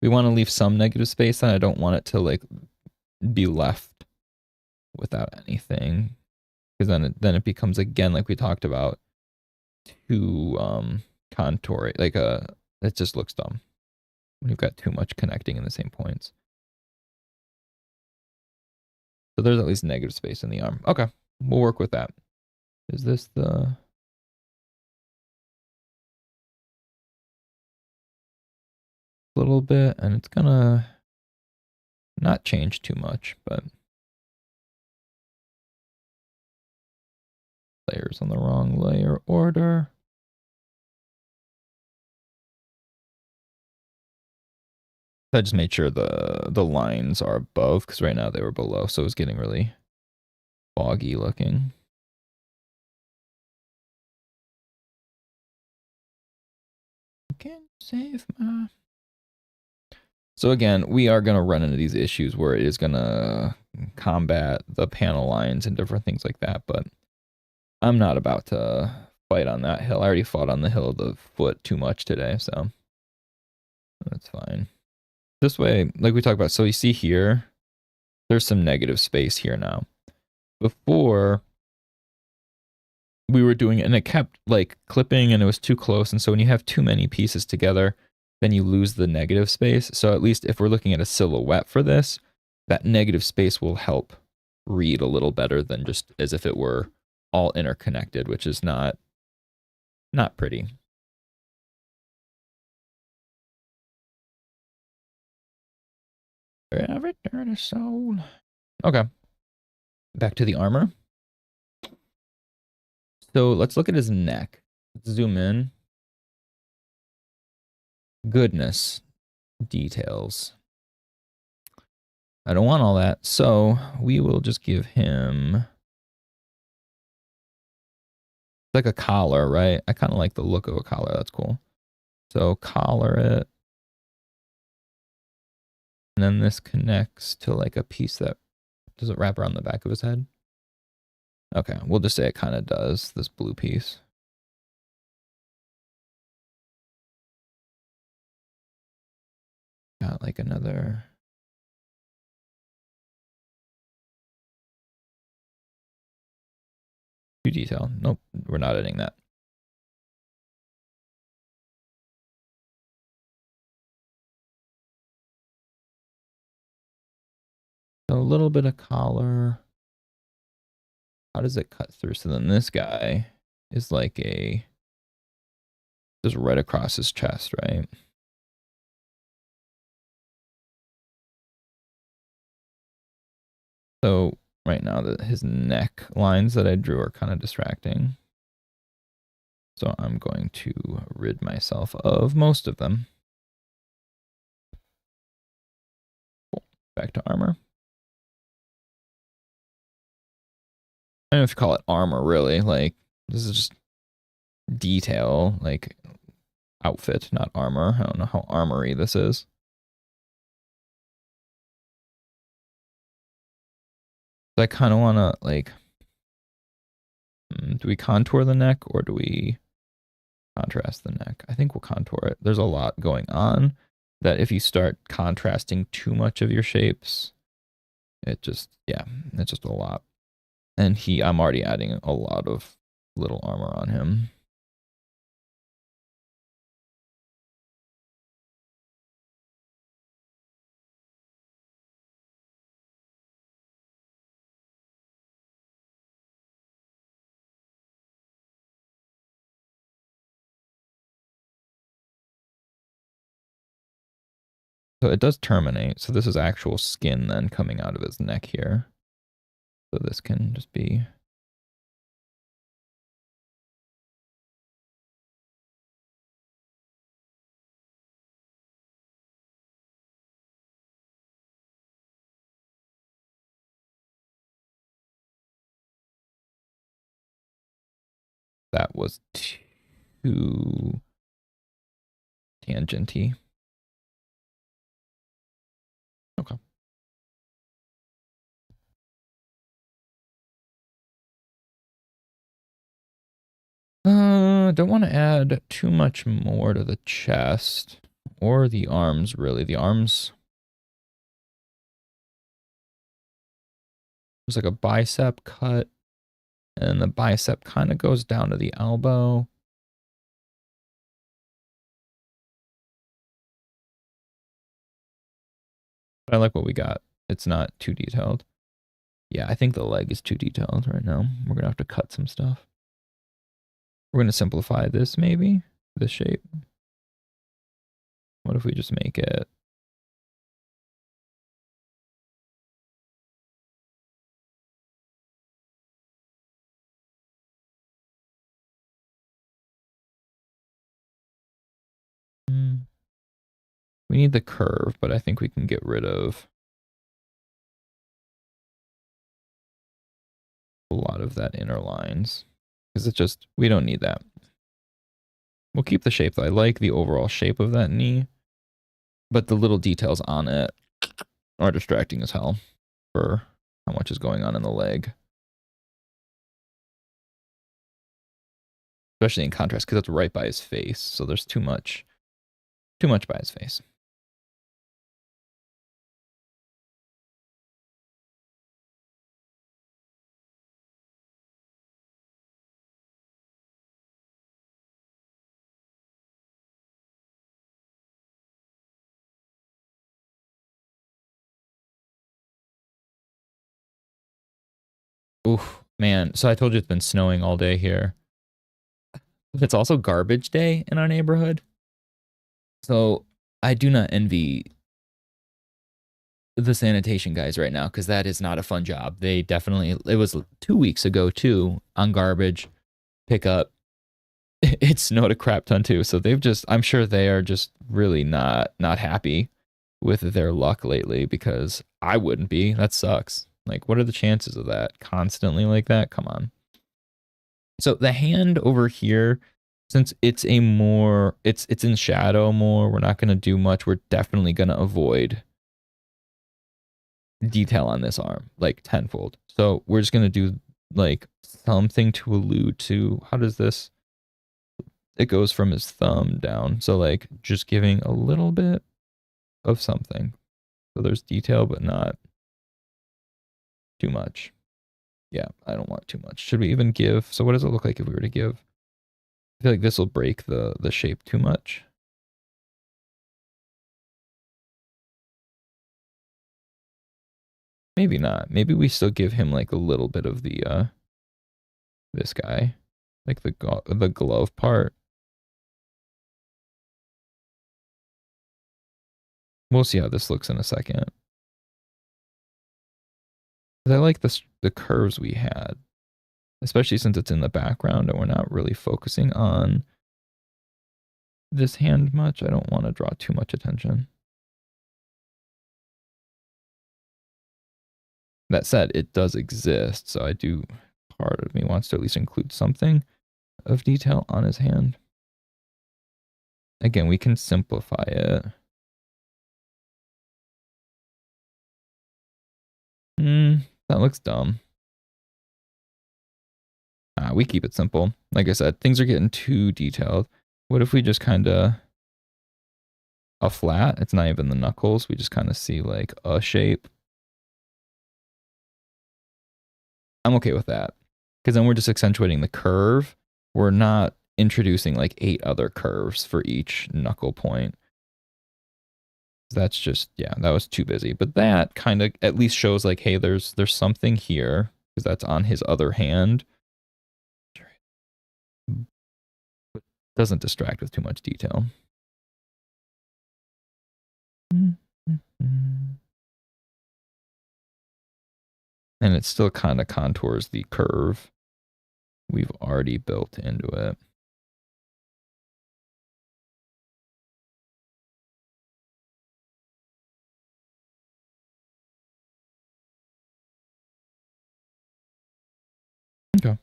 to leave some negative space, then I don't want it to like be left without anything, because then it becomes, again, like we talked about, too contoury, like it just looks dumb when you've got too much connecting in the same points. So there's at least negative space in the arm. Okay, we'll work with that. Is this the little bit? And it's gonna not change too much, but layers on the wrong layer order. I just made sure the lines are above, because right now they were below, so it was getting really foggy looking. Can't save my... So again, we are going to run into these issues where it is going to combat the panel lines and different things like that, but I'm not about to fight on that hill. I already fought on the hill of the foot too much today, so that's fine. This way, like we talked about, so you see here, there's some negative space here now. Before, we were doing it and it kept like clipping and it was too close, and so when you have too many pieces together, then you lose the negative space. So at least if we're looking at a silhouette for this, that negative space will help read a little better than just as if it were all interconnected, which is not pretty. Return of soul. Okay. Back to the armor. So let's look at his neck. Let's zoom in. Goodness. Details. I don't want all that, so we will just give him like a collar, right? I kind of like the look of a collar. That's cool. So collar it. And then this connects to like a piece that, does it wrap around the back of his head? Okay, we'll just say it kind of does, this blue piece. Got like another... Too detail. Nope, we're not editing that. So a little bit of collar. How does it cut through? So then this guy is like a... just right across his chest, right? So right now that his neck lines that I drew are kind of distracting. So I'm going to rid myself of most of them. Cool. Back to armor. I don't know if you call it armor, really. Like, this is just detail, like outfit, not armor. I don't know how armory this is. So I kind of want to, like, do we contour the neck or do we contrast the neck? I think we'll contour it. There's a lot going on that if you start contrasting too much of your shapes, it just, yeah, it's just a lot. And I'm already adding a lot of little armor on him. So it does terminate. So this is actual skin then coming out of his neck here. So this can just be. That was too tangenty. Okay. Don't want to add too much more to the chest or the arms, really. The arms, there's like a bicep cut, and the bicep kind of goes down to the elbow. But I like what we got. It's not too detailed. Yeah, I think the leg is too detailed right now. We're going to have to cut some stuff. We're going to simplify this maybe, this shape. What if we just make it we need the curve, but I think we can get rid of a lot of that inner lines because it's just, we don't need that. We'll keep the shape though. I like the overall shape of that knee, but the little details on it are distracting as hell for how much is going on in the leg. Especially in contrast because it's right by his face. So there's too much by his face. Oof, man. So I told you it's been snowing all day here. It's also garbage day in our neighborhood. So I do not envy the sanitation guys right now because that is not a fun job. They definitely, it was 2 weeks ago too on garbage pickup. It snowed a crap ton too. So they've just, I'm sure they are just really not happy with their luck lately because I wouldn't be. That sucks. Like, what are the chances of that constantly like that? Come on. So the hand over here, since it's a more, it's in shadow more, we're not going to do much. We're definitely going to avoid detail on this arm, like tenfold. So we're just going to do like something to allude to, how does this, it goes from his thumb down. So like just giving a little bit of something. So there's detail, but not too much. Yeah, I don't want too much. Should we even give? So what does it look like if we were to give? I feel like this will break the shape too much. Maybe not. Maybe we still give him like a little bit of the this guy, like the glove part. We'll see how this looks in a second. I like the curves we had, especially since it's in the background and we're not really focusing on this hand much. I don't want to draw too much attention. That said, it does exist, so I do, part of me wants to at least include something of detail on his hand. Again, we can simplify it. That looks dumb. We keep it simple. Like I said, things are getting too detailed. What if we just kind of a flat? It's not even the knuckles. We just kind of see like a shape. I'm okay with that. Because then we're just accentuating the curve. We're not introducing like 8 other curves for each knuckle point. That's just, yeah, that was too busy. But that kind of at least shows like, hey, there's something here because that's on his other hand. But doesn't distract with too much detail. And it still kind of contours the curve we've already built into it. Okay.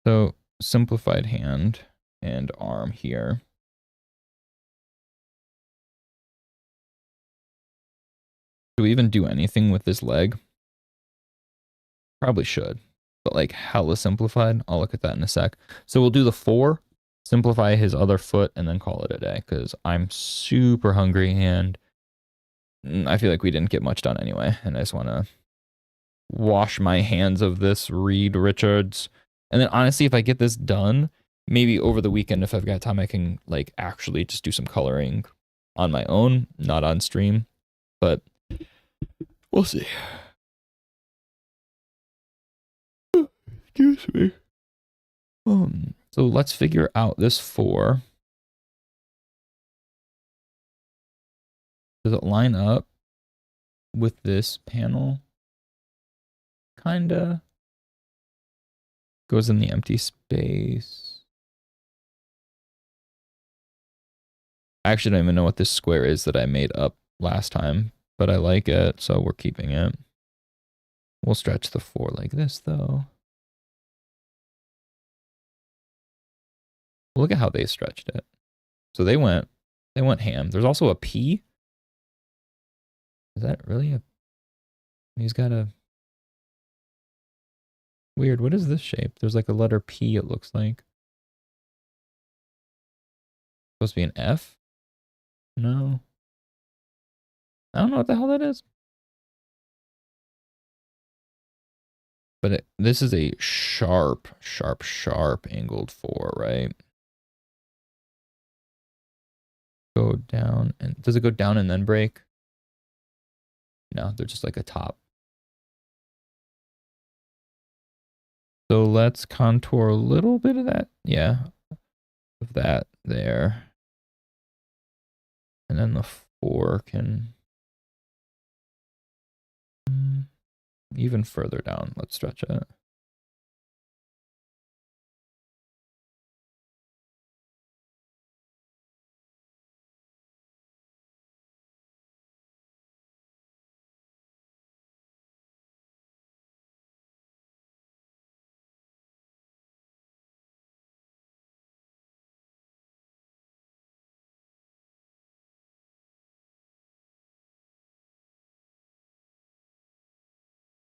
So simplified hand and arm here. Do we even do anything with this leg? Probably should, but like hella simplified. I'll look at that in a sec. So we'll do the 4, simplify his other foot, and then call it a day because I'm super hungry and I feel like we didn't get much done anyway. And I just want to wash my hands of this Reed Richards. And then honestly, if I get this done, maybe over the weekend, if I've got time, I can like actually just do some coloring on my own, not on stream, but we'll see. Excuse me. So let's figure out this 4. Does it line up with this panel? Kinda. Goes in the empty space. I actually don't even know what this square is that I made up last time, but I like it, so we're keeping it. We'll stretch the 4 like this, though. Look at how they stretched it. So they went ham. There's also a P. Is that really a... He's got a... Weird, what is this shape? There's like a letter P, it looks like. Supposed to be an F? No. I don't know what the hell that is. But this is a sharp angled 4, right? Go down and does it go down and then break? No, they're just like a top. So let's contour a little bit of that. Yeah, of that there. And then the 4 can even further down. Let's stretch it.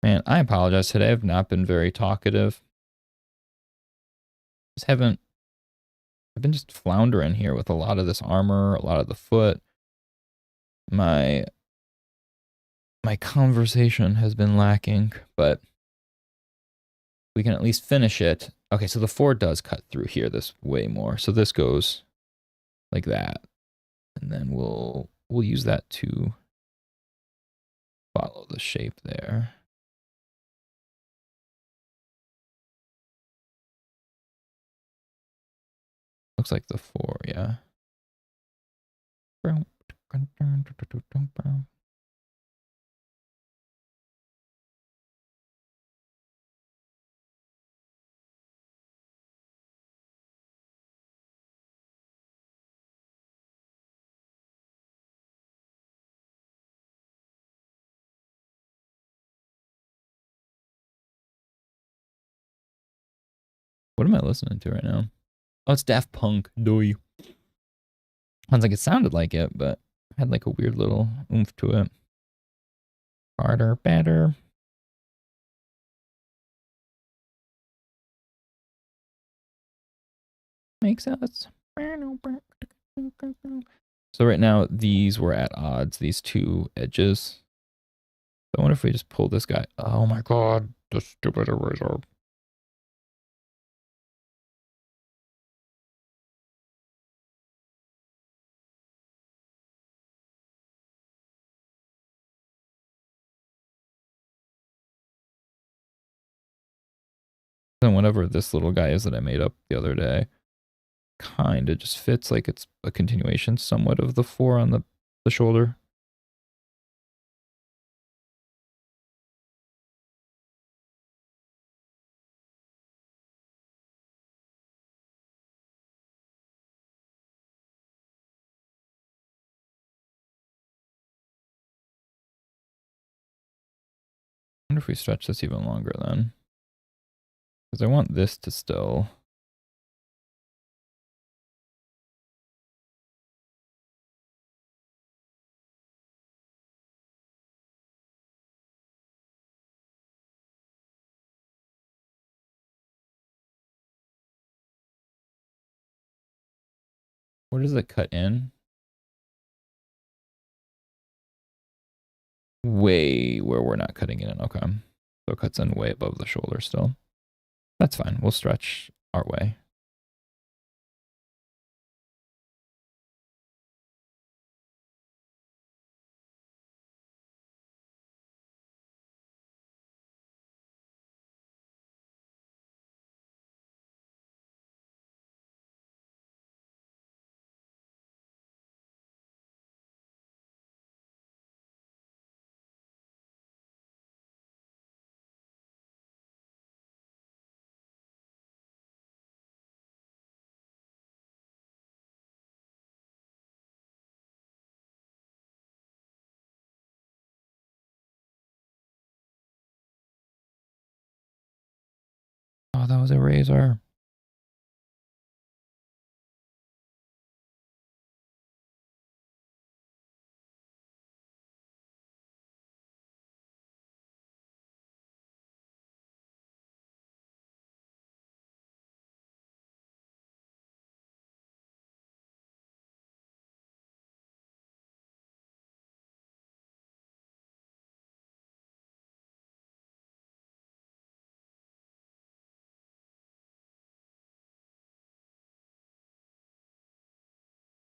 Man, I apologize today. I've not been very talkative. I've been just floundering here with a lot of this armor, a lot of the foot. My conversation has been lacking, but we can at least finish it. Okay, so the 4 does cut through here this way more. So this goes like that. And then we'll use that to follow the shape there. Looks like the 4, yeah. What am I listening to right now? Oh, it's Daft Punk. Doy. Sounds like it sounded like it, but had like a weird little oomph to it. Harder, better. Makes sense. So right now, these were at odds, these two edges. I wonder if we just pull this guy. Oh my god, the stupid eraser. And whatever this little guy is that I made up the other day, kind of just fits like it's a continuation somewhat of the 4 on the shoulder. I wonder if we stretch this even longer then. Because I want this to still... Where does it cut in? Way where we're not cutting it in. Okay. So it cuts in way above the shoulder still. That's fine. We'll stretch our way. Oh, that was a razor.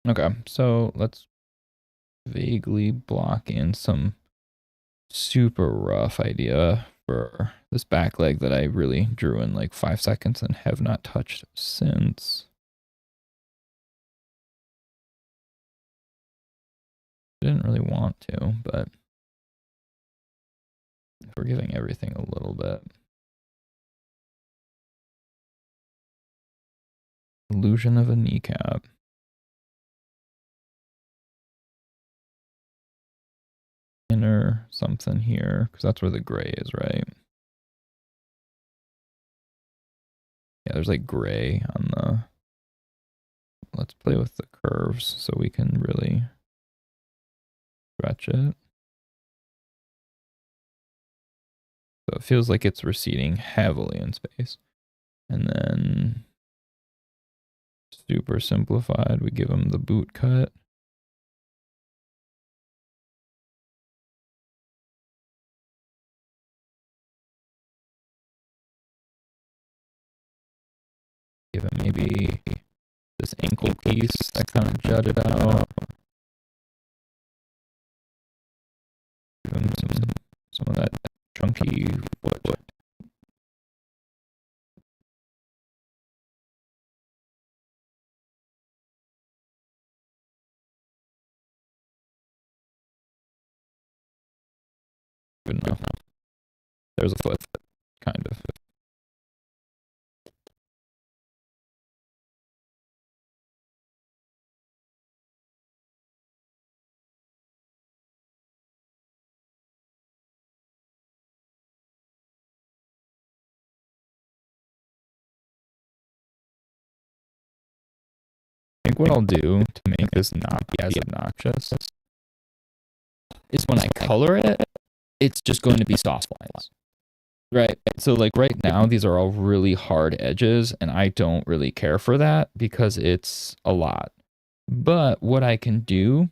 Okay, so let's vaguely block in some super rough idea for this back leg that I really drew in like 5 seconds and have not touched since. I didn't really want to, but if we're giving everything a little bit. Illusion of a kneecap. Inner something here, because that's where the gray is, right? Yeah, there's like gray on the... Let's play with the curves so we can really stretch it. So it feels like it's receding heavily in space. And then super simplified, we give them the boot cut. Give him maybe this ankle piece that kind of jutted out. Give him some of that chunky foot. Good enough. There's a foot, kind of. think what I'll do to make this not be as obnoxious is when I color it, it's just going to be soft lines. Right. So like right now, these are all really hard edges, and I don't really care for that because it's a lot. But what I can do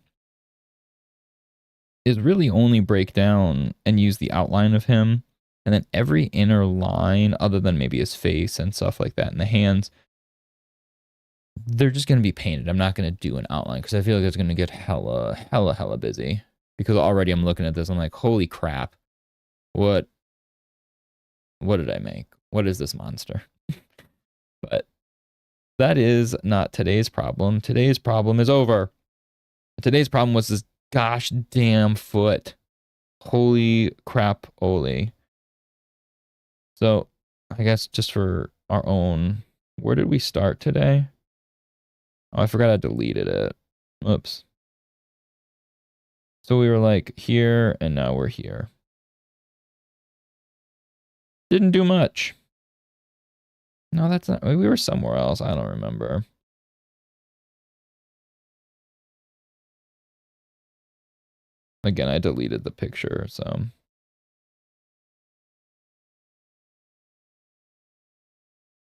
is really only break down and use the outline of him, and then every inner line, other than maybe his face and stuff like that, and the hands, they're just going to be painted. I'm not going to do an outline because I feel like it's going to get hella busy, because already I'm looking at this. I'm like, holy crap. What did I make? What is this monster? But that is not today's problem. Today's problem is over. Today's problem was this gosh damn foot. Holy crap, Oli. So I guess just for our own, where did we start today? Oh, I forgot I deleted it. Oops. So we were like here, and now we're here. Didn't do much. No, that's not, we were somewhere else. I don't remember. Again, I deleted the picture, so.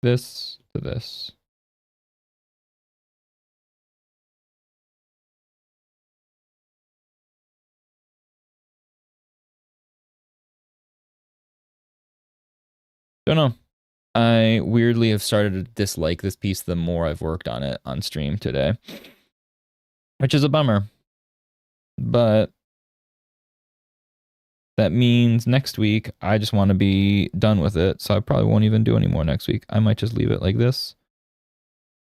This to this. Don't know. I weirdly have started to dislike this piece the more I've worked on it on stream today, which is a bummer. But that means next week I just want to be done with it, so I probably won't even do any more next week. I might just leave it like this,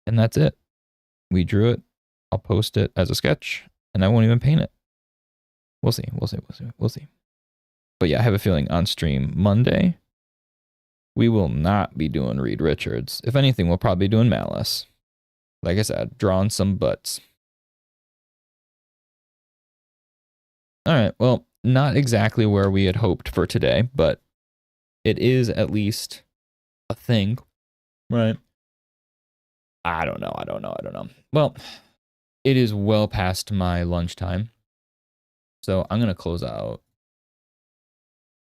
and that's it. We drew it. I'll post it as a sketch, and I won't even paint it. We'll see. We'll see. But yeah, I have a feeling on stream Monday, we will not be doing Reed Richards. If anything, we'll probably be doing Malice. Like I said, drawing some butts. All right, well, not exactly where we had hoped for today, but it is at least a thing, right? I don't know. Well, it is well past my lunchtime, so I'm going to close out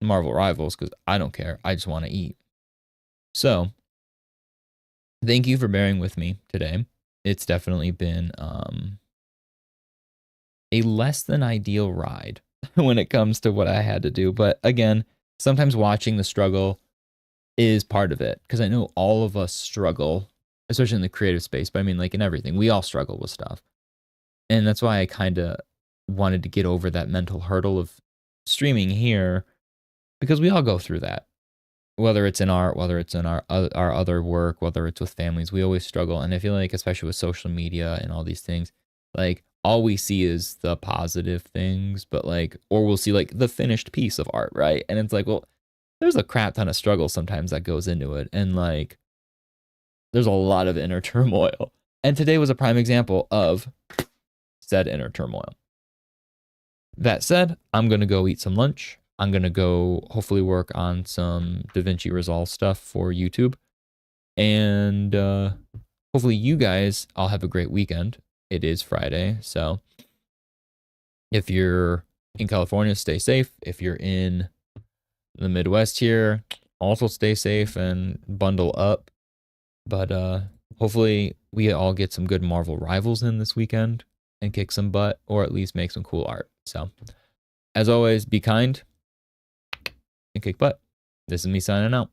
Marvel Rivals because I don't care. I just want to eat. So, thank you for bearing with me today. It's definitely been a less than ideal ride when it comes to what I had to do. But again, sometimes watching the struggle is part of it, because I know all of us struggle, especially in the creative space. But I mean, like in everything, we all struggle with stuff. And that's why I kind of wanted to get over that mental hurdle of streaming here, because we all go through that. Whether it's in art, whether it's in our other work, whether it's with families, we always struggle. And I feel like, especially with social media and all these things, like all we see is the positive things, but like, or we'll see like the finished piece of art, right? And it's like, well, there's a crap ton of struggle sometimes that goes into it. And like, there's a lot of inner turmoil. And today was a prime example of said inner turmoil. That said, I'm going to go eat some lunch. I'm going to go hopefully work on some DaVinci Resolve stuff for YouTube. And hopefully you guys all have a great weekend. It is Friday, so if you're in California, stay safe. If you're in the Midwest here, also stay safe and bundle up. But hopefully we all get some good Marvel Rivals in this weekend and kick some butt, or at least make some cool art. So as always, be kind and kick butt. This is me signing out.